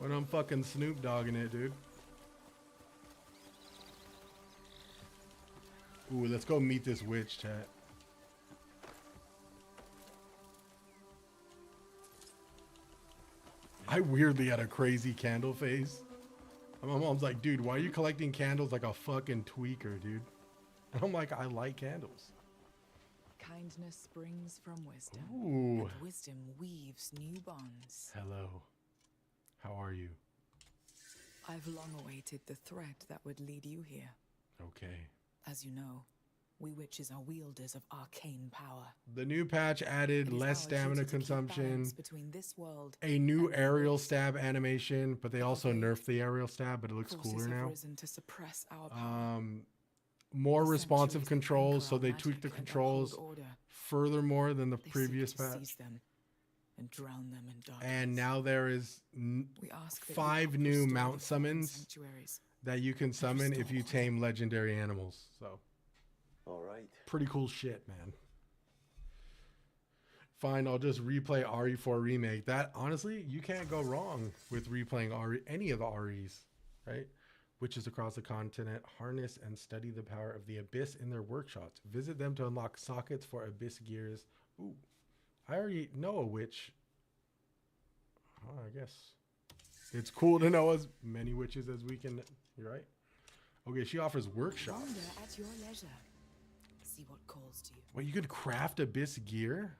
when I'm fucking Snoop Dogging it, dude. Ooh, let's go meet this witch, chat. I weirdly had a crazy candle face. And my mom's like, dude, why are you collecting candles like a fucking tweaker, dude? And I'm like, I like candles. Kindness springs from wisdom. Ooh. And wisdom weaves new bonds. Hello. How are you? I've long awaited the thread that would lead you here. Okay. As you know, we witches are wielders of arcane power. The new patch added It is less our stamina duty to keep consumption, balance between this world a new and the aerial abyss. stab animation, but they also nerfed the aerial stab, but it looks Forces cooler have now. risen to suppress our power. More The responsive centuries of controls, so anchor they our tweaked the magic and controls uphold order. furthermore than the They seek previous to patch. seize them and drown them in darkness. And now there is We ask that you 5 help new restore mount the fallen summons sanctuaries. that you can summon if restore you order. tame legendary animals. So All right. pretty cool shit, man. Fine, I'll just replay RE4 Remake. That, honestly, you can't go wrong with replaying any of the REs, right? Witches across the continent harness and study the power of the Abyss in their workshops. Visit them to unlock sockets for Abyss gears. Ooh, I already know a witch. Oh, I guess it's cool to know as many witches as we can. You're right. Okay, she offers workshops. Wander at your leisure. See what calls to you. Wait, you could craft Abyss gear?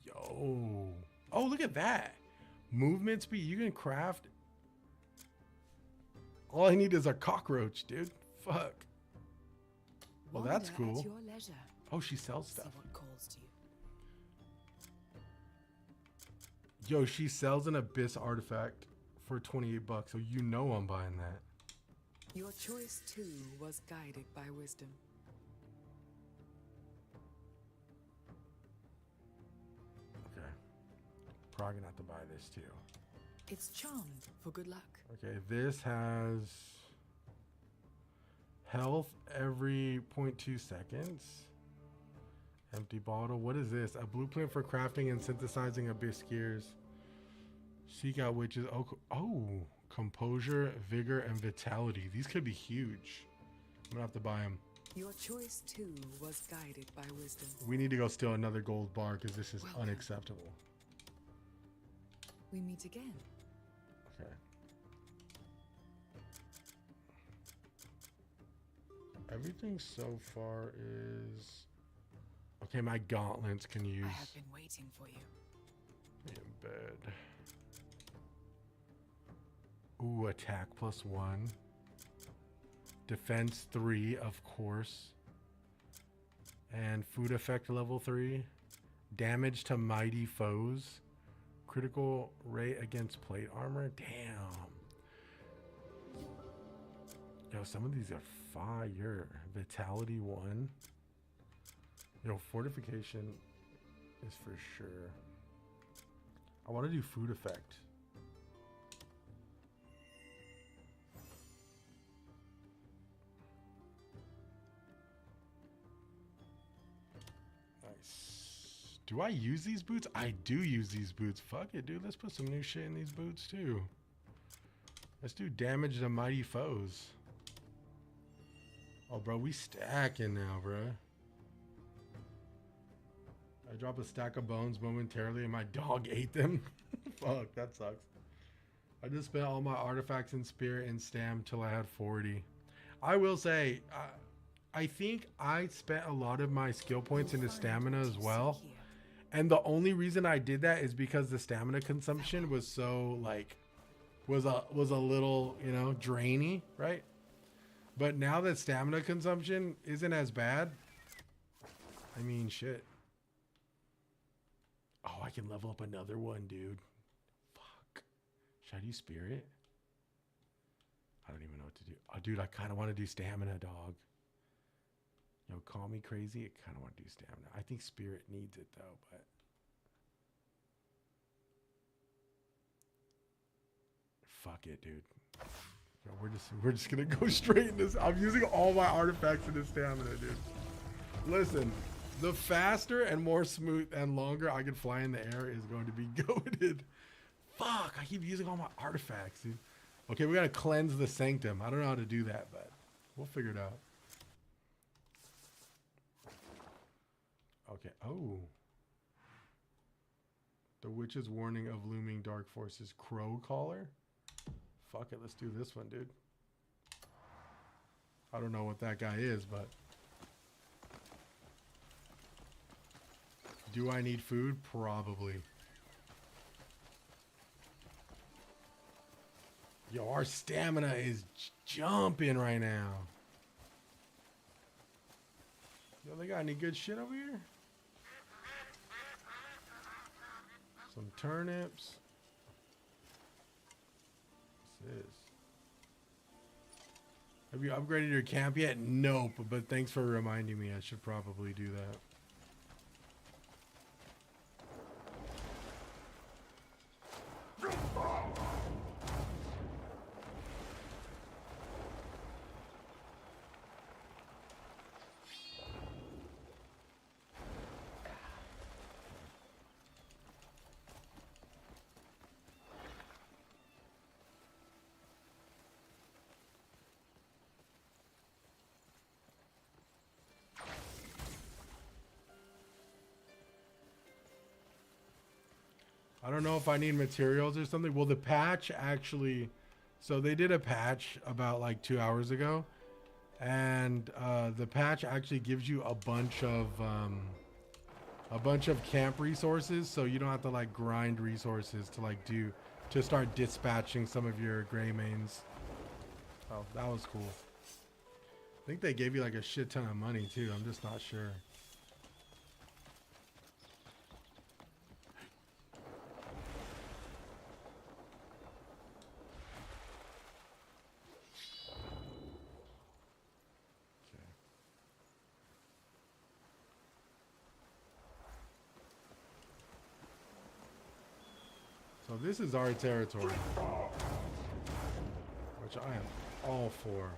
Yo. Oh, look at that. Movement speed. You can craft. All I need is a cockroach, dude. Fuck. Well, that's Wander cool. At your leisure. Oh, she sells See stuff. what calls to you. Yo, she sells an Abyss artifact for 28 bucks, so you know I'm buying that. Your choice too was guided by wisdom. Okay. Probably gonna have to buy this too. It's charmed for good luck. Okay, this has health every 0.2 seconds. Empty bottle. What is this? A blueprint for crafting and synthesizing Abyss gears. Seek out witches. Oh, composure, vigor, and vitality. These could be huge. I'm gonna have to buy them. Your choice too was guided by wisdom. We need to go steal another gold bar because this is Welcome. unacceptable. We meet again. Okay. Everything so far is okay. My gauntlets can use I have been waiting for you. in bed. Ooh, attack +1. Defense 3, of course. And food effect level 3. Damage to mighty foes. Critical rate against plate armor. Damn. Yo, some of these are fire. Vitality 1. Yo, fortification is for sure. I want to do food effect. Nice. Do I use these boots? I do use these boots. Fuck it, dude. Let's put some new shit in these boots too. Let's do damage to mighty foes. Oh, bro, we stacking now, bro. I drop a stack of bones momentarily and my dog ate them. Fuck, that sucks. I just spent all my artifacts in spirit and stam till I had 40. I will say, I think I spent a lot of my skill points into stamina as well. And the only reason I did that is because the stamina consumption was so like, was a little, you know, drainy, right? But now that stamina consumption isn't as bad, I mean, shit. Oh, I can level up another one, dude. Fuck. Should I do spirit? I don't even know what to do. Oh, dude, I kind of want to do stamina, dog. Yo, call me crazy. I kind of want to do stamina. I think spirit needs it, though, but... Fuck it, dude. Yo, we're just gonna go straight in this. I'm using all my artifacts in this stamina, dude. Listen. The faster and more smooth and longer I can fly in the air is going to be goated. Fuck, I keep using all my artifacts, dude. Okay, we gotta cleanse the sanctum. I don't know how to do that, but we'll figure it out. Okay, oh. The witch's warning of looming dark forces. Crow caller? Fuck it, let's do this one, dude. I don't know what that guy is, but... Do I need food? Probably. Yo, our stamina is jumping right now. Yo, they got any good shit over here? Some turnips. What's this? Have you upgraded your camp yet? Nope, but thanks for reminding me. I should probably do that. I don't know if I need materials or something. Well, the patch actually, so they did a patch about like 2 hours ago, and the patch actually gives you a bunch of camp resources, so you don't have to like grind resources to like to start dispatching some of your gray mains. Oh, that was cool. I think they gave you like a shit ton of money too. I'm just not sure. So this is our territory, which I am all for.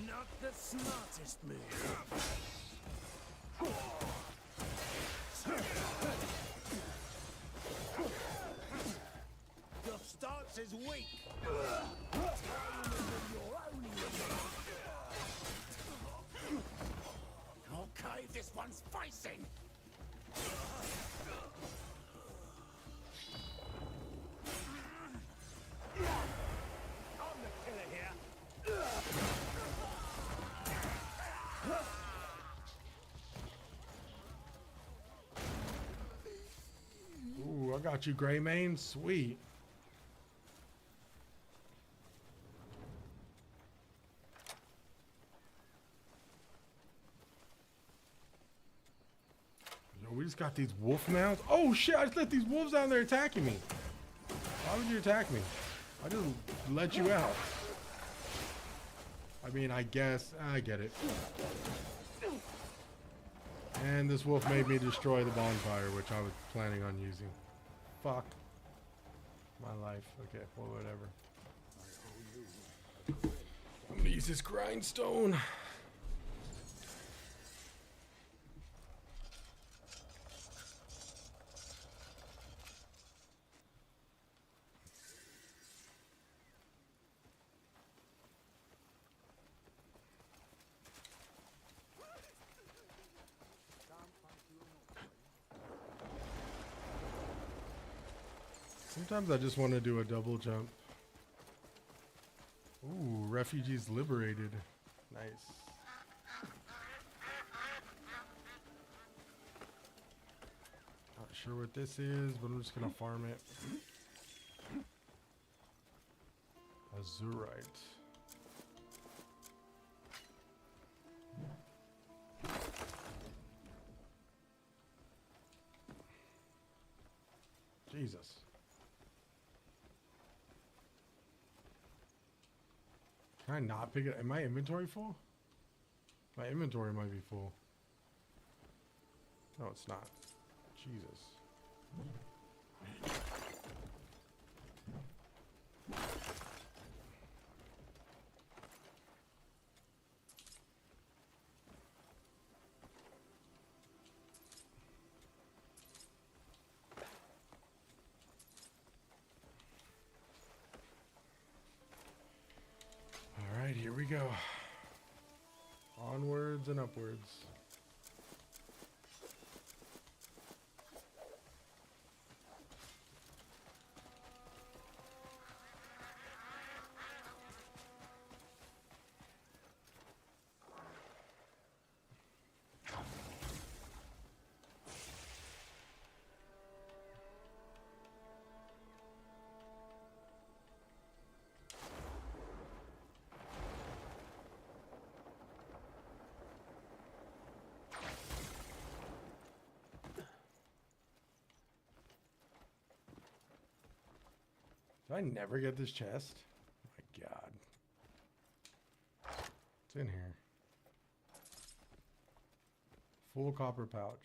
Not the smartest move. Your stance is weak. Okay, this one's facing. I'm the killer here. Ooh, I got you, Greymane. Sweet. Yo, we just got these wolf mounts. Oh shit, I just let these wolves down there attacking me. Why would you attack me? I just let you out. I mean, I guess I get it. And this wolf made me destroy the bonfire, which I was planning on using. Fuck. My life. Okay, well, whatever. I'm gonna use this grindstone. Sometimes I just want to do a double jump. Ooh, refugees liberated. Nice. Not sure what this is, but I'm just gonna farm it. Azurite. Jesus. Can I not pick it? Am my inventory full? My inventory might be full. No, it's not. Jesus. we go. Onwards and upwards. Do I never get this chest? My God. It's in here. Full copper pouch.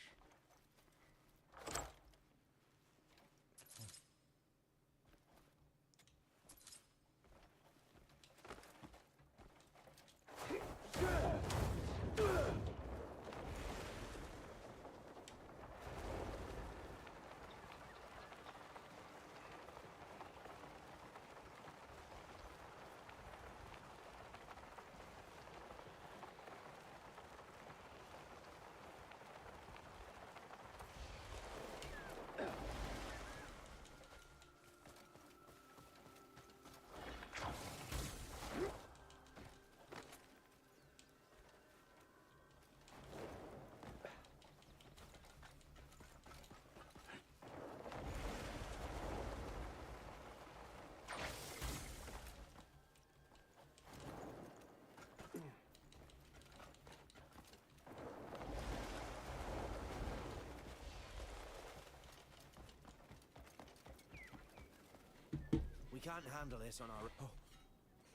We can't handle this on our... Oh.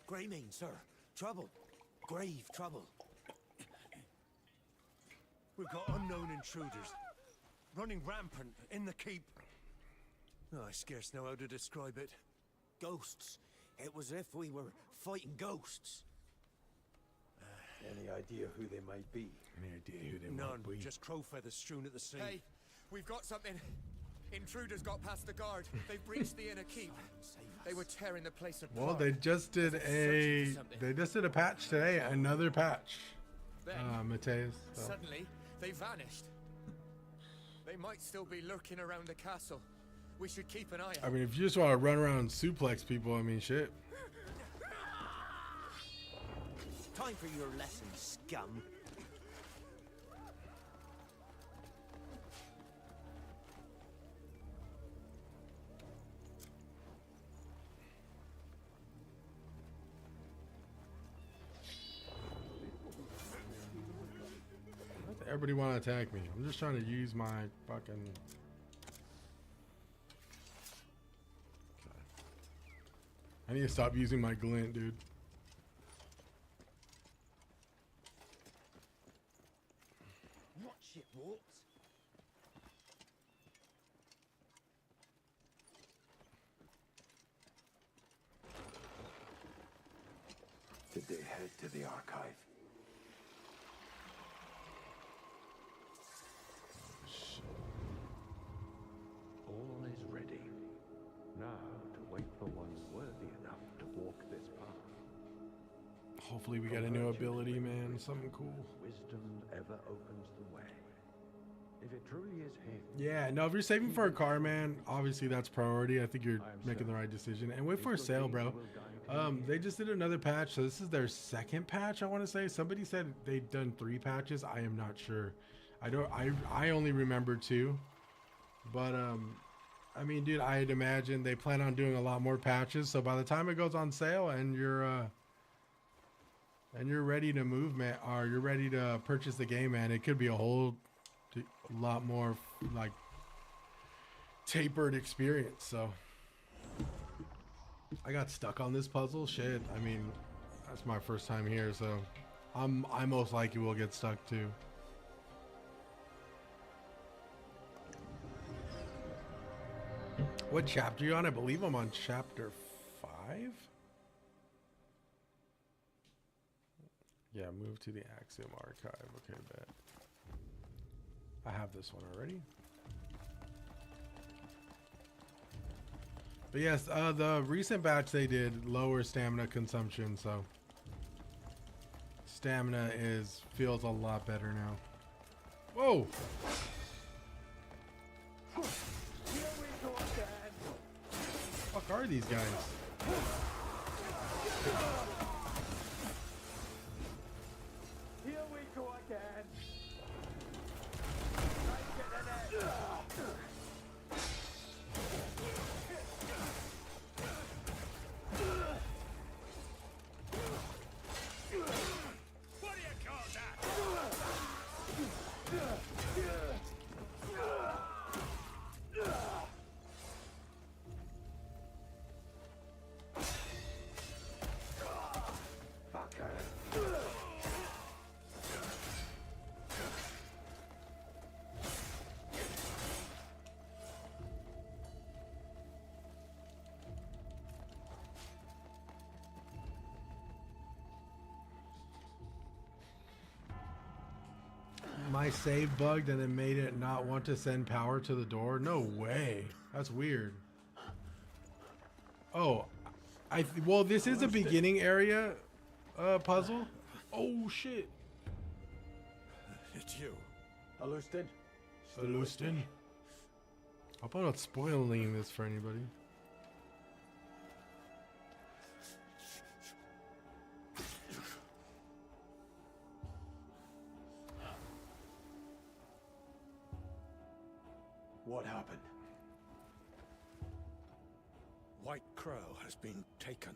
Greymane, sir. Trouble. Grave trouble. We've got unknown intruders. Running rampant in the keep. Oh, I scarce know how to describe it. Ghosts. It was as if we were fighting ghosts. Any idea who they might be? Any idea who they None. might be? Just crow feathers strewn at the sea. Hey, we've got something. Intruders got past the guard. They've breached the inner keep. They were tearing the place apart. Well, they just did a patch today. Another patch. Then, Mateus. So. suddenly, they vanished. They might still be lurking around the castle. We should keep an eye out. I mean, if you just want to run around and suplex people, I mean, shit. Time for your lesson, scum. Why does everybody want to attack me? I'm just trying to use my fucking... Okay. I need to stop using my glint, dude. Watch it, Walt. Did they head to the archive? All is ready. Now to wait for one worthy enough to walk this path. Hopefully we got a new ability, man. Something cool. Wisdom ever opens the way. If it truly is him. Yeah, no, if you're saving for a car, man, obviously that's priority. I think you're making the right decision. And wait for a sale, bro. They just did another patch, so this is their second patch, I want to say. Somebody said they'd done 3 patches. I am not sure. I only remember 2. But I mean, dude, I'd imagine they plan on doing a lot more patches. So by the time it goes on sale and you're ready to move, man, or you're ready to purchase the game, man, it could be a lot more like tapered experience. So I got stuck on this puzzle. Shit, I mean, that's my first time here, so I most likely will get stuck too. What chapter are you on? I believe I'm on chapter 5. Yeah, move to the Axiom archive. Okay, bet. I have this one already. But yes, the recent batch they did lower stamina consumption, so stamina feels a lot better now. Whoa! Fuck are these guys? Here we go again. What do you call that? My save bugged and it made it not want to send power to the door. No way. That's weird. Oh, well, this is a beginning area puzzle. Oh shit. It's you. Alustin? Alustin. I hope I'm not spoiling this for anybody. What happened? White Crow has been taken.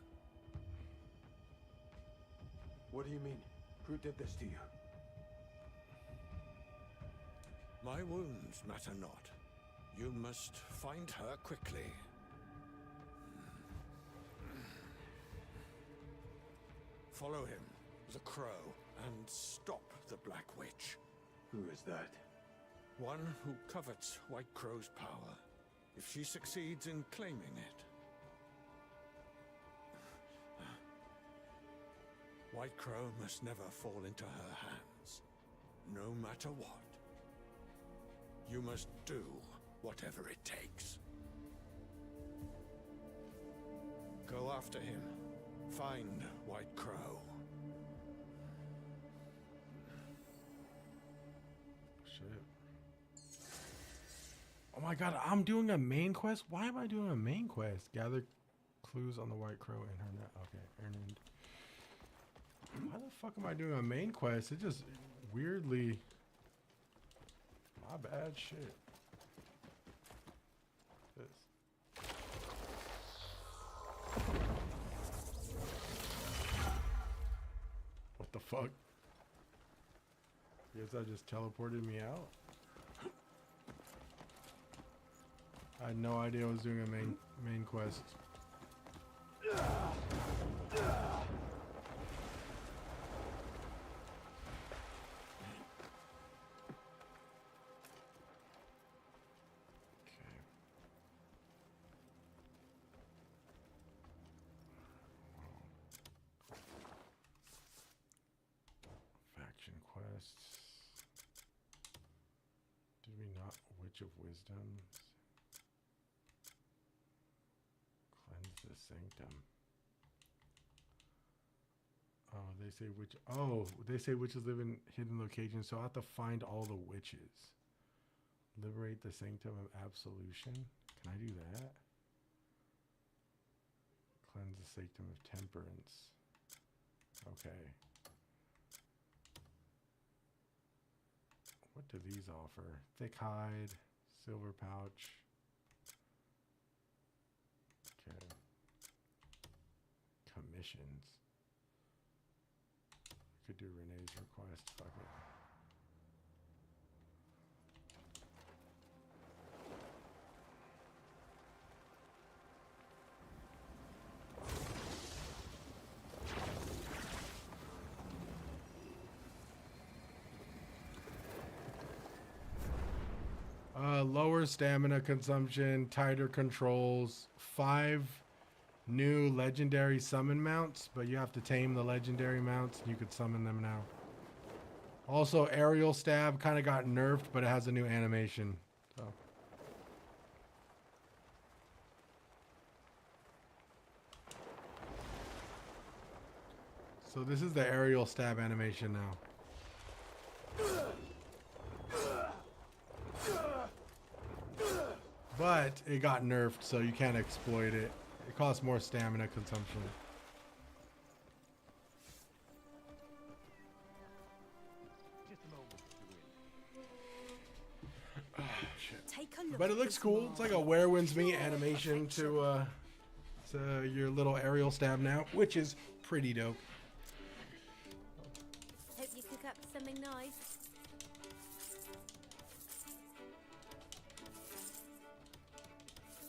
What do you mean? Who did this to you? My wounds matter not. You must find her quickly. Follow him, the Crow, and stop the Black Witch. Who is that? One who covets White Crow's power, if she succeeds in claiming it. White Crow must never fall into her hands, no matter what. You must do whatever it takes. Go after him. Find White Crow. Shit. Oh my god, I'm doing a main quest? Why am I doing a main quest? Gather clues on the White Crow and her net. Okay, Erland. Why the fuck am I doing a main quest? It just weirdly... My bad shit. This. What the fuck? Guess that just teleported me out? I had no idea I was doing a main quest. Faction quests. Did we not? Witch of Wisdom. Cleanse the Sanctum. Oh, they say witch. Oh, they say witches live in hidden locations, so I have to find all the witches. Liberate the Sanctum of Absolution. Can I do that? Cleanse the Sanctum of Temperance. Okay. What do these offer? Thick hide, silver pouch. Okay. Commissions. Could do Renee's request. Fuck it. Lower stamina consumption, tighter controls, 5 new legendary summon mounts, but you have to tame the legendary mounts and you could summon them now. Also, aerial stab kind of got nerfed, but it has a new animation. So. So this is the aerial stab animation now. But it got nerfed, so you can't exploit it. It costs more stamina consumption. Oh, shit. Take a look. But it looks cool. It's like a Where Winds Me animation to your little aerial stab now, which is pretty dope. Hope you cook up something nice.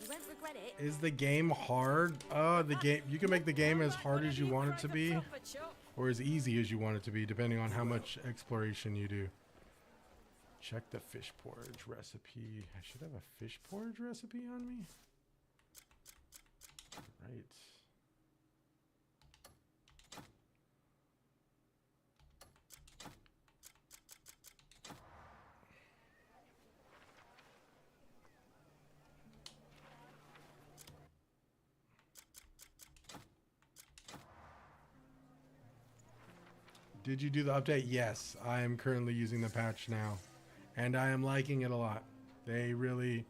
You won't regret it. Is the game hard? The game, you can make the game as hard as you want it to be, or as easy as you want it to be, depending on how much exploration you do. Check the fish porridge recipe. I should have a fish porridge recipe on me. Right. Did you do the update? Yes, I am currently using the patch now, and I am liking it a lot. They really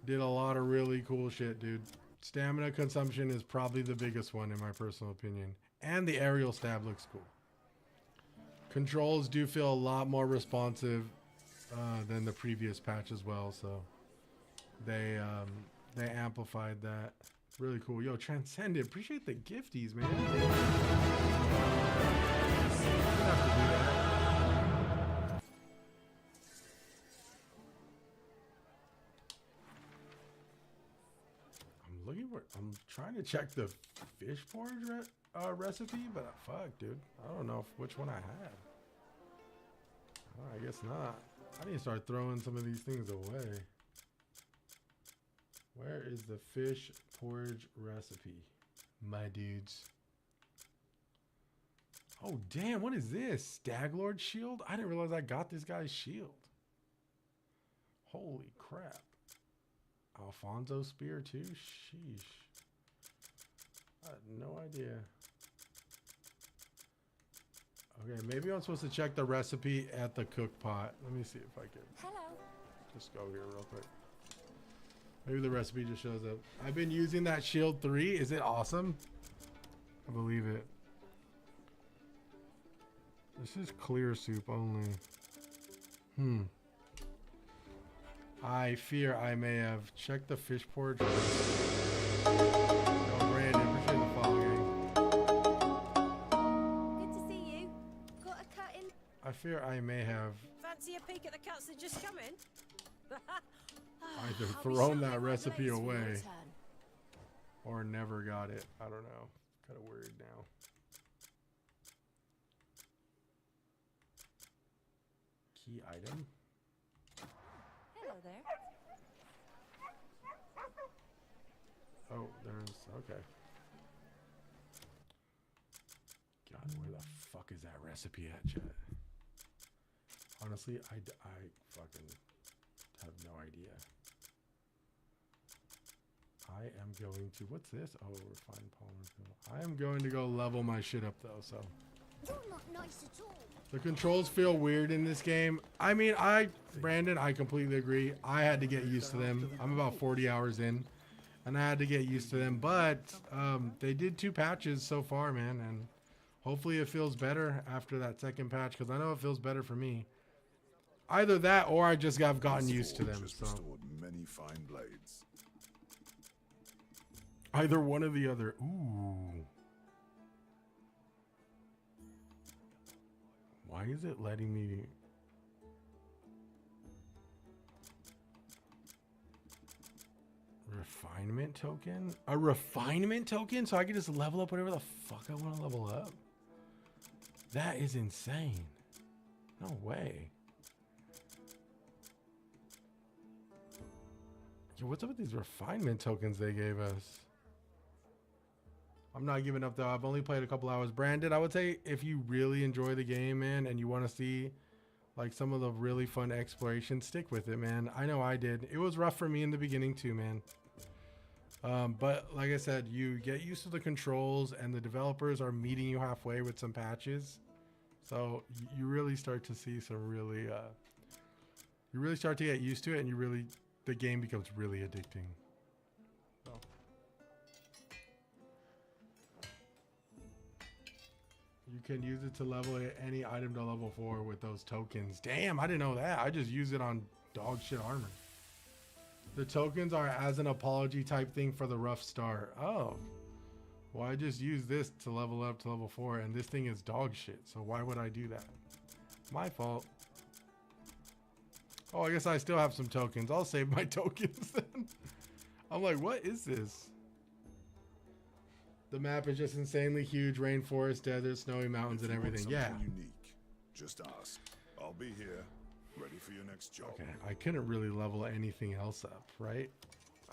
did a lot of really cool shit, dude. Stamina consumption is probably the biggest one in my personal opinion, and the aerial stab looks cool. Controls do feel a lot more responsive than the previous patch as well, so they amplified that. Really cool. Yo, Transcendent, appreciate the gifties, man. I'm trying to check the fish porridge recipe, but fuck, dude, I don't know which one I had. Oh, I guess not. I need to start throwing some of these things away. Where is the fish porridge recipe, my dudes? Oh damn, what is this? Staglord shield? I didn't realize I got this guy's shield. Holy crap. Alfonso spear too? Sheesh. I had no idea. Okay, maybe I'm supposed to check the recipe at the cook pot. Let me see if I can. Hello. Just go here real quick. Maybe the recipe just shows up. I've been using that shield 3. Is it awesome? I believe it. This is clear soup only. I fear I may have checked the fish porridge. Oh, Brandon, appreciate the follow, gang. Good to see you. Got a cut in. I fear I may have Fancy a peek at the cuts that just come in? either thrown that recipe away or never got it. I don't know. Kind of worried now. Key item. Hello there. Oh, there's, okay. God, where the fuck is that recipe at, chat? Honestly, I fucking have no idea. I am going to, what's this? Oh, refined polymer. I am going to go level my shit up though, so. You're not nice at all. The controls feel weird in this game. I mean, Brandon, I completely agree. I had to get used to them. I'm about 40 hours in, and I had to get used to them. But they did 2 patches so far, man, and hopefully it feels better after that second patch, because I know it feels better for me. Either that, or I just have gotten used to them. So Many fine blades. either one or the other. Ooh. Why is it letting me? Refinement token? A refinement token? So I can just level up whatever the fuck I want to level up? That is insane. No way. Yo, what's up with these refinement tokens they gave us? I'm not giving up though. I've only played a couple hours. Brandon, I would say if you really enjoy the game, man, and you want to see like some of the really fun exploration, stick with it, man. I know I did. It was rough for me in the beginning too, man. But like I said, you get used to the controls, and the developers are meeting you halfway with some patches. So you really start to see some really, you really start to get used to it, and the game becomes really addicting. So. You can use it to level any item to level 4 with those tokens. Damn, I didn't know that. I just use it on dog shit armor. The tokens are as an apology type thing for the rough start. Oh. Well, I just use this to level up to level 4, and this thing is dog shit. So why would I do that? My fault. Oh, I guess I still have some tokens. I'll save my tokens then. I'm like, what is this? The map is just insanely huge. Rainforest, desert, snowy mountains, and everything. Yeah. Unique, just ask. I'll be here, ready for your next job. Okay, I couldn't really level anything else up, right?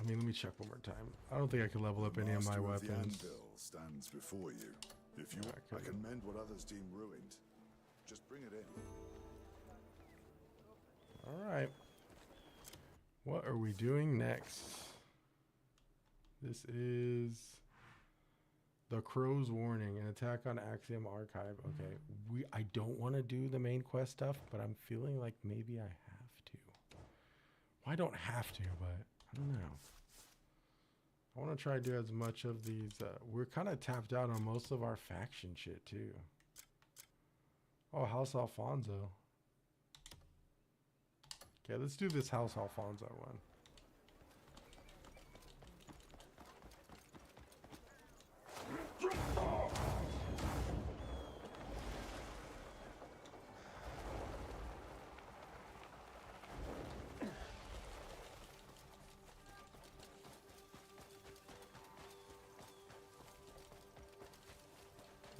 I mean, let me check one more time. I don't think I could level up any of my weapons. The anvil stands before you. If you, I can mend what others deem ruined. Just bring it in. All right. What are we doing next? This is The Crow's Warning, an attack on Axiom Archive. Okay, I don't want to do the main quest stuff, but I'm feeling like maybe I have to. Well, I don't have to, but I don't know. I want to try to do as much of these. We're kind of tapped out on most of our faction shit too. Oh, House Alfonso. Okay, let's do this House Alfonso one.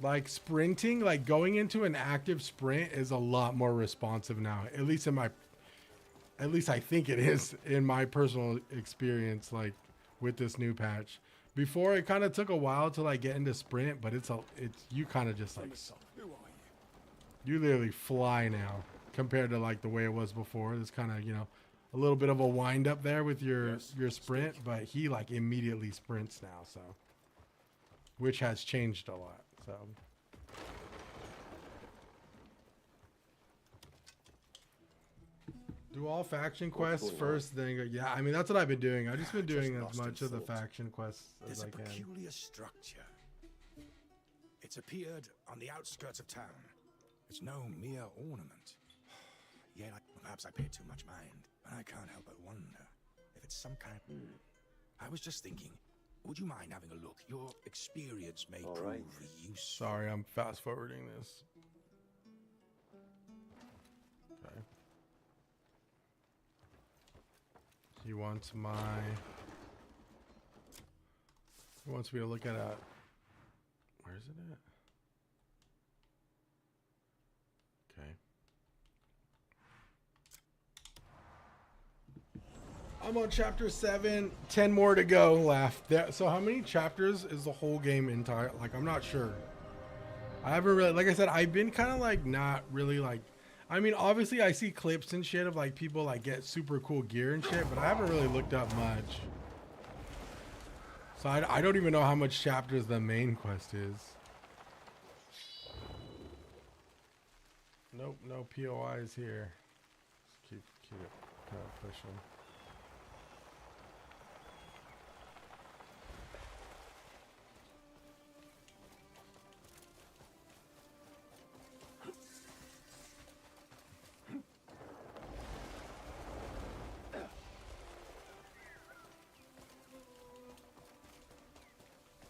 Like sprinting, like going into an active sprint is a lot more responsive now. At least I think it is in my personal experience, like with this new patch. Before it kind of took a while to like get into sprint, but it's you kind of just like, you literally fly now compared to like the way it was before. There's kind of, you know, a little bit of a wind up there with your sprint, but he like immediately sprints now, so, which has changed a lot. So. Do all faction quests first, then go. Yeah, I mean that's what I've been doing. I've just been doing as much of the faction quests as I can. There's a peculiar structure. It's appeared on the outskirts of town. It's no mere ornament. Yet, perhaps I pay too much mind, but I can't help but wonder if it's some kind. I was just thinking. Would you mind having a look? Your experience may prove useful. Sorry, I'm fast forwarding this. Okay. He wants me to look at a. Where is it at? Okay. I'm on chapter 7, 10 more to go left. So how many chapters is the whole game entire? Like, I'm not sure. I haven't really, like I said, I've been kind of like not really like, I mean, obviously I see clips and shit of like people like get super cool gear and shit, but I haven't really looked up much. So I don't even know how much chapters the main quest is. Nope, no POIs here. Just keep it kind of pushing.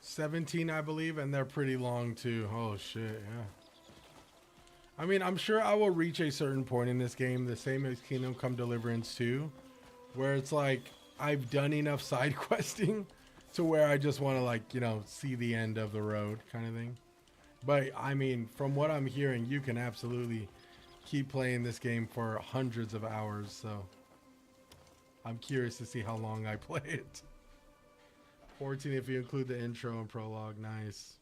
$17, I believe, and they're pretty long too. Oh shit, yeah. I mean, I'm sure I will reach a certain point in this game, the same as Kingdom Come Deliverance 2, where it's like I've done enough side questing to where I just want to, like, you know, see the end of the road kind of thing. But I mean, from what I'm hearing, you can absolutely keep playing this game for hundreds of hours, so I'm curious to see how long I play it. 14 if you include the intro and prologue. Nice.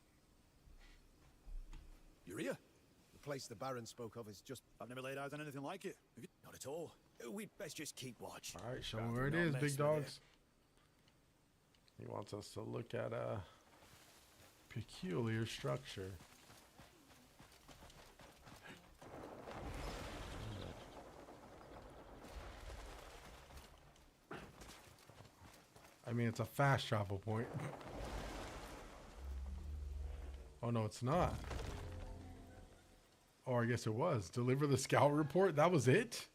Uria? The place the Baron spoke of is just... I've never laid eyes on anything like it. Not at all. We'd best just keep watch. Alright, show me where it is, big dogs. He wants us to look at a peculiar structure. I mean, it's a fast travel point. Oh, no, it's not. Or I guess it was. Deliver the scout report. That was it?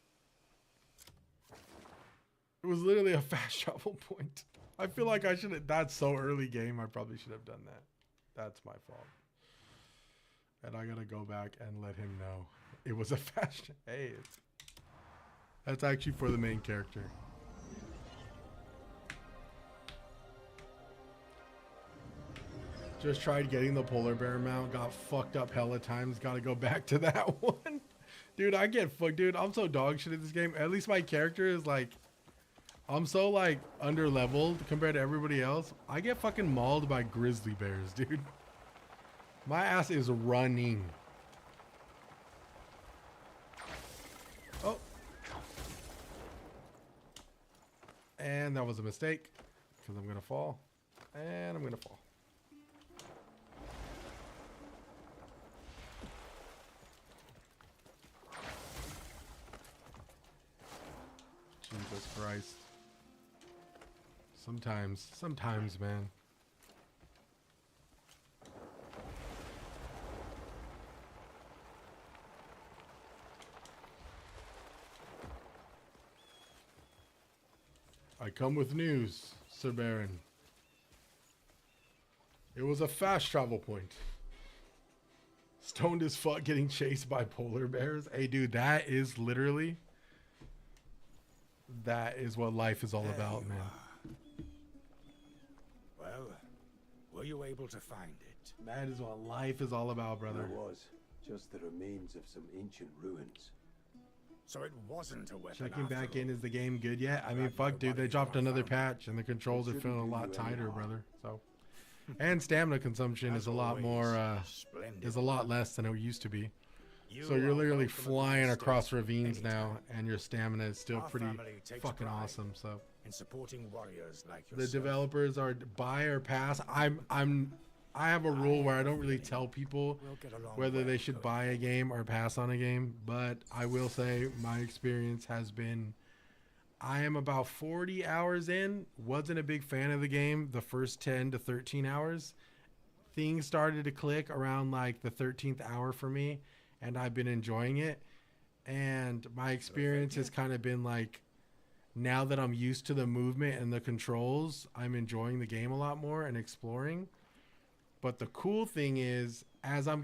It was literally a fast travel point. I feel like I should have. That's so early game. I probably should have done that. That's my fault. And I gotta go back and let him know it was a fast. Hey, that's actually for the main character. Just tried getting the polar bear mount. Got fucked up hella times. Gotta go back to that one. Dude, I get fucked. Dude, I'm so dog shit at this game. At least my character is like, I'm so like under leveled compared to everybody else. I get fucking mauled by grizzly bears, dude. My ass is running. Oh. And that was a mistake because I'm gonna fall. And I'm gonna fall. Jesus Christ. Sometimes, man. I come with news, Sir Baron. It was a fast travel point. Stoned as fuck getting chased by polar bears. Hey, dude, that is literally... That is what life is all about, man. Well, were you able to find it? That is what life is all about, brother. There was just the remains of some ancient ruins. So it wasn't a weapon. Checking back in, is the game good yet? I mean, fuck, dude, they dropped another patch and the controls are feeling a lot tighter, brother. So, and stamina consumption is a lot more, is a lot less than it used to be. So you're literally flying across ravines now, and your stamina is still pretty fucking awesome. So in supporting warriors like the developers are buy or pass. I have a rule where I don't really tell people whether they should buy a game or pass on a game, but I will say my experience has been, I am about 40 hours in. Wasn't a big fan of the game the first 10 to 13 hours. Things started to click around like the 13th hour for me, and I've been enjoying it. And my experience has kind of been like, now that I'm used to the movement and the controls, I'm enjoying the game a lot more and exploring. But the cool thing is, as I've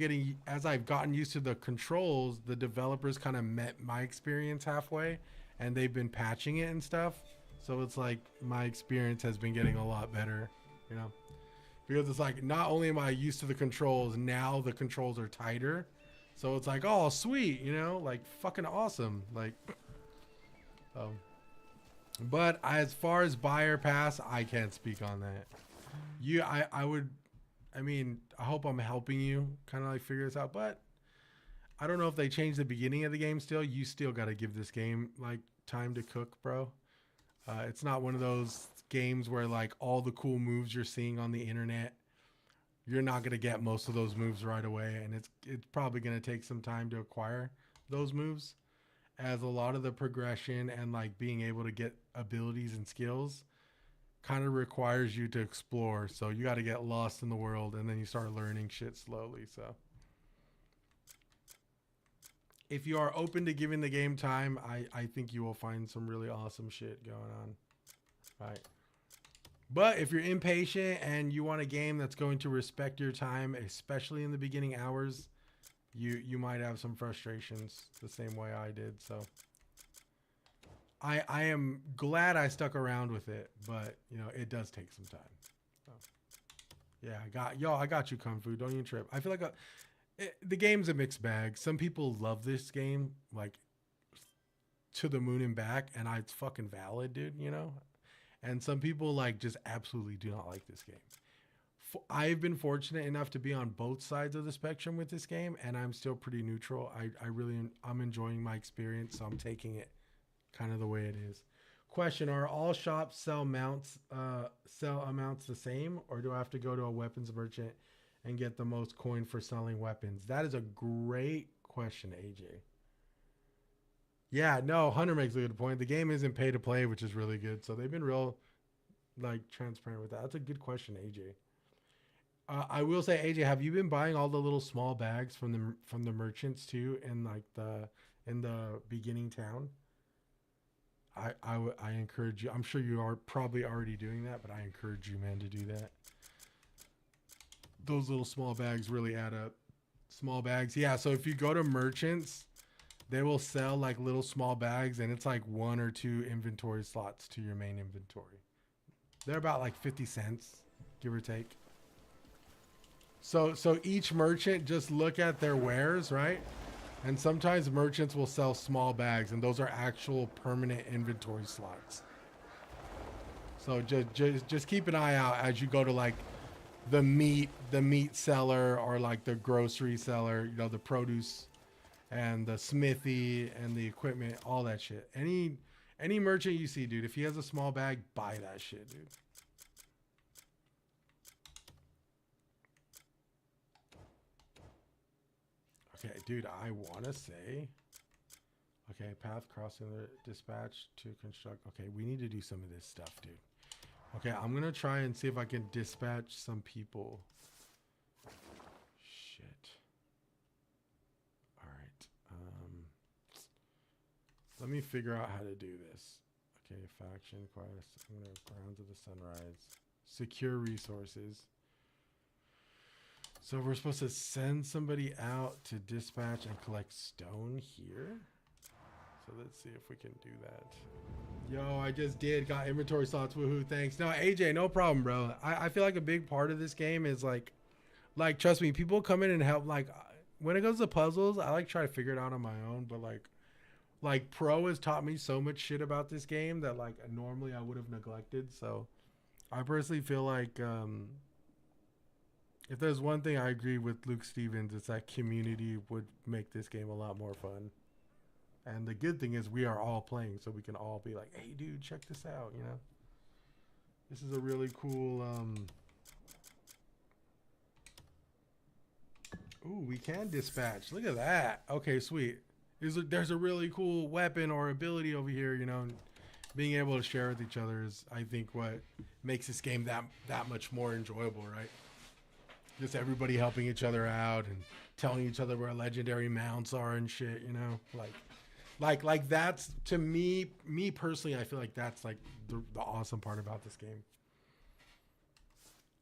gotten used to the controls, the developers kind of met my experience halfway, and they've been patching it and stuff. So it's like my experience has been getting a lot better, you know, because it's like, not only am I used to the controls, now the controls are tighter. So it's like, oh, sweet, you know, like fucking awesome. Like, but as far as buy or pass, I can't speak on that. I mean, I hope I'm helping you kind of like figure this out, but I don't know if they changed the beginning of the game still. You still got to give this game like time to cook, bro. It's not one of those games where like all the cool moves you're seeing on the internet, you're not going to get most of those moves right away. And it's probably going to take some time to acquire those moves, as a lot of the progression and like being able to get abilities and skills kind of requires you to explore. So you got to get lost in the world, and then you start learning shit slowly. So if you are open to giving the game time, I think you will find some really awesome shit going on. Right. But if you're impatient and you want a game that's going to respect your time, especially in the beginning hours, you might have some frustrations the same way I did. So I am glad I stuck around with it, but you know, it does take some time. So, yeah, I got you, Kung Fu. Don't even trip. I feel like the game's a mixed bag. Some people love this game like to the moon and back, and it's fucking valid, dude, you know? And some people like just absolutely do not like this game. I've been fortunate enough to be on both sides of the spectrum with this game, and I'm still pretty neutral. I'm enjoying my experience, so I'm taking it kind of the way it is. Question: are all shops sell amounts the same, or do I have to go to a weapons merchant and get the most coin for selling weapons? That is a great question, AJ. Yeah, no, Hunter makes a good point. The game isn't pay to play, which is really good. So they've been real, like, transparent with that. That's a good question, AJ. I will say, AJ, have you been buying all the little small bags from the merchants too in like in the beginning town? I encourage you. I'm sure you are probably already doing that, but I encourage you, man, to do that. Those little small bags really add up. Small bags, yeah. So if you go to merchants, they will sell like little small bags, and it's like 1 or 2 inventory slots to your main inventory. They're about like 50 cents, give or take. So each merchant, just look at their wares, right? And sometimes merchants will sell small bags, and those are actual permanent inventory slots. So just keep an eye out as you go to like the meat seller, or like the grocery seller, you know, the produce and the smithy and the equipment, all that shit. Any merchant you see, dude, if he has a small bag, buy that shit, dude. Okay, dude, I want to say, okay, path crossing the dispatch to construct. Okay, we need to do some of this stuff, dude. Okay, I'm going to try and see if I can dispatch some people. Shit. All right. Let me figure out how to do this. Okay, faction quest. I'm going to ground to the sunrise. Secure resources. So we're supposed to send somebody out to dispatch and collect stone here. So let's see if we can do that. Yo, I just did. Got inventory slots. Woohoo. Thanks. No, AJ, no problem, bro. I feel like a big part of this game is like, trust me, people come in and help. Like, when it goes to puzzles, I like try to figure it out on my own. But like Pro has taught me so much shit about this game that like normally I would have neglected. So I personally feel like, if there's one thing I agree with Luke Stevens, it's that community would make this game a lot more fun. And the good thing is we are all playing, so we can all be like, hey, dude, check this out, you know? This is a really cool... Ooh, we can dispatch. Look at that. Okay, sweet. There's a really cool weapon or ability over here, you know? Being able to share with each other is, I think, what makes this game that much more enjoyable, right? Just everybody helping each other out and telling each other where legendary mounts are and shit, you know? Like that's, to me personally, I feel like that's like the awesome part about this game.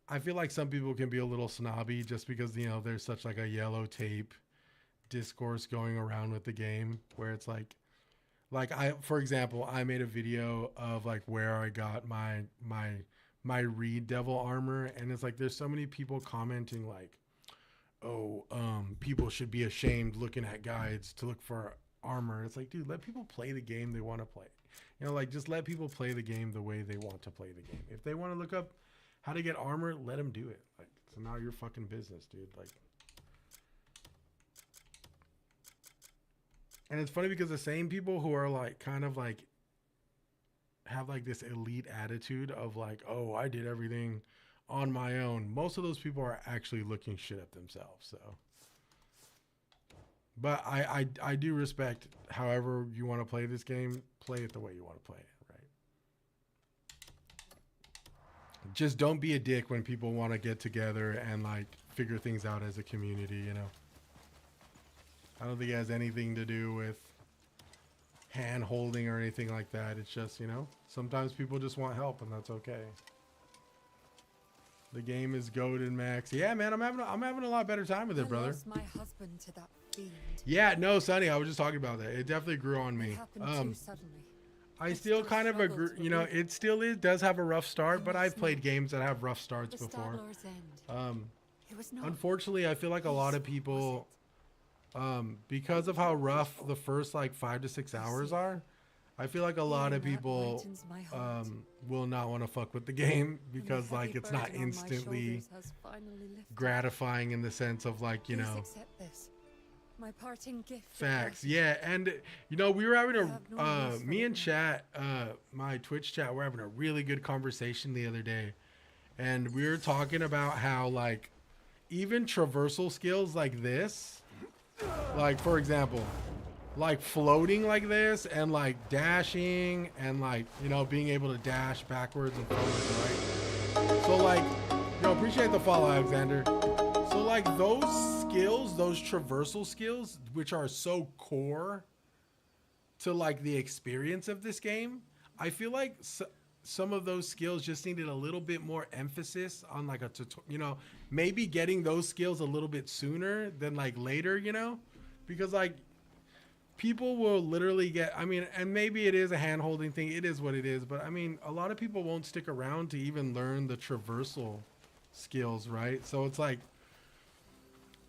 I feel like some people can be a little snobby just because, you know, there's such like a yellow tape discourse going around with the game where it's like for example, I made a video of like where I got my Reed Devil armor, and it's like there's so many people commenting like, oh, people should be ashamed looking at guides to look for armor. It's like, dude, let people play the game they want to play. You know, like, just let people play the game the way they want to play the game. If they want to look up how to get armor, let them do it. Like, it's not your fucking business, dude. Like, and it's funny because the same people who are like kind of like have like this elite attitude of like, oh, I did everything on my own, most of those people are actually looking shit at themselves. So, but I do respect however you want to play this game, play it the way you want to play it, right? Just don't be a dick when people want to get together and like figure things out as a community, you know? I don't think it has anything to do with hand holding or anything like that. It's just, you know, sometimes people just want help, and that's okay. The game is goated, Max. Yeah, man, I'm having a lot better time with it, brother. Lost my husband to that fiend. Yeah, no, Sonny, I was just talking about that. It definitely grew on me. Too suddenly. I still kind of agree, you know, it still does have a rough start, but I've played games that have rough starts before. Unfortunately, I feel like a lot of people, because of how rough the first like 5 to 6 hours are, I feel like a lot of people will not want to fuck with the game because like it's not instantly gratifying in the sense of like, you know, My parting gift. Facts. Yeah, and you know, we were having have no use for me it and now. chat, my Twitch chat, we're having a really good conversation the other day. And we were talking about how like even traversal skills like this, like for example, like floating like this and like dashing and like, you know, being able to dash backwards and forwards, right? So like, yo, appreciate the follow, Alexander. So like those skills, those traversal skills, which are so core to like the experience of this game, I feel like some of those skills just needed a little bit more emphasis on like a you know, maybe getting those skills a little bit sooner than like later, you know, because like people will literally get, I mean, and maybe it is a hand holding thing, it is what it is, but I mean, a lot of people won't stick around to even learn the traversal skills, right? So it's like,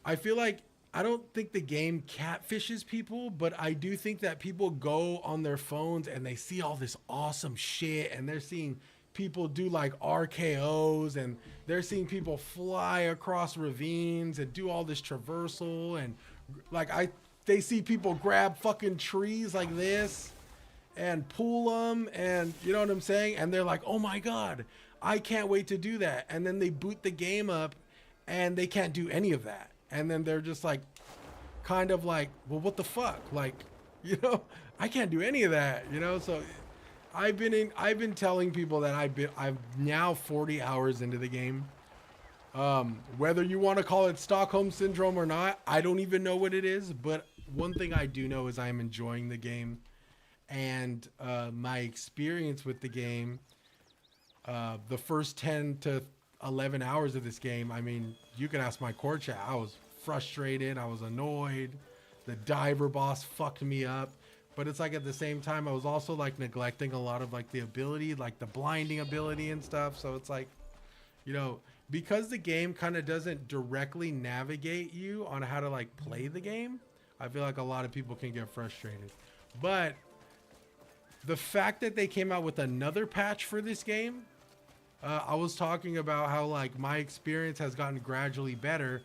I feel like, I don't think the game catfishes people, but I do think that people go on their phones and they see all this awesome shit and they're seeing people do like RKOs and they're seeing people fly across ravines and do all this traversal and like they see people grab fucking trees like this and pull them and you know what I'm saying? And they're like, oh my God, I can't wait to do that. And then they boot the game up and they can't do any of that. And then they're just like, kind of like, well, what the fuck? Like, you know, I can't do any of that, you know? So I've been telling people that I'm now 40 hours into the game. Whether you want to call it Stockholm Syndrome or not, I don't even know what it is. But one thing I do know is I'm enjoying the game. And my experience with the game, the first 10 to 11 hours of this game, I mean, you can ask my core chat. I was frustrated. I was annoyed. The diver boss fucked me up. But it's like at the same time, I was also like neglecting a lot of like the ability, like the blinding ability and stuff. So it's like, you know, because the game kind of doesn't directly navigate you on how to like play the game, I feel like a lot of people can get frustrated. But the fact that they came out with another patch for this game, I was talking about how like my experience has gotten gradually better.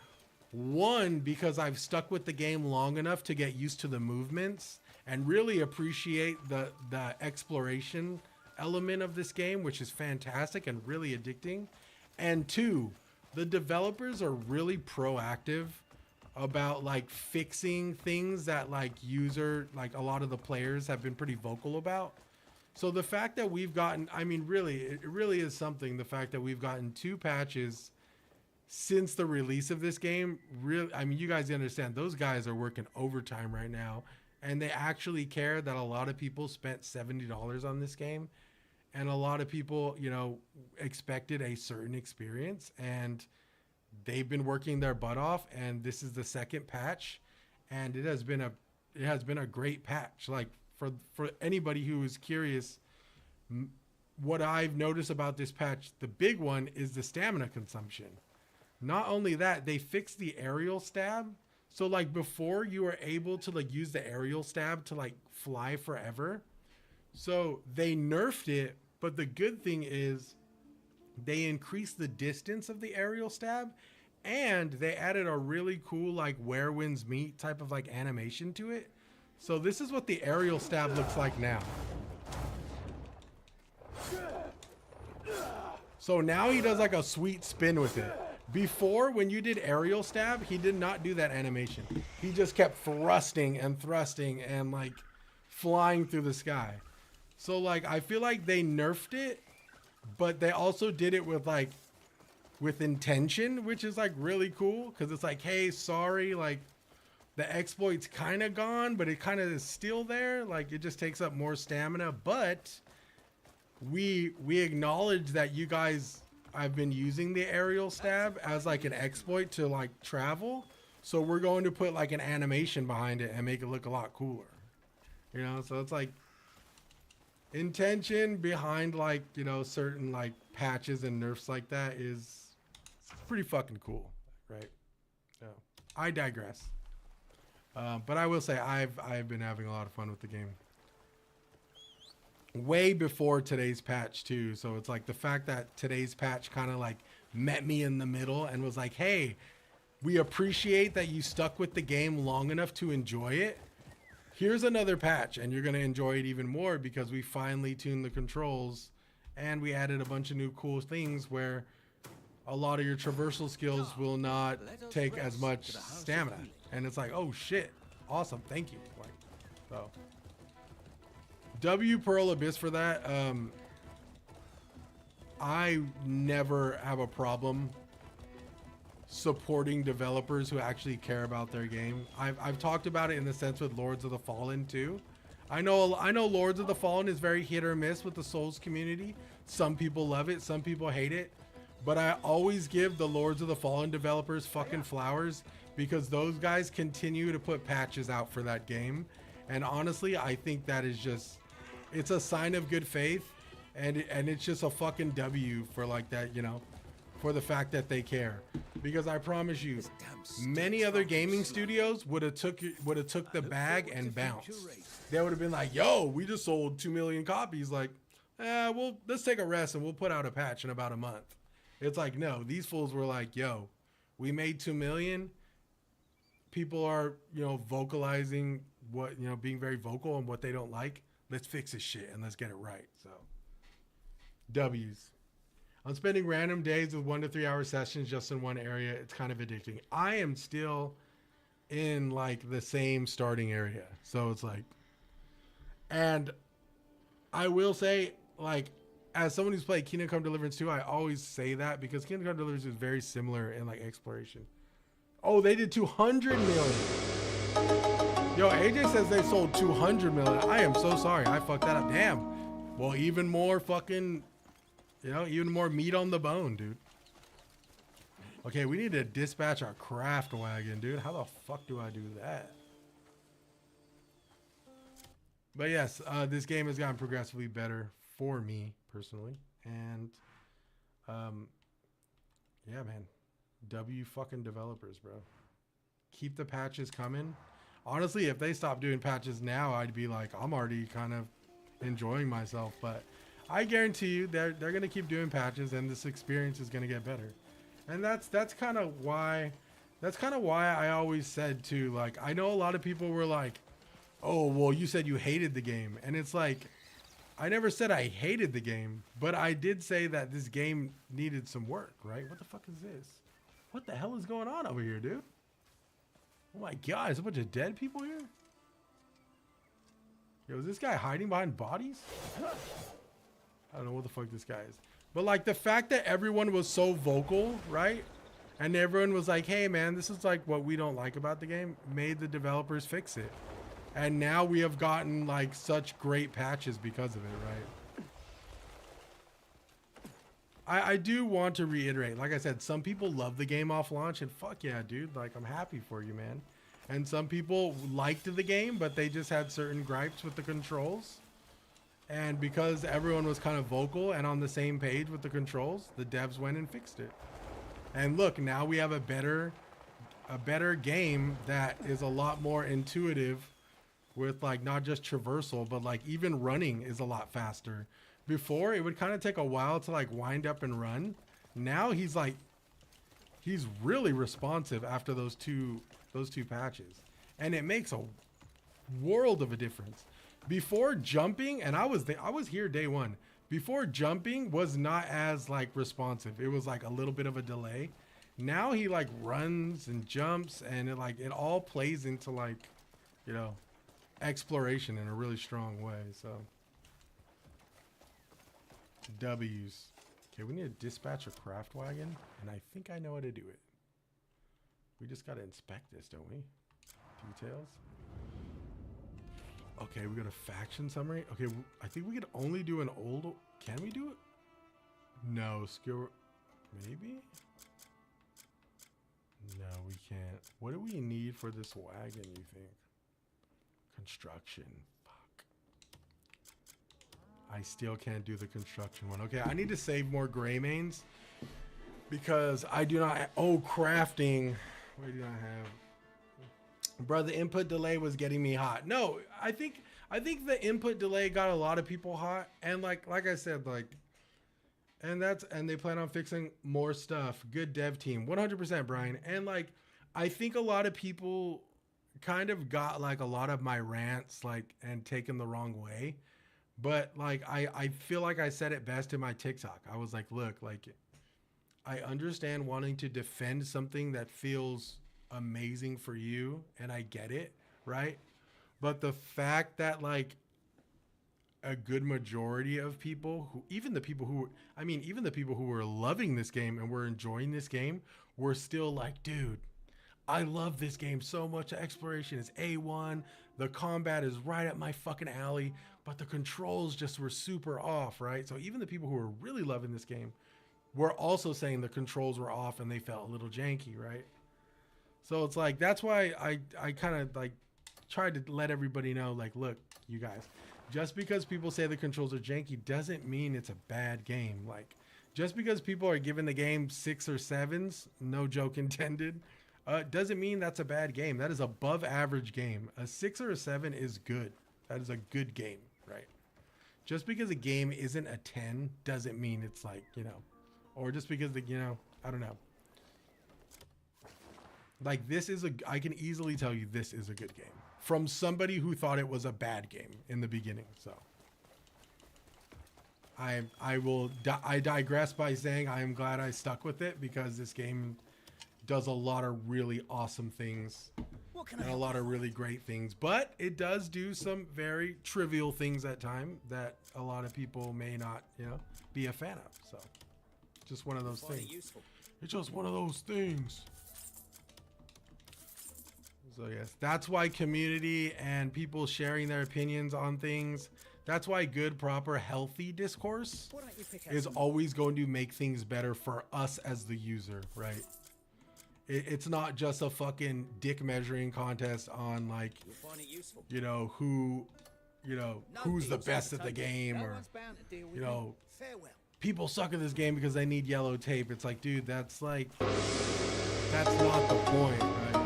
One, because I've stuck with the game long enough to get used to the movements and really appreciate the exploration element of this game, which is fantastic and really addicting. And two, the developers are really proactive about like fixing things that like like a lot of the players have been pretty vocal about. So the fact that we've gotten, I mean, really, it really is something. The fact that we've gotten 2 patches since the release of this game, really, I mean, you guys understand those guys are working overtime right now and they actually care that a lot of people spent $70 on this game and a lot of people, you know, expected a certain experience and they've been working their butt off and this is the second patch and it has been a great patch. Like for anybody who is curious, what I've noticed about this patch, the big one is the stamina consumption. Not only that, they fixed the aerial stab. So like before you were able to like use the aerial stab to like fly forever. So they nerfed it, but the good thing is they increased the distance of the aerial stab and they added a really cool like where winds meet type of like animation to it. So this is what the aerial stab looks like now. So now he does like a sweet spin with it. Before, when you did aerial stab, he did not do that animation. He just kept thrusting and like flying through the sky. So like, I feel like they nerfed it, but they also did it with intention, which is like really cool. Cause it's like, hey, sorry, like the exploit's kind of gone, but it kind of is still there. Like it just takes up more stamina, but we acknowledge that you guys, I've been using the aerial stab as like an exploit to like travel. So we're going to put like an animation behind it and make it look a lot cooler. You know, so it's like intention behind like, you know, certain like patches and nerfs like that is pretty fucking cool, right? So I digress. But I will say I've been having a lot of fun with the game. Way before today's patch too. So it's like the fact that today's patch kind of like met me in the middle and was like, hey, We appreciate that you stuck with the game long enough to enjoy it. Here's another patch, and you're going to enjoy it even more because we finally tuned the controls and we added a bunch of new cool things where a lot of your traversal skills will not take as much stamina. And it's like, oh shit, awesome, thank you. Like, so W Pearl Abyss for that. I never have a problem supporting developers who actually care about their game. I've talked about it in the sense with Lords of the Fallen too. I know Lords of the Fallen is very hit or miss with the Souls community. Some people love it, some people hate it. But I always give the Lords of the Fallen developers fucking flowers because those guys continue to put patches out for that game. And honestly, I think that is just, it's a sign of good faith, and it's just a fucking W for like that, you know, for the fact that they care. Because I promise you, many other gaming studios would have took the bag and bounced. They would have been like, yo, we just sold 2 million copies. Like, well, let's take a rest and we'll put out a patch in about a month. It's like, no, these fools were like, yo, we made 2 million. People are, you know, vocalizing what, you know, being very vocal on what they don't like. Let's fix this shit and let's get it right. So, W's. I'm spending random days with 1 to 3 hour sessions just in one area. It's kind of addicting. I am still in like the same starting area. So it's like, and I will say, like, as someone who's played Kingdom Come Deliverance 2, I always say that because Kingdom Come Deliverance is very similar in like exploration. Oh, they did 200 million. Yo, AJ says they sold 200 million. I am so sorry. I fucked that up. Damn. Well, even more fucking, you know, even more meat on the bone, dude. Okay, we need to dispatch our craft wagon, dude. How the fuck do I do that? But yes, this game has gotten progressively better for me personally. And yeah, man. W fucking developers, bro. Keep the patches coming. Honestly, if they stop doing patches now, I'd be like, I'm already kind of enjoying myself. But I guarantee you they're gonna keep doing patches and this experience is gonna get better. And that's kind of why I always said too, like, I know a lot of people were like, oh, well, you said you hated the game. And it's like, I never said I hated the game, but I did say that this game needed some work, right? What the fuck is this? What the hell is going on over here, dude? Oh my God, there's a bunch of dead people here? Yo, is this guy hiding behind bodies? I don't know what the fuck this guy is. But like the fact that everyone was so vocal, right? And everyone was like, hey man, this is like what we don't like about the game, made the developers fix it. And now we have gotten like such great patches because of it, right? I do want to reiterate, like I said, some people love the game off launch and fuck yeah, dude. Like, I'm happy for you, man. And some people liked the game, but they just had certain gripes with the controls. And because everyone was kind of vocal and on the same page with the controls, the devs went and fixed it. And look, now we have a better game that is a lot more intuitive with like not just traversal, but like even running is a lot faster. Before it would kind of take a while to like wind up and run. Now he's really responsive after those two patches. And it makes a world of a difference. Before jumping, and I was here day one. Before jumping was not as like responsive. It was like a little bit of a delay. Now he like runs and jumps and it all plays into like, you know, exploration in a really strong way. So W's. Okay, we need to dispatch a craft wagon, and I think I know how to do it. We just gotta inspect this, don't we? Details. Okay, we got a faction summary. Okay, I think we could only do an old. Can we do it? No, skill. Maybe? No, we can't. What do we need for this wagon, you think? Construction. Fuck. I still can't do the construction one. Okay, I need to save more gray mains because I do not. Oh, crafting. What do I have? Bro, the input delay was getting me hot. No, I think the input delay got a lot of people hot, and like I said, like, and they plan on fixing more stuff. Good dev team, 100%, Brian. And like, I think a lot of people kind of got like a lot of my rants like and taken the wrong way. But like I feel like I said it best in my TikTok. I was like, look, like I understand wanting to defend something that feels amazing for you, and I get it, right? But the fact that like a good majority of people who, even the people who were loving this game and were enjoying this game were still like, dude, I love this game so much. The exploration is A1. The combat is right up my fucking alley, but the controls just were super off, right? So even the people who were really loving this game were also saying the controls were off and they felt a little janky, right? So it's like, that's why I kind of like tried to let everybody know, like, look, you guys, just because people say the controls are janky doesn't mean it's a bad game. Like, just because people are giving the game 6 or 7s, no joke intended, doesn't mean that's a bad game. That is above average game. A 6 or a 7 is good. That is a good game, right? Just because a game isn't a 10 doesn't mean it's like, you know, or just because the, you know, I don't know. Like, this is I can easily tell you this is a good game from somebody who thought it was a bad game in the beginning. So I digress by saying I am glad I stuck with it, because this game does a lot of really awesome things and a lot of really great things, but it does do some very trivial things at time that a lot of people may not, you know, be a fan of. So just one of those things. It's just one of those things. So yes, that's why community and people sharing their opinions on things, that's why good, proper, healthy discourse is always going to make things better for us as the user, right? It's not just a fucking dick measuring contest on like, you know, who, you know, who's the best at the game, or, you know, people suck at this game because they need yellow tape. It's like, dude, that's like, that's not the point, right?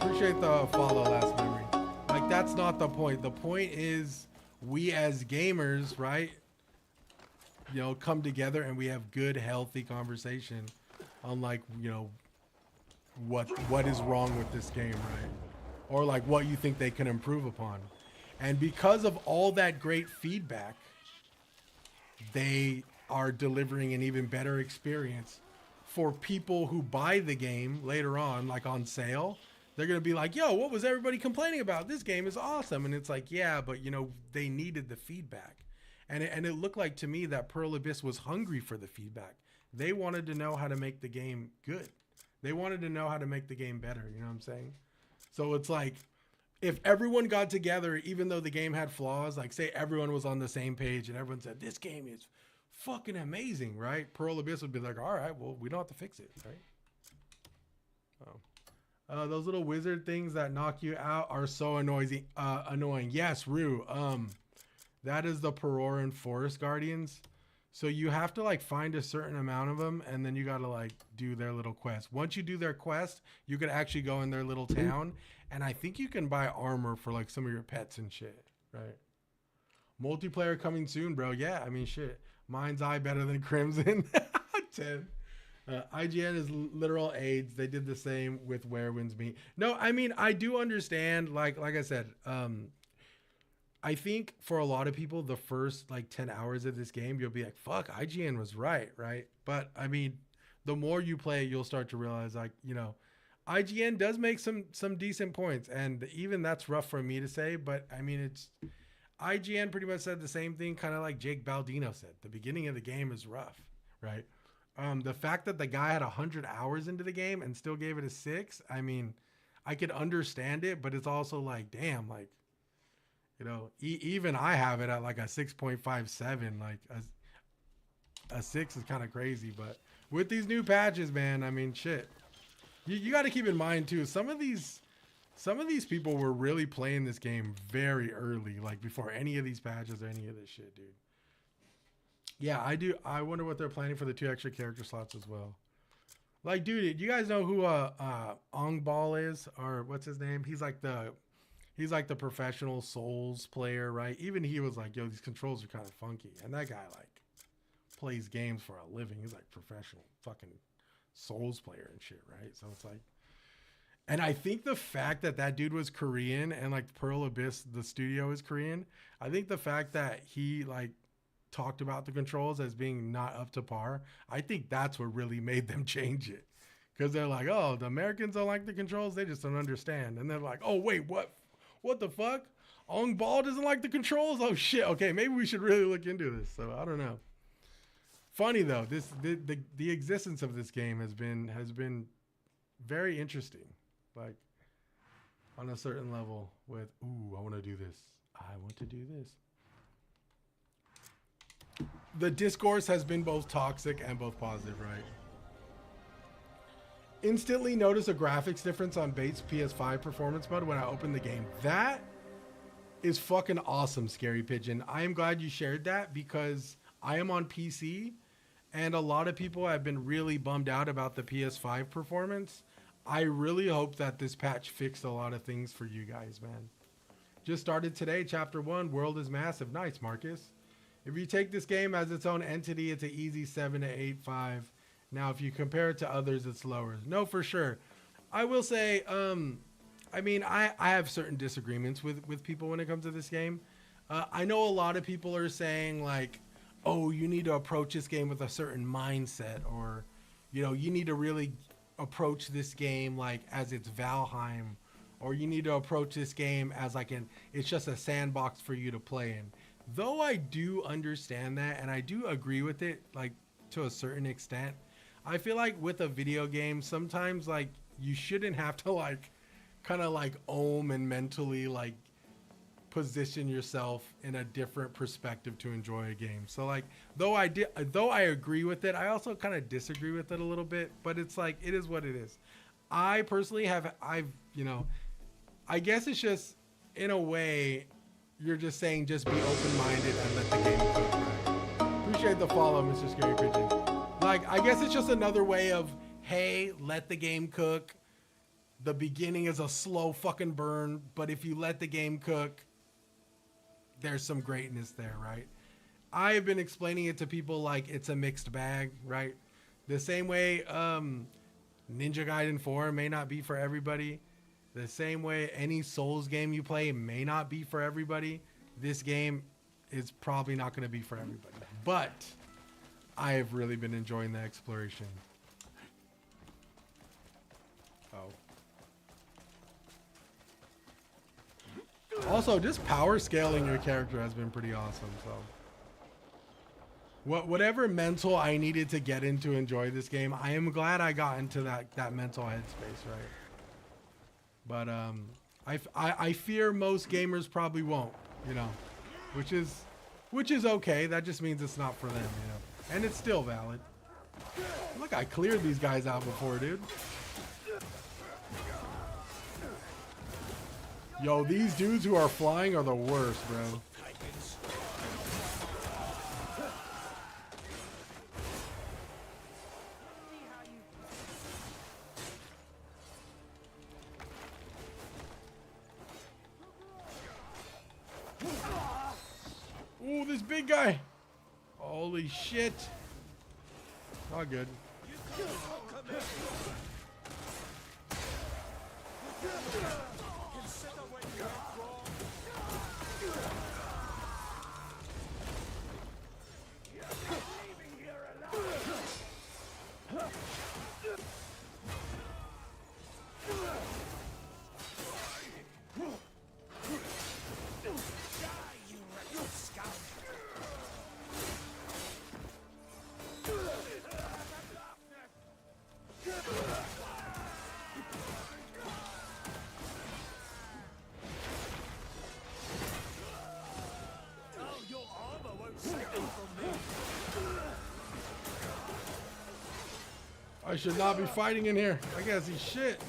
Appreciate the follow, Last Memory. Like, that's not the point. The point is we as gamers, right, you know, come together and we have good, healthy conversation on, like, you know, what is wrong with this game, right? Or like what you think they can improve upon. And because of all that great feedback, they are delivering an even better experience for people who buy the game later on, like on sale. They're going to be like, yo, what was everybody complaining about? This game is awesome. And it's like, yeah, but, you know, they needed the feedback. And it looked like to me that Pearl Abyss was hungry for the feedback. They wanted to know how to make the game good. They wanted to know how to make the game better. You know what I'm saying? So it's like, if everyone got together, even though the game had flaws, like say everyone was on the same page and everyone said, this game is fucking amazing, right? Pearl Abyss would be like, all right, well, we don't have to fix it, right? Those little wizard things that knock you out are so annoying. Yes, Rue. That is the Peroran Forest Guardians. So you have to like find a certain amount of them, and then you got to like do their little quest. Once you do their quest, you can actually go in their little town, and I think you can buy armor for like some of your pets and shit, right? Multiplayer coming soon, bro. Yeah, I mean, shit. Mind's Eye better than Crimson. 10. IGN is literal AIDS. They did the same with Where Winds Meet. No, I mean, I do understand, like I said, I think for a lot of people, the first like 10 hours of this game, you'll be like, fuck, IGN was right? But I mean, the more you play, you'll start to realize, like, you know, IGN does make some decent points, and even that's rough for me to say, but I mean, it's IGN pretty much said the same thing, kind of like Jake Baldino said. The beginning of the game is rough, right? The fact that the guy had 100 hours into the game and still gave it a 6, I mean, I could understand it, but it's also like, damn, like, you know, even I have it at like a 6.57, like a 6 is kind of crazy. But with these new patches, man, I mean, shit, you got to keep in mind too, some of these people were really playing this game very early, like before any of these patches or any of this shit, dude. Yeah, I do. I wonder what they're planning for the 2 extra character slots as well. Like, dude, you guys know who Ong Ball is, or what's his name? He's like the professional Souls player, right? Even he was like, yo, these controls are kind of funky. And that guy like plays games for a living. He's like professional fucking Souls player and shit, right? So it's like, And I think the fact that that dude was Korean and like Pearl Abyss, the studio is Korean. I think the fact that he like talked about the controls as being not up to par, I think that's what really made them change it. Because they're like, oh, the Americans don't like the controls. They just don't understand. And they're like, oh, wait, what? What the fuck? Ong Ball doesn't like the controls? Oh, shit. Okay, maybe we should really look into this. So I don't know. Funny, though. The existence of this game has been very interesting. Like, on a certain level with, ooh, I want to do this. I want to do this. The discourse has been both toxic and both positive, right? Instantly notice a graphics difference on Bates PS5 performance mode when I open the game. That is fucking awesome, Scary Pigeon. I am glad you shared that because I am on PC and a lot of people have been really bummed out about the PS5 performance. I really hope that this patch fixed a lot of things for you guys, man. Just started today, chapter 1, World is Massive. Nice, Marcus. If you take this game as its own entity, it's an easy 7 to 8, 5. Now, if you compare it to others, it's lower. No, for sure. I will say, I mean, I have certain disagreements with people when it comes to this game. I know a lot of people are saying, like, oh, you need to approach this game with a certain mindset, or, you know, you need to really approach this game like as it's Valheim, or you need to approach this game as like it's just a sandbox for you to play in. Though I do understand that, and I do agree with it, like, to a certain extent, I feel like with a video game, sometimes, like, you shouldn't have to, like, kind of, like, ohm and mentally, like, position yourself in a different perspective to enjoy a game. So, like, though I agree with it, I also kind of disagree with it a little bit, but it's like, it is what it is. I personally you know, I guess it's just, in a way, you're just saying just be open-minded and let the game cook, right? Appreciate the follow, Mr. Scary Pigeon. Like, I guess it's just another way of, hey, let the game cook. The beginning is a slow fucking burn, but if you let the game cook, there's some greatness there, right? I have been explaining it to people like it's a mixed bag, right? The same way Ninja Gaiden 4 may not be for everybody. The same way any Souls game you play may not be for everybody. This game is probably not going to be for everybody. But I have really been enjoying the exploration. Oh. Also, just power scaling your character has been pretty awesome. So, whatever mental I needed to get into enjoy this game, I am glad I got into that mental headspace, right? But I fear most gamers probably won't, you know, which is okay. That just means it's not for them, you know, and it's still valid. Look, I cleared these guys out before, dude. Yo, these dudes who are flying are the worst, bro. Ooh, this big guy. Holy shit. Not good. I should not be fighting in here. I gotta see shit.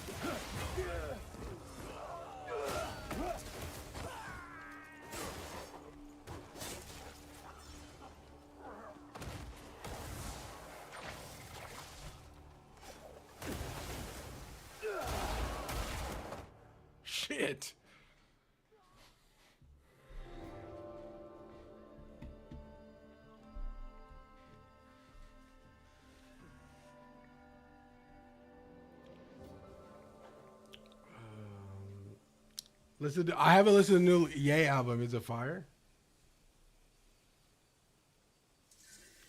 Shit. I haven't listened to the new Ye album. Is it fire?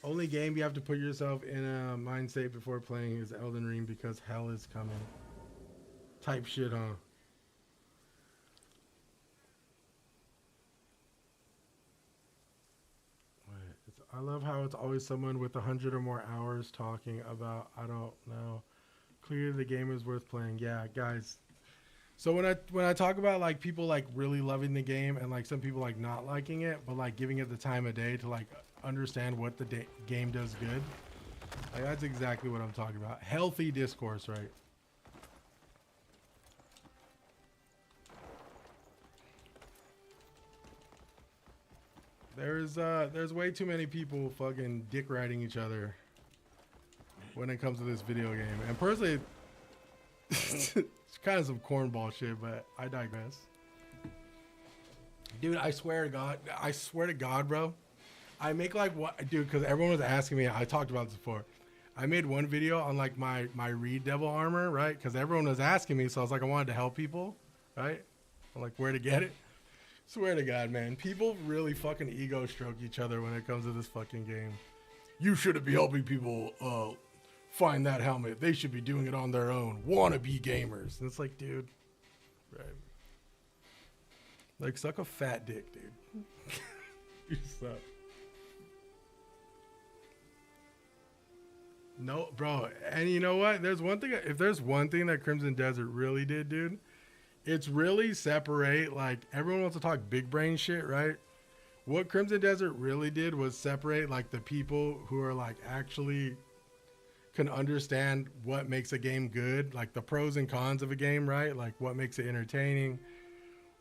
Only game you have to put yourself in a mind state before playing is Elden Ring because hell is coming. Type shit, huh? I love how it's always someone with 100 or more hours talking about, I don't know. Clearly the game is worth playing. Yeah, guys. So when I talk about like people like really loving the game and like some people like not liking it, but like giving it the time of day to like understand what the game does good, like that's exactly what I'm talking about. Healthy discourse, right? There's way too many people fucking dick riding each other when it comes to this video game. And personally, it's kind of some cornball shit, but I digress. Dude, I swear to God, bro. I make like what, dude, because everyone was asking me, I talked about this before. I made one video on like my Reed Devil armor, right? Because everyone was asking me, so I was like, I wanted to help people, right? I'm like, where to get it? Swear to God, man. People really fucking ego stroke each other when it comes to this fucking game. You shouldn't be helping people find that helmet. They should be doing it on their own. Wannabe gamers. And it's like, dude. Right. Like, suck a fat dick, dude. You suck. No, bro. And you know what? There's one thing. If there's one thing that Crimson Desert really did, dude, it's really separate. Like, everyone wants to talk big brain shit, right? What Crimson Desert really did was separate like the people who are like actually can understand what makes a game good, like the pros and cons of a game, right? Like what makes it entertaining,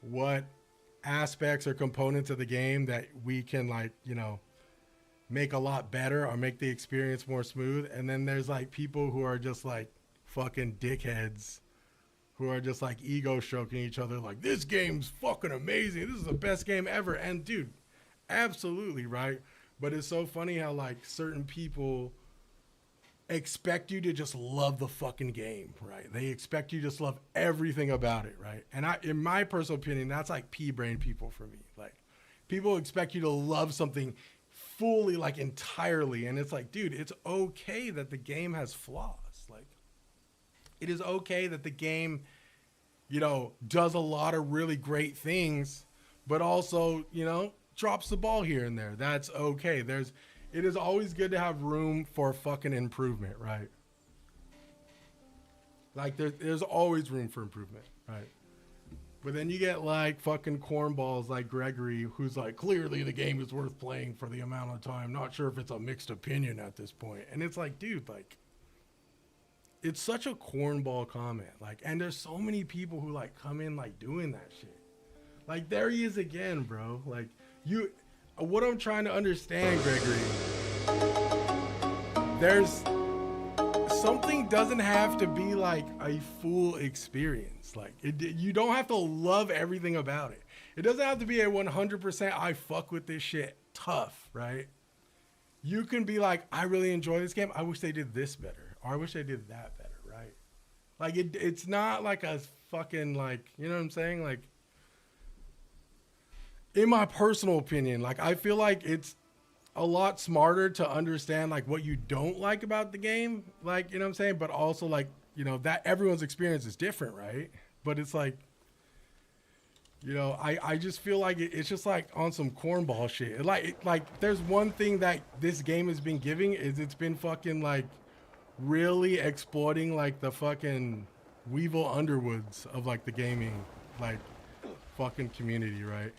what aspects or components of the game that we can like, you know, make a lot better or make the experience more smooth. And then there's like people who are just like fucking dickheads who are just like ego stroking each other like, this game's fucking amazing, this is the best game ever. And dude, absolutely, right? But it's so funny how like certain people expect you to just love the fucking game, right? They expect you to just love everything about it, right? And in my personal opinion, that's like pea-brain people for me. Like, people expect you to love something fully, like entirely, and it's like, dude, it's okay that the game has flaws. Like, it is okay that the game, you know, does a lot of really great things, but also, you know, drops the ball here and there. That's okay. It is always good to have room for fucking improvement, right? Like, there's always room for improvement, right? But then you get like fucking cornballs like Gregory, who's like, clearly the game is worth playing for the amount of time. Not sure if it's a mixed opinion at this point. And it's like, dude, like, it's such a cornball comment. Like, and there's so many people who like come in like doing that shit. Like, there he is again, bro. Like, what I'm trying to understand, Gregory, there's something doesn't have to be like a full experience. Like, you don't have to love everything about it. It doesn't have to be a 100% I fuck with this shit tough, right? You can be like, I really enjoy this game. I wish they did this better, or I wish they did that better, right? Like, it's not like a fucking, like, you know what I'm saying? Like, in my personal opinion, like, I feel like it's a lot smarter to understand like what you don't like about the game, like, you know what I'm saying? But also, like, you know, that everyone's experience is different, right? But it's like, you know, I just feel like it's just like on some cornball shit. Like there's one thing that this game has been giving is it's been fucking like really exploiting like the fucking Weevil Underwoods of like the gaming like fucking community, right?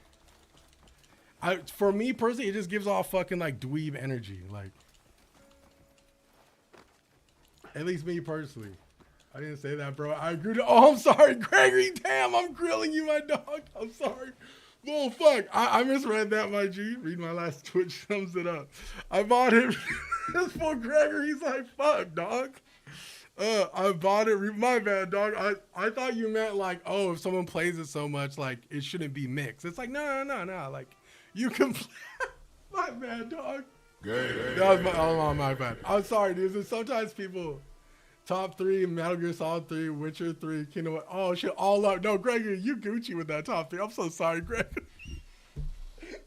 For me personally, it just gives off fucking like dweeb energy. Like, at least me personally. I didn't say that, bro. I agree to. Oh, I'm sorry, Gregory. Damn, I'm grilling you, my dog. I'm sorry. Oh, fuck. I misread that, my G. Read my last Twitch sums it up. I bought it. This for Gregory. He's like, fuck, dog. I bought it. My bad, dog. I thought you meant like, oh, if someone plays it so much, like, it shouldn't be mixed. It's like, no. Like, you can play. My bad, dog. That was my bad. I'm sorry, dude. Sometimes people Top 3, Metal Gear Solid 3, Witcher 3, Kingdom Hearts. Oh shit, all up. No, Gregory, you Gucci with that top 3. I'm so sorry, Greg.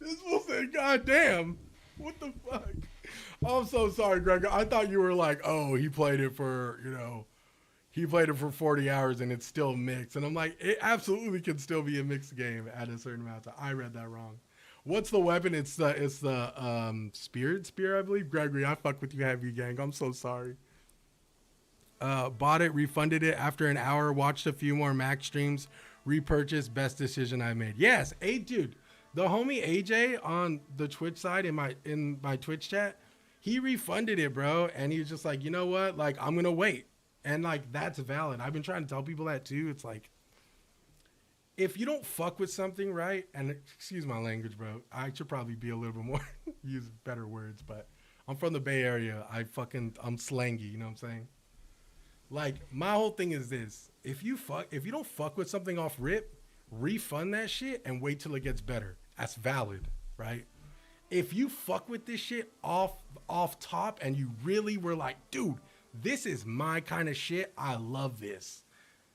This fool said, God damn. What the fuck? I'm so sorry, Greg. I thought you were like, oh, he played it for, he played it for 40 hours and it's still mixed. And I'm like, it absolutely can still be a mixed game at a certain amount of time. I read that wrong. What's the weapon? It's the spirit spear, I believe. Gregory, I fuck with you heavy, gang. I'm so sorry. Bought it, refunded it after an hour, watched a few more Mac streams, repurchased. Best decision I made. Yes, dude. The homie AJ on the Twitch side in my Twitch chat, he refunded it, bro. And he was just like, you know what? Like, I'm going to wait. And like, that's valid. I've been trying to tell people that too. It's like, if you don't fuck with something, right? And excuse my language, bro. I should probably be a little bit more, use better words, but I'm from the Bay Area. I'm slangy, you know what I'm saying? Like, my whole thing is this. If you don't fuck with something off rip, refund that shit and wait till it gets better. That's valid, right? If you fuck with this shit off top and you really were like, dude, this is my kind of shit. I love this.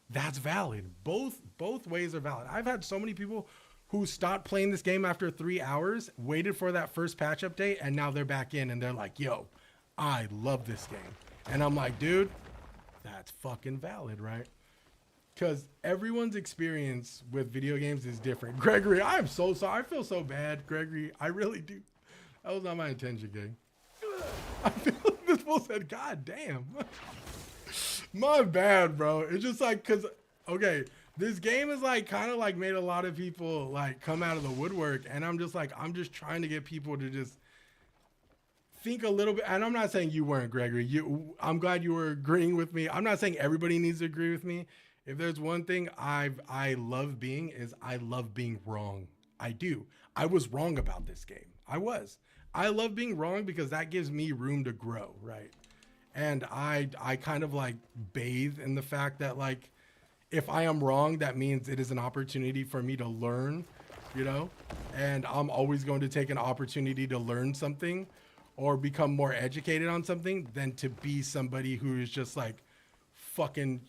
That's valid. Both ways are valid. I've had so many people who stopped playing this game after 3 hours, waited for that first patch update, and now they're back in and they're like, yo, I love this game. And I'm like, dude, that's fucking valid, right? Because everyone's experience with video games is different. Gregory, I'm so sorry. I feel so bad, Gregory. I really do. That was not my intention, gang. I feel like this fool said, God damn. My bad, bro. It's just like, because, okay, this game is like kind of like made a lot of people like come out of the woodwork. And I'm just like, I'm just trying to get people to just think a little bit. And I'm not saying you weren't, Gregory. I'm glad you were agreeing with me. I'm not saying everybody needs to agree with me. If there's one thing I love being is I love being wrong. I do. I was wrong about this game. I was. I love being wrong because that gives me room to grow, right? And I kind of like bathe in the fact that like, if I am wrong, that means it is an opportunity for me to learn, and I'm always going to take an opportunity to learn something or become more educated on something than to be somebody who is just like fucking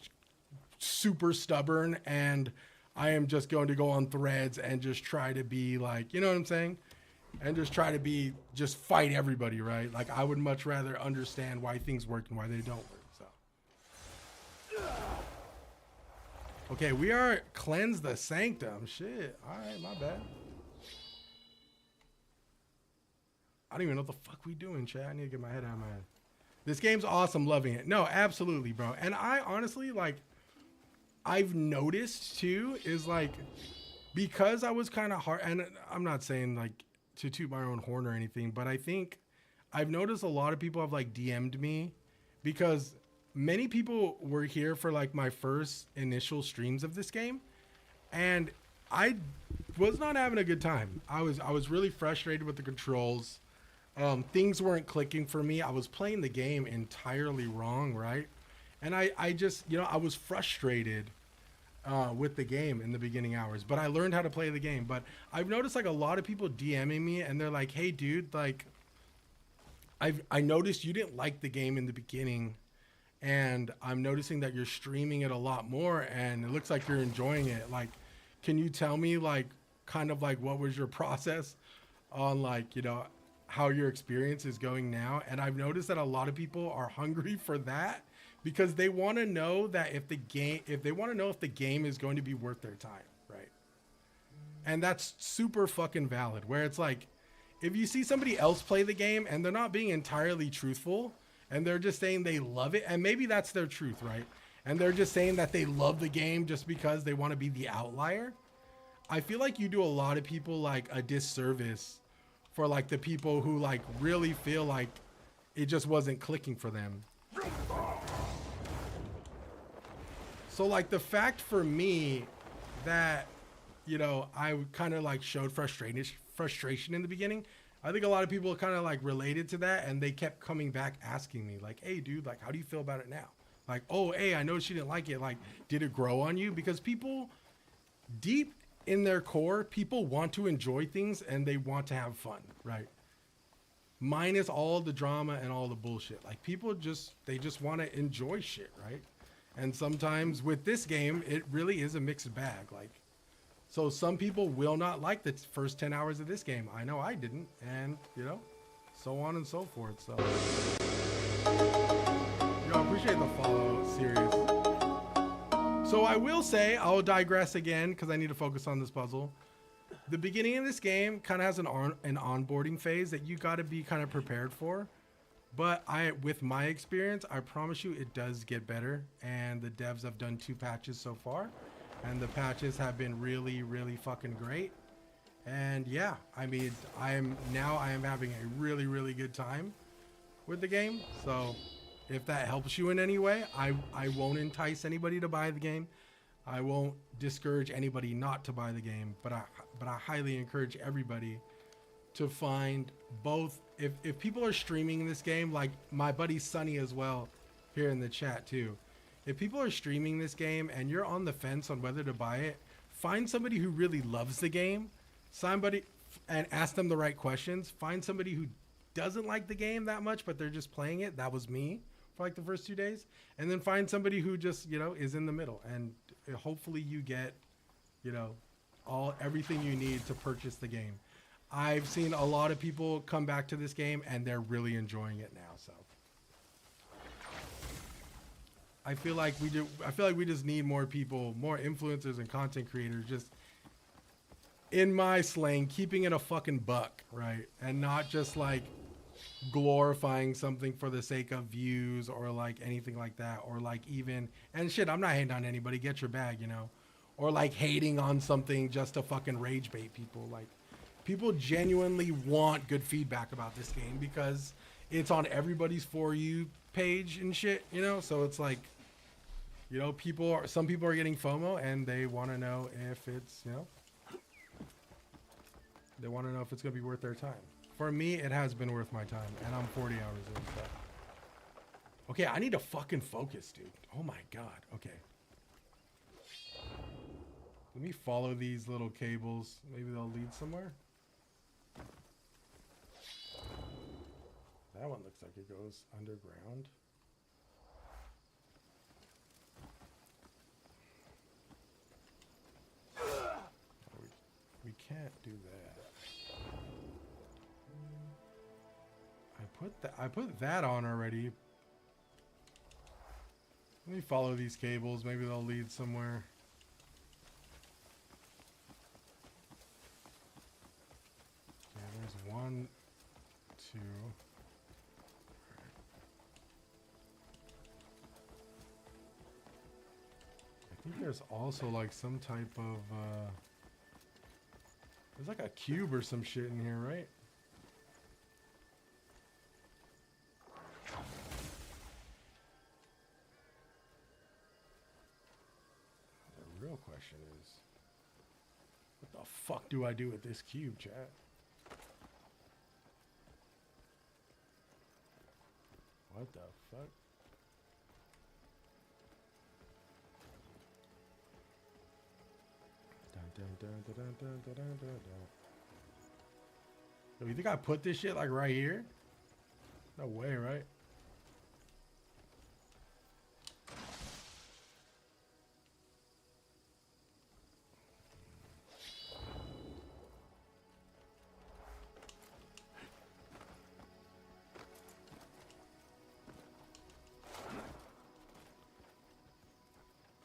super stubborn and I am just going to go on threads and just try to be like, you know what I'm saying? And just try to just fight everybody, right? Like, I would much rather understand why things work and why they don't work, so. Okay, we are cleanse the sanctum. Shit, all right, my bad. I don't even know what the fuck we doing, Chad. I need to get my head out of my head. This game's awesome, loving it. No, absolutely, bro. And I honestly, like, I've noticed, too, is, like, because I was kind of hard, and I'm not saying, like, to toot my own horn or anything, but I think I've noticed a lot of people have, like, DM'd me because many people were here for, like, my first initial streams of this game, and I was not having a good time. I was really frustrated with the controls. Things weren't clicking for me. I was playing the game entirely wrong, right? And I just, I was frustrated with the game in the beginning hours, but I learned how to play the game. But I've noticed like a lot of people DMing me and they're like, hey dude, like I noticed you didn't like the game in the beginning and I'm noticing that you're streaming it a lot more and it looks like you're enjoying it. Like, can you tell me like kind of like what was your process on like, how your experience is going now? And I've noticed that a lot of people are hungry for that because they want to know that if the game is going to be worth their time, right? And that's super fucking valid, where it's like, if you see somebody else play the game and they're not being entirely truthful and they're just saying they love it, and maybe that's their truth, right? And they're just saying that they love the game just because they want to be the outlier. I feel like you do a lot of people like a disservice for like the people who like really feel like it just wasn't clicking for them. So like the fact for me that, I kind of like showed frustration in the beginning, I think a lot of people kind of like related to that and they kept coming back asking me like, hey dude, like how do you feel about it now? Like, oh, hey, I noticed you didn't like it. Like, did it grow on you? Because people deep in their core, people want to enjoy things and they want to have fun, right? minus all the drama and all the bullshit. Like people they just want to enjoy shit, right? And sometimes with this game, it really is a mixed bag. Like, so some people will not like the first 10 hours of this game. I know I didn't, and you know, so on and so forth. So, I appreciate the follow, serious. So I will say, I'll digress again because I need to focus on this puzzle. The beginning of this game kind of has an onboarding phase that you got to be kind of prepared for. But with my experience, I promise you it does get better. And the devs have done 2 patches so far. And the patches have been really, really fucking great. And yeah, I mean, I am having a really, really good time with the game. So if that helps you in any way, I won't entice anybody to buy the game. I won't discourage anybody not to buy the game, but I highly encourage everybody to find both. If people are streaming this game, like my buddy Sunny as well here in the chat too. If people are streaming this game and you're on the fence on whether to buy it, find somebody who really loves the game, and ask them the right questions. Find somebody who doesn't like the game that much, but they're just playing it. That was me for like the first 2 days. And then find somebody who just, you know, is in the middle, and hopefully you get, you know, everything you need to purchase the game. I've seen a lot of people come back to this game and they're really enjoying it now. So I feel like we just need more people, more influencers and content creators, just, in my slang, keeping it a fucking buck, right? And not just like glorifying something for the sake of views or like anything like that, or like even, and shit, I'm not hating on anybody, get your bag, you know, or like hating on something just to fucking rage bait people. Like, people genuinely want good feedback about this game because it's on everybody's For You page and shit, you know? So it's like, you know, some people are getting FOMO and they want to know if it's, you know, they want to know if it's going to be worth their time. For me, it has been worth my time, and I'm 40 hours in. So. Okay, I need to fucking focus, dude. Oh my god. Okay. Let me follow these little cables. Maybe they'll lead somewhere. That one looks like it goes underground. We can't do that. I put that on already. Let me follow these cables. Maybe they'll lead somewhere. Okay, there's 1, 2. I think there's also like some type of there's like a cube or some shit in here, right? The real question is, what the fuck do I do with this cube, chat? What the fuck? Yo, you think I put this shit like right here? No way, right?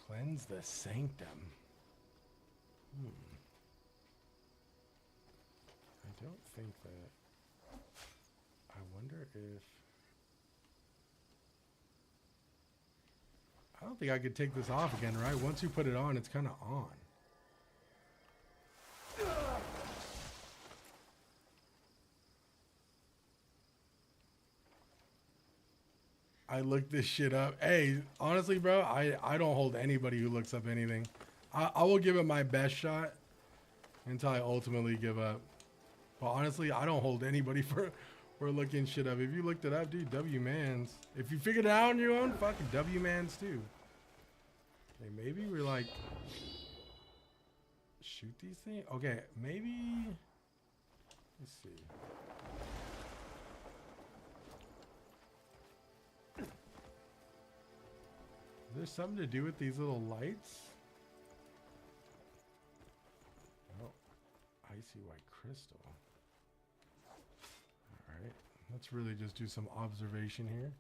Cleanse the sanctum. I don't think that. I wonder if. I don't think I could take this off again, right? Once you put it on, it's kind of on. I looked this shit up. Hey, honestly, bro, I don't hold anybody who looks up anything. I will give it my best shot until I ultimately give up. But honestly, I don't hold anybody for looking shit up. If you looked it up, dude, W-Mans. If you figured it out on your own, fucking W-Mans too. Okay, maybe we're like... Shoot these things? Okay, maybe... Let's see. there something to do with these little lights? Oh, icy white crystal. Alright, let's really just do some observation here.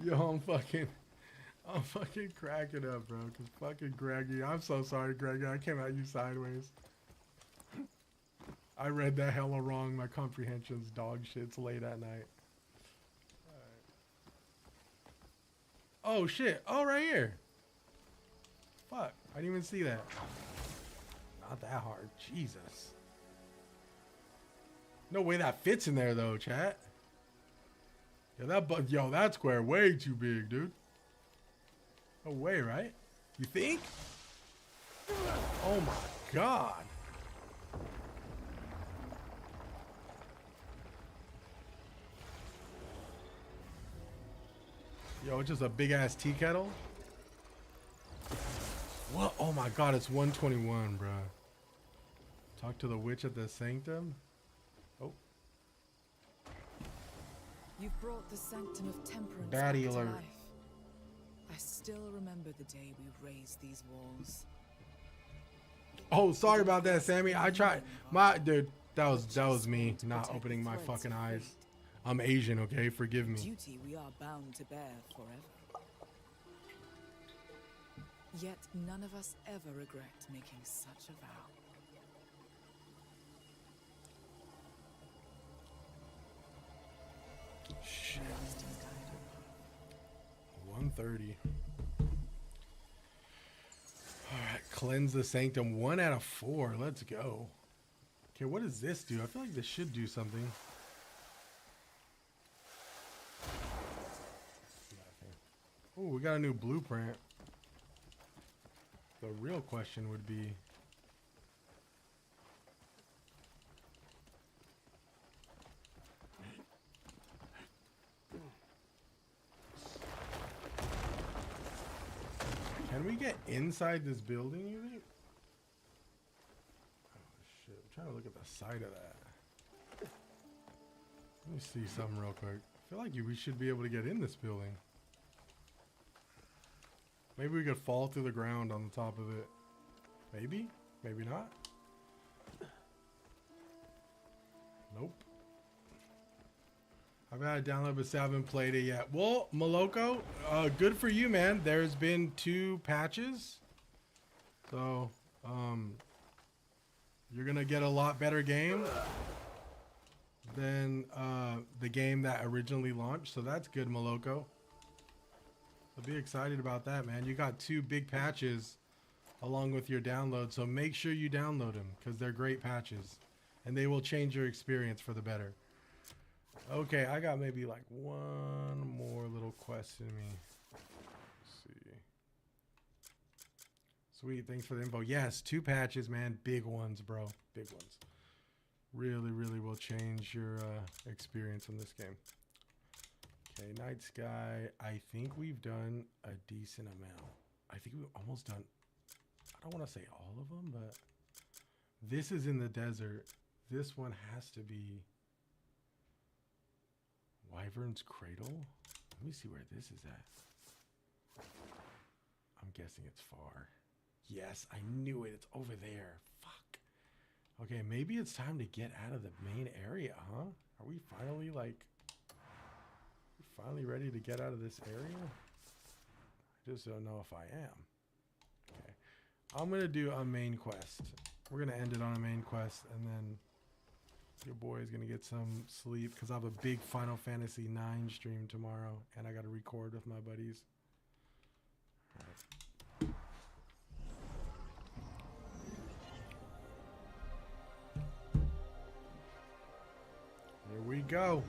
Yo, I'm fucking cracking up, bro. Cause fucking Greggy, I'm so sorry, Greggy. I came at you sideways. I read that hella wrong. My comprehension's dog shit's late at night. Oh shit! Oh, right here. Fuck! I didn't even see that. Not that hard. Jesus. No way that fits in there though, chat. Yeah, that square way too big, dude. No way, right? You think? Oh my god. Yo, it's just a big ass tea kettle. What? Oh my god, it's 121, bro. Talk to the witch at the sanctum. Oh. You've brought the sanctum of temperance Baddie back to alert. life. I still remember the day we raised these walls. Oh, sorry about that, Sammy. I tried. Dude, that was me not opening my fucking eyes. I'm Asian, okay? Forgive me. Duty we are bound to bear forever. Yet none of us ever regret making such a vow. Shit. 130. Alright, cleanse the sanctum. 1 out of 4. Let's go. Okay, what does this do? I feel like this should do something. Oh, we got a new blueprint. The real question would be... Can we get inside this building, you think? Oh shit, I'm trying to look at the side of that. Let me see something real quick. I feel like we should be able to get in this building. Maybe we could fall through the ground on the top of it. Maybe? Maybe not? Nope. I've had it download, but still haven't played it yet. Well, Moloko, good for you, man. There's been 2 patches. So, you're going to get a lot better game than the game that originally launched. So that's good, Moloko. I'll be excited about that, man. You got 2 big patches along with your download. So make sure you download them because they're great patches. And they will change your experience for the better. Okay, I got maybe like one more little quest in me. Let's see. Sweet, thanks for the info. Yes, 2 patches, man. Big ones, bro. Big ones. Really, really will change your experience in this game. Okay, Night Sky. I think we've done a decent amount. I think we've almost done... I don't want to say all of them, but... This is in the desert. This one has to be... Wyvern's Cradle? Let me see where this is at. I'm guessing it's far. Yes, I knew it. It's over there. Fuck. Okay, maybe it's time to get out of the main area, huh? Are we finally, like... finally ready to get out of this area? I just don't know if I am. Okay. I'm going to do a main quest. We're going to end it on a main quest, and then... your boy is going to get some sleep because I have a big Final Fantasy IX stream tomorrow and I got to record with my buddies. All right. Here we go.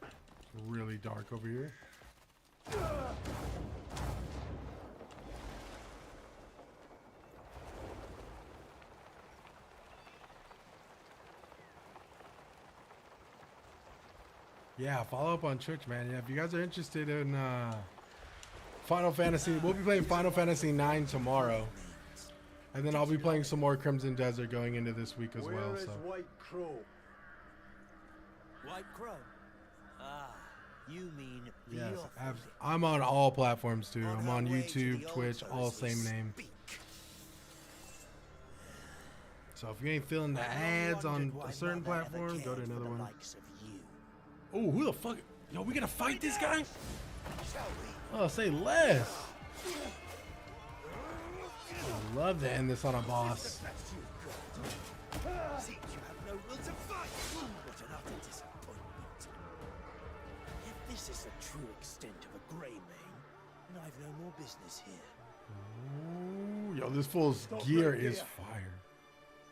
It's really dark over here. Yeah, follow up on Twitch, man. Yeah, if you guys are interested in Final Fantasy, we'll be playing Final Fantasy 9 tomorrow. And then I'll be playing some more Crimson Desert going into this week as well. Where is So. White Crow? White Crow? Ah, you mean the Yes, author. I'm on all platforms too. I'm on YouTube, Twitch, all same name. So if you ain't feeling the ads on a certain platform, go to another one. Oh, who the fuck? Yo, we gonna fight this guy? Oh, say less. I'd love to end this on a boss. Seems you have no will to fight. What an utter disappointment. If this is the true extent of a grey mane, then I've no more business here. Ooh, yo, this fool's gear is fire.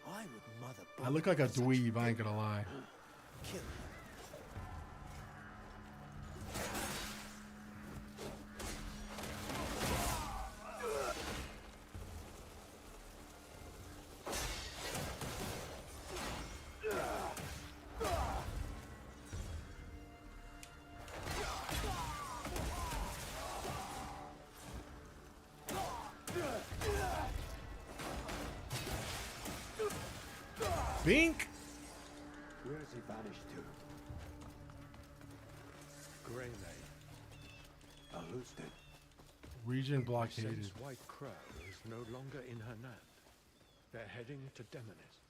I would mother. I look like a dweeb, I ain't gonna lie. Kill him. Bink! Where has he vanished to? Greymane. I loosed it. Region I blockaded. sense White Crow is no longer in her land. They're heading to Demonis.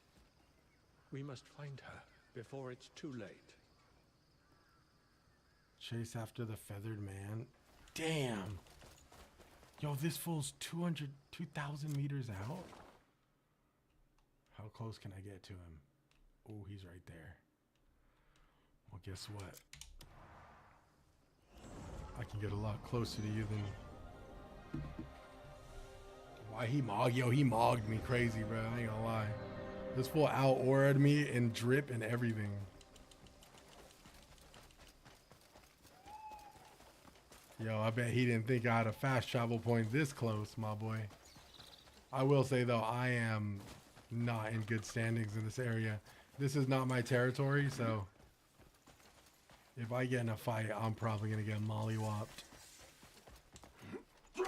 We must find her before it's too late. Chase after the feathered man. Damn. Yo, this fool's 2,000 meters out. How close can I get to him? Oh, he's right there. Well, guess what? I can get a lot closer to you than... Why he mogged? Yo, he mogged me crazy, bro. I ain't gonna lie. This fool out-auraed me and drip and everything. Yo, I bet he didn't think I had a fast travel point this close, my boy. I will say, though, I am not in good standings in this area. This is not my territory, so if I get in a fight, I'm probably going to get mollywopped. So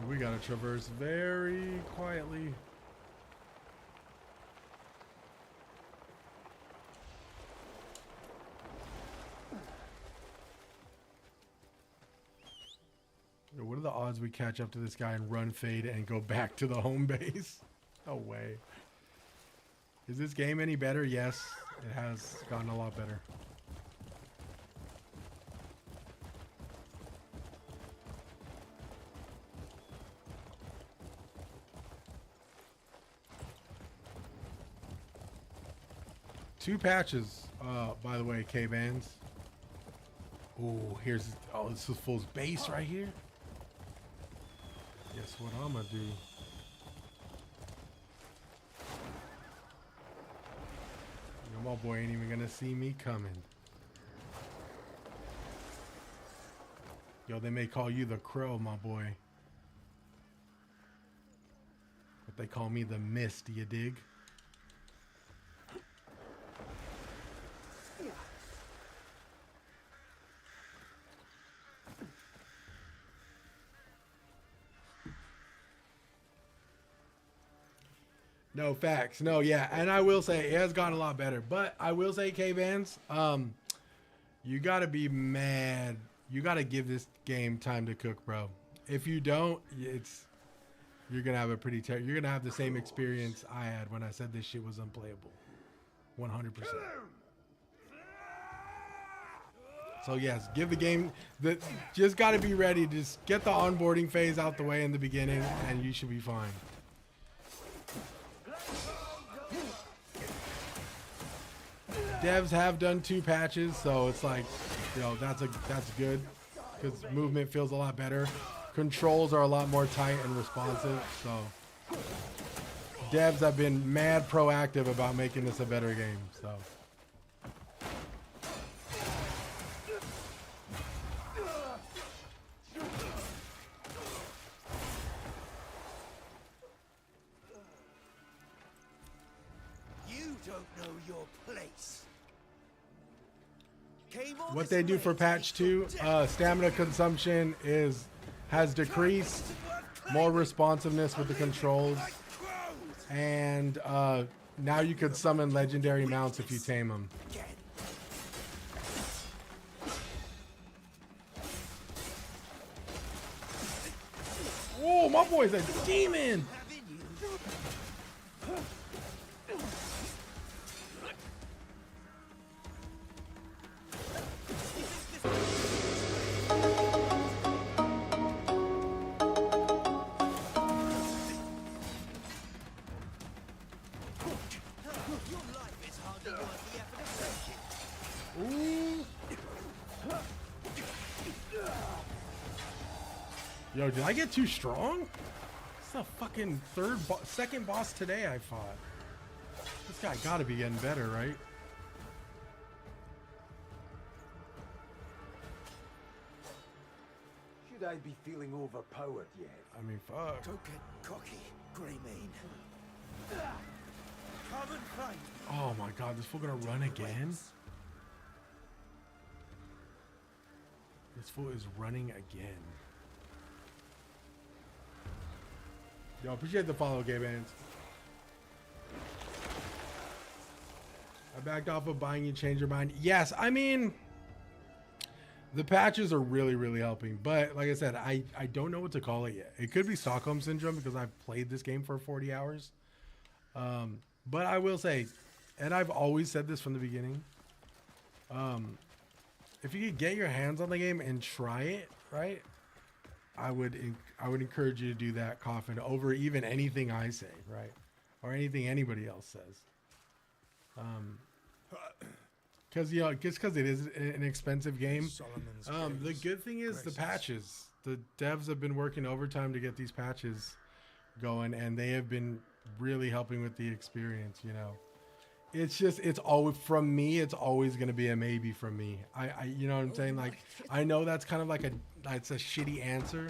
we got to traverse very quietly. What are the odds we catch up to this guy and run fade and go back to the home base? No way. Is this game any better? Yes, it has gotten a lot better. Two patches, by the way, K-Bands. Oh, here's, oh, this is fool's base right here. Guess what I'm gonna do? Yo, my boy ain't even gonna see me coming. Yo, they may call you the Crow, my boy. But they call me the Mist, you dig? No, facts. No, yeah. And I will say it has gotten a lot better. But I will say, K-Vans, you got to be mad. You got to give this game time to cook, bro. If you don't, you're going to have a pretty you're going to have the same experience I had when I said this shit was unplayable. 100%. So, yes, give the game, just got to be ready. Just get the onboarding phase out the way in the beginning, and you should be fine. Devs have done 2 patches, so it's like, you know, that's good because movement feels a lot better. Controls are a lot more tight and responsive, so devs have been mad proactive about making this a better game. So You don't know your place. what they do for patch 2, stamina consumption has decreased, more responsiveness with the controls, and now you could summon legendary mounts if you tame them. Oh, my boy's a demon! Yo, did I get too strong? It's the fucking second boss today I fought. This guy gotta be getting better, right? Should I be feeling overpowered yet? I mean, fuck. Don't get cocky, Greymane. Come and find me. Oh my god, this fool gonna run again? This fool is running again. Yo, appreciate the follow, Gay Bands. I backed off of buying you change your mind. Yes, I mean, the patches are really, really helping. But like I said, I don't know what to call it yet. It could be Stockholm Syndrome because I've played this game for 40 hours. But I will say, and I've always said this from the beginning, if you could get your hands on the game and try it, right? I would encourage you to do that, Coffin, over even anything I say, right? Or anything anybody else says. Because, you know, just because it is an expensive game. The good thing is the patches. The devs have been working overtime to get these patches going, and they have been really helping with the experience, you know. It's just, it's always, from me, it's always going to be a maybe from me. You know what I'm saying? Like, I know that's kind of like it's a shitty answer,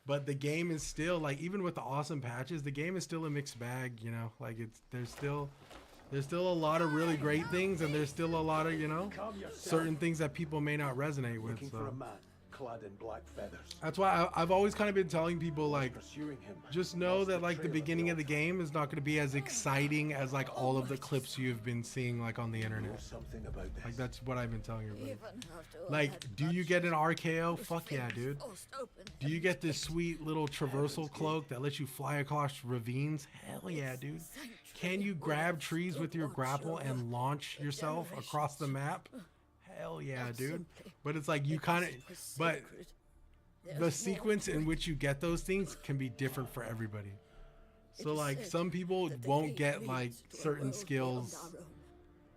but the game is still, like, even with the awesome patches, the game is still a mixed bag, you know? Like, there's still a lot of really great things, and there's still a lot of, you know, certain things that people may not resonate with. Looking so. for a man clad in black feathers. That's why I've always kind of been telling people, like, just know that, like, the beginning of the game is not going to be as exciting as, like, all of the clips you've been seeing, like, on the internet. Something about this. Like, that's what I've been telling everybody. Like, do you get an RKO? Fuck yeah, dude. Do you get this sweet little traversal cloak that lets you fly across ravines? Hell yeah, dude. Can you grab trees with your grapple and launch yourself across the map? Hell yeah, dude. But it's like you kind of, but the sequence in which you get those things can be different for everybody. So like some people won't get like certain skills,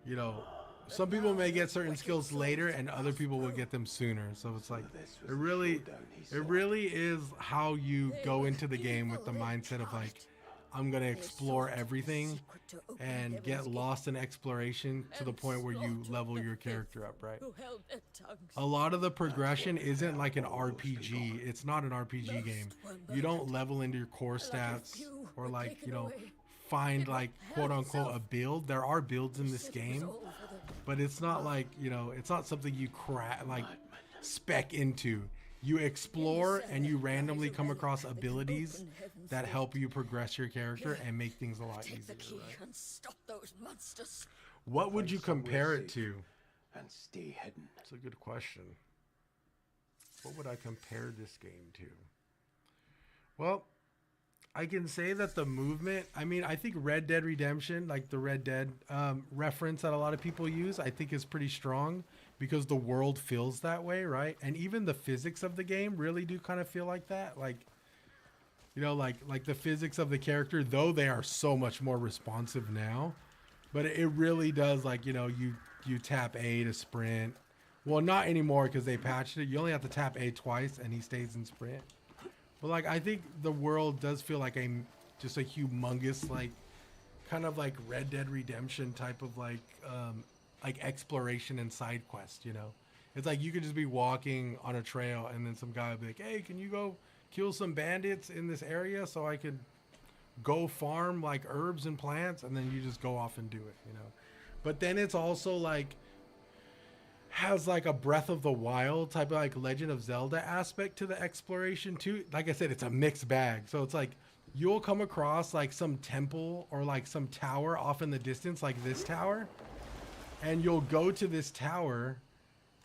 you know, some people may get certain skills later and other people will get them sooner. So it's like, it really is how you go into the game with the mindset of like, I'm going to explore everything and get lost in exploration to the point where you level your character up, right? A lot of the progression isn't like an RPG. It's not an RPG game. You don't level into your core stats or like, you know, find like quote unquote a build. There are builds in this game, but it's not like, you know, it's not something you spec into. You explore and you randomly come across abilities that help you progress your character and make things a lot easier, right? What would you compare it to? And stay hidden. That's a good question. What would I compare this game to? Well, I can say that the movement, I mean, I think Red Dead Redemption, like the Red Dead reference that a lot of people use, I think is pretty strong because the world feels that way, right? And even the physics of the game really do kind of feel like that. Like, you know, like the physics of the character, though they are so much more responsive now, but it really does, like, you know, you tap A to sprint. Well, not anymore because they patched it. You only have to tap A twice and he stays in sprint. But like, I think the world does feel like just a humongous, like, kind of like Red Dead Redemption type of like exploration and side quest, you know? It's like you could just be walking on a trail and then some guy would be like, hey, can you go kill some bandits in this area so I could go farm like herbs and plants? And then you just go off and do it, you know? But then it's also like, has like a Breath of the Wild type of like Legend of Zelda aspect to the exploration too. Like I said, it's a mixed bag. So it's like you'll come across like some temple or like some tower off in the distance, like this tower, and you'll go to this tower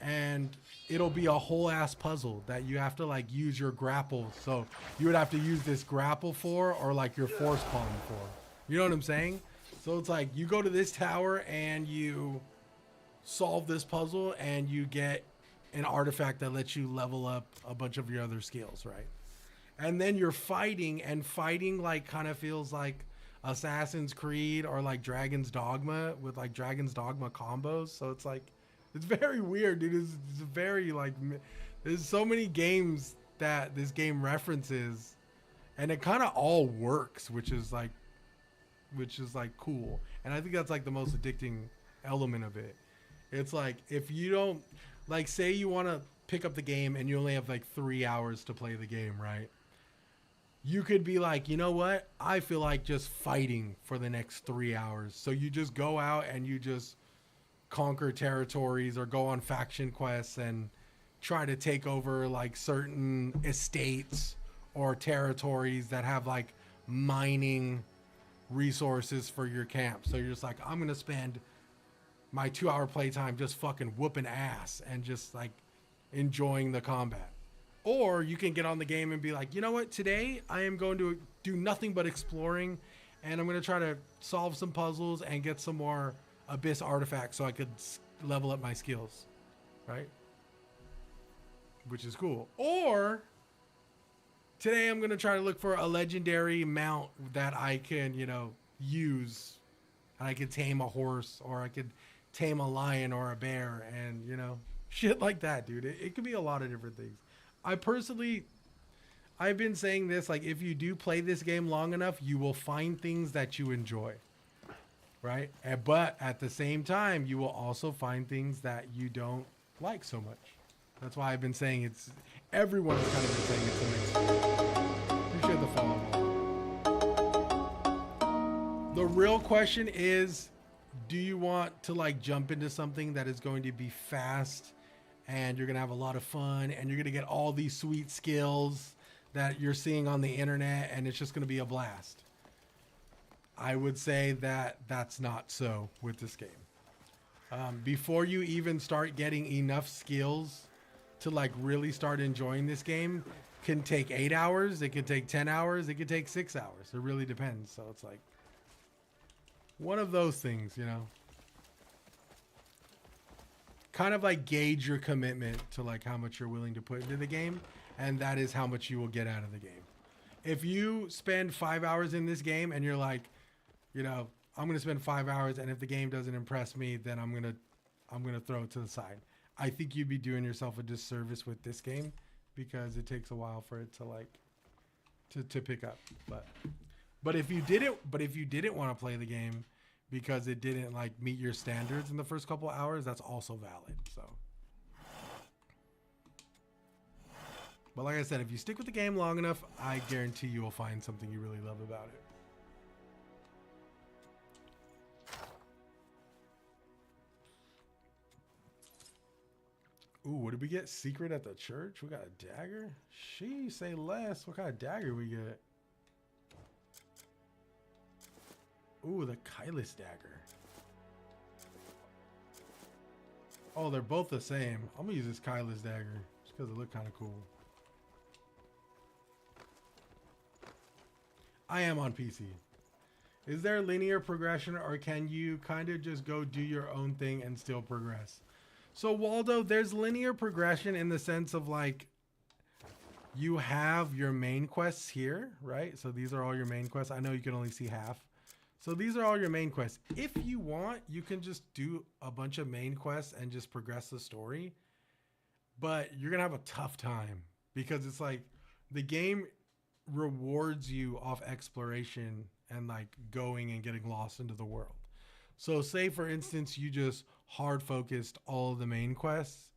and it'll be a whole ass puzzle that you have to like use your grapple. So you would have to use this grapple for, or like your force palm for. You know what I'm saying? So it's like you go to this tower and you solve this puzzle and you get an artifact that lets you level up a bunch of your other skills, right? And then you're fighting, and fighting like kind of feels like Assassin's Creed or like Dragon's Dogma, with like Dragon's Dogma combos. So it's like, it's very weird, dude. It's very like, there's so many games that this game references, and it kind of all works, which is like cool. And I think that's like the most addicting element of it. It's like, if you don't, like, say you want to pick up the game and you only have like 3 hours to play the game, right? You could be like, you know what? I feel like just fighting for the next 3 hours. So you just go out and you just conquer territories or go on faction quests and try to take over like certain estates or territories that have like mining resources for your camp. So you're just like, I'm going to spend my 2 hour playtime just fucking whooping ass and just like enjoying the combat. Or you can get on the game and be like, you know what, today I am going to do nothing but exploring, and I'm going to try to solve some puzzles and get some more Abyss artifacts so I could level up my skills, right? Which is cool. Or today I'm going to try to look for a legendary mount that I can, you know, use, and I could tame a horse, or I could tame a lion or a bear, and, you know, shit like that, dude. It could be a lot of different things. I've been saying this, like, if you do play this game long enough, you will find things that you enjoy, right? But at the same time, you will also find things that you don't like so much. That's why I've been saying everyone's kind of been saying it's a mix. Appreciate the follow. The real question is, do you want to like jump into something that is going to be fast and you're going to have a lot of fun and you're going to get all these sweet skills that you're seeing on the internet and it's just going to be a blast? I would say that that's not so with this game. Before you even start getting enough skills to like really start enjoying this game, can take 8 hours, it could take 10 hours, it could take 6 hours. It really depends. So it's like one of those things, you know. Kind of like gauge your commitment to like how much you're willing to put into the game, and that is how much you will get out of the game. If you spend 5 hours in this game and you're like, you know, I'm going to spend 5 hours, and if the game doesn't impress me, then I'm going to throw it to the side. I think you'd be doing yourself a disservice with this game, because it takes a while for it to like to pick up. But if you didn't want to play the game because it didn't like meet your standards in the first couple of hours, that's also valid. So, but like I said, if you stick with the game long enough, I guarantee you will find something you really love about it. Ooh, what did we get? Secret at the church? We got a dagger? She say less. What kind of dagger we get? Ooh, the Kylus dagger. Oh, they're both the same. I'm gonna use this Kylus dagger just because it looked kind of cool. I am on PC. Is there linear progression, or can you kind of just go do your own thing and still progress? So Waldo, there's linear progression in the sense of like, you have your main quests here, right? So these are all your main quests. I know you can only see half. So these are all your main quests. If you want, you can just do a bunch of main quests and just progress the story. But you're going to have a tough time, because it's like the game rewards you off exploration and like going and getting lost into the world. So say for instance, you just hard focused all of the main quests,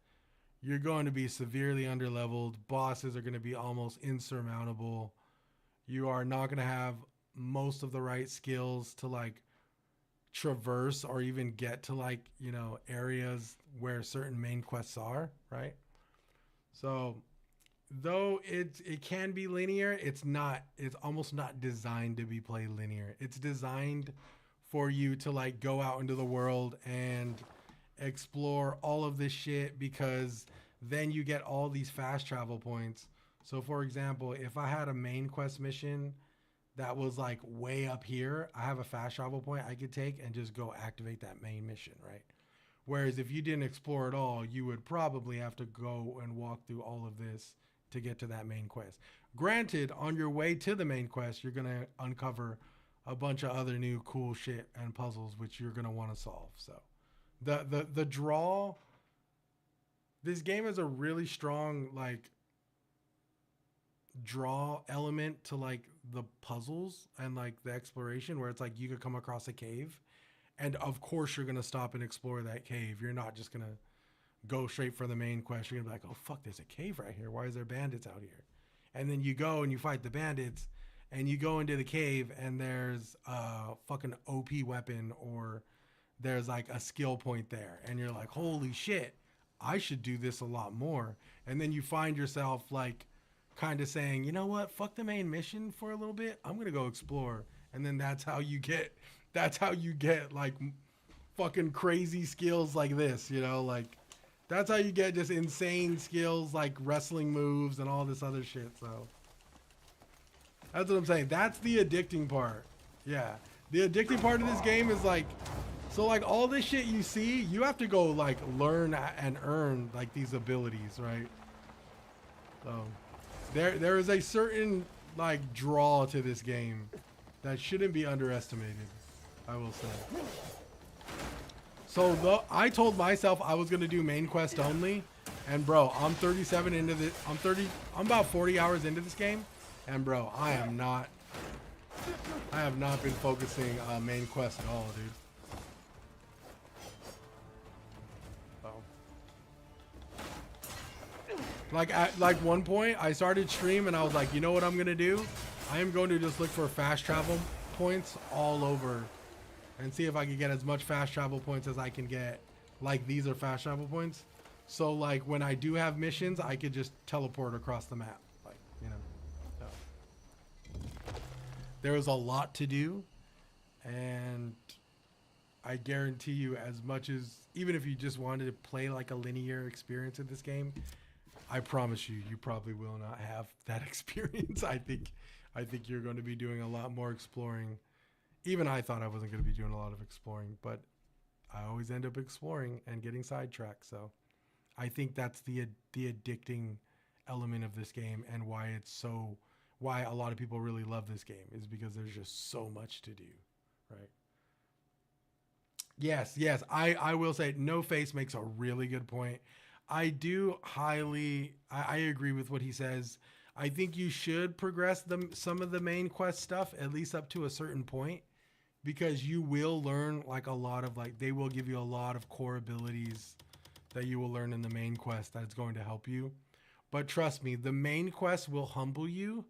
you're going to be severely underleveled. Bosses are going to be almost insurmountable. You are not going to have most of the right skills to like traverse or even get to like, you know, areas where certain main quests are, right? So though it can be linear, it's almost not designed to be played linear. It's designed for you to like go out into the world and explore all of this shit, because then you get all these fast travel points. So for example, if I had a main quest mission that was like way up here, I have a fast travel point I could take and just go activate that main mission, right? Whereas if you didn't explore at all, you would probably have to go and walk through all of this to get to that main quest. Granted, on your way to the main quest, you're going to uncover a bunch of other new cool shit and puzzles which you're going to want to solve. So the draw, this game has a really strong like draw element to like the puzzles and like the exploration, where it's like you could come across a cave and of course you're going to stop and explore that cave. You're not just going to go straight for the main quest. You're gonna be like, oh fuck, there's a cave right here. Why is there bandits out here? And then you go and you fight the bandits and you go into the cave and there's a fucking OP weapon or there's like a skill point there. And you're like, holy shit, I should do this a lot more. And then you find yourself like kind of saying, you know what, fuck the main mission for a little bit. I'm gonna go explore. And then that's how you get like fucking crazy skills like this, you know, like that's how you get just insane skills like wrestling moves and all this other shit. So that's what I'm saying. That's the addicting part. Yeah. The addicting part of this game is like, so like all this shit you see, you have to go like learn and earn like these abilities, right? So there is a certain like draw to this game that shouldn't be underestimated, I will say. So I told myself I was gonna do main quest only, and bro, I'm 37 into this. I'm about 40 hours into this game, and bro, I have not been focusing on main quest at all, dude. Like at like one point, I started stream and I was like, you know what I'm gonna do? I am going to just look for fast travel points all over and see if I can get as much fast travel points as I can get. Like these are fast travel points. So like when I do have missions, I could just teleport across the map. Like, you know. So. There was a lot to do. And I guarantee you, as much as, even if you just wanted to play like a linear experience in this game, I promise you, you probably will not have that experience. I think you're going to be doing a lot more exploring. Even I thought I wasn't going to be doing a lot of exploring, but I always end up exploring and getting sidetracked. So I think that's the addicting element of this game, and why a lot of people really love this game, is because there's just so much to do, right? Yes, I will say No Face makes a really good point. I agree with what he says. I think you should progress some of the main quest stuff, at least up to a certain point, because you will learn like a lot of, like, they will give you a lot of core abilities that you will learn in the main quest that's going to help you. But trust me, the main quest will humble you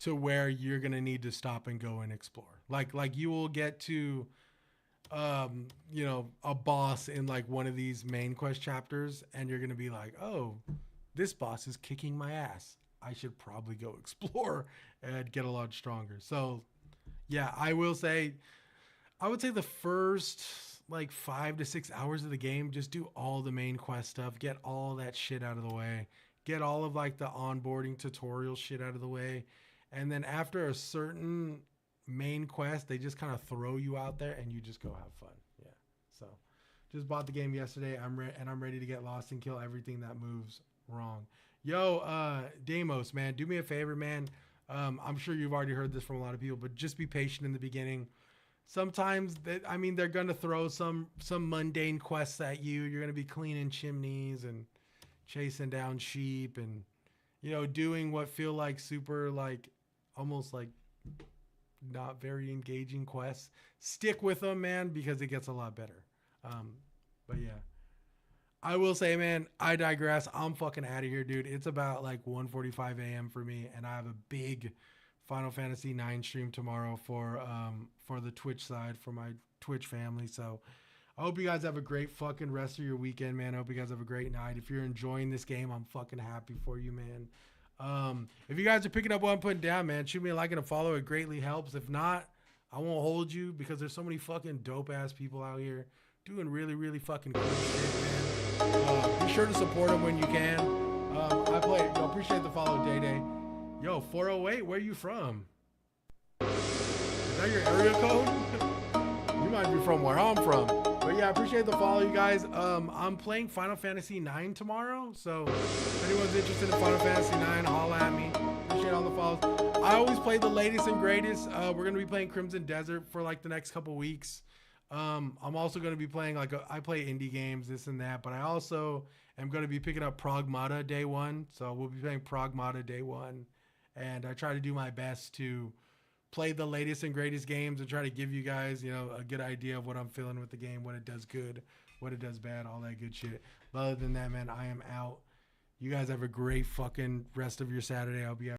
to where you're going to need to stop and go and explore. Like you will get to, you know, a boss in like one of these main quest chapters, and you're going to be like, oh, this boss is kicking my ass. I should probably go explore and get a lot stronger. So yeah, I would say the first like 5 to 6 hours of the game, just do all the main quest stuff, get all that shit out of the way, get all of like the onboarding tutorial shit out of the way. And then after a certain main quest, they just kind of throw you out there and you just go have fun. Yeah. So just bought the game yesterday. I'm ready to get lost and kill everything that moves wrong. Yo, Deimos, man, do me a favor, man. I'm sure you've already heard this from a lot of people, but just be patient in the beginning. Sometimes they're going to throw some mundane quests at you. You're going to be cleaning chimneys and chasing down sheep and, you know, doing what feel like super, like, almost like not very engaging quests. Stick with them, man, because it gets a lot better. But yeah, I will say, man, I digress. I'm fucking out of here, dude. It's about like 1:45 a.m. for me, and I have a big Final Fantasy 9 stream tomorrow for the Twitch side, for my Twitch family. So I hope you guys have a great fucking rest of your weekend, man. I hope you guys have a great night. If you're enjoying this game, I'm fucking happy for you, man. If you guys are picking up what I'm putting down, man, shoot me a like and a follow. It greatly helps. If not, I won't hold you, because there's so many fucking dope ass people out here doing really, really fucking cool shit, man. Be sure to support them when you can. I appreciate the follow, Day Day. Yo, 408, where you from? Is that your area code? You might be from where I'm from. But yeah, I appreciate the follow, you guys. I'm playing Final Fantasy IX tomorrow, so if anyone's interested in Final Fantasy IX, holla at me. Appreciate all the follows. I always play the latest and greatest. We're gonna be playing Crimson Desert for like the next couple weeks. I'm also gonna be playing I play indie games, this and that, but I also am gonna be picking up Pragmata Day 1. So we'll be playing Pragmata Day 1, and I try to do my best to play the latest and greatest games and try to give you guys, you know, a good idea of what I'm feeling with the game, what it does good, what it does bad, all that good shit. But other than that, man, I am out. You guys have a great fucking rest of your Saturday. I hope you have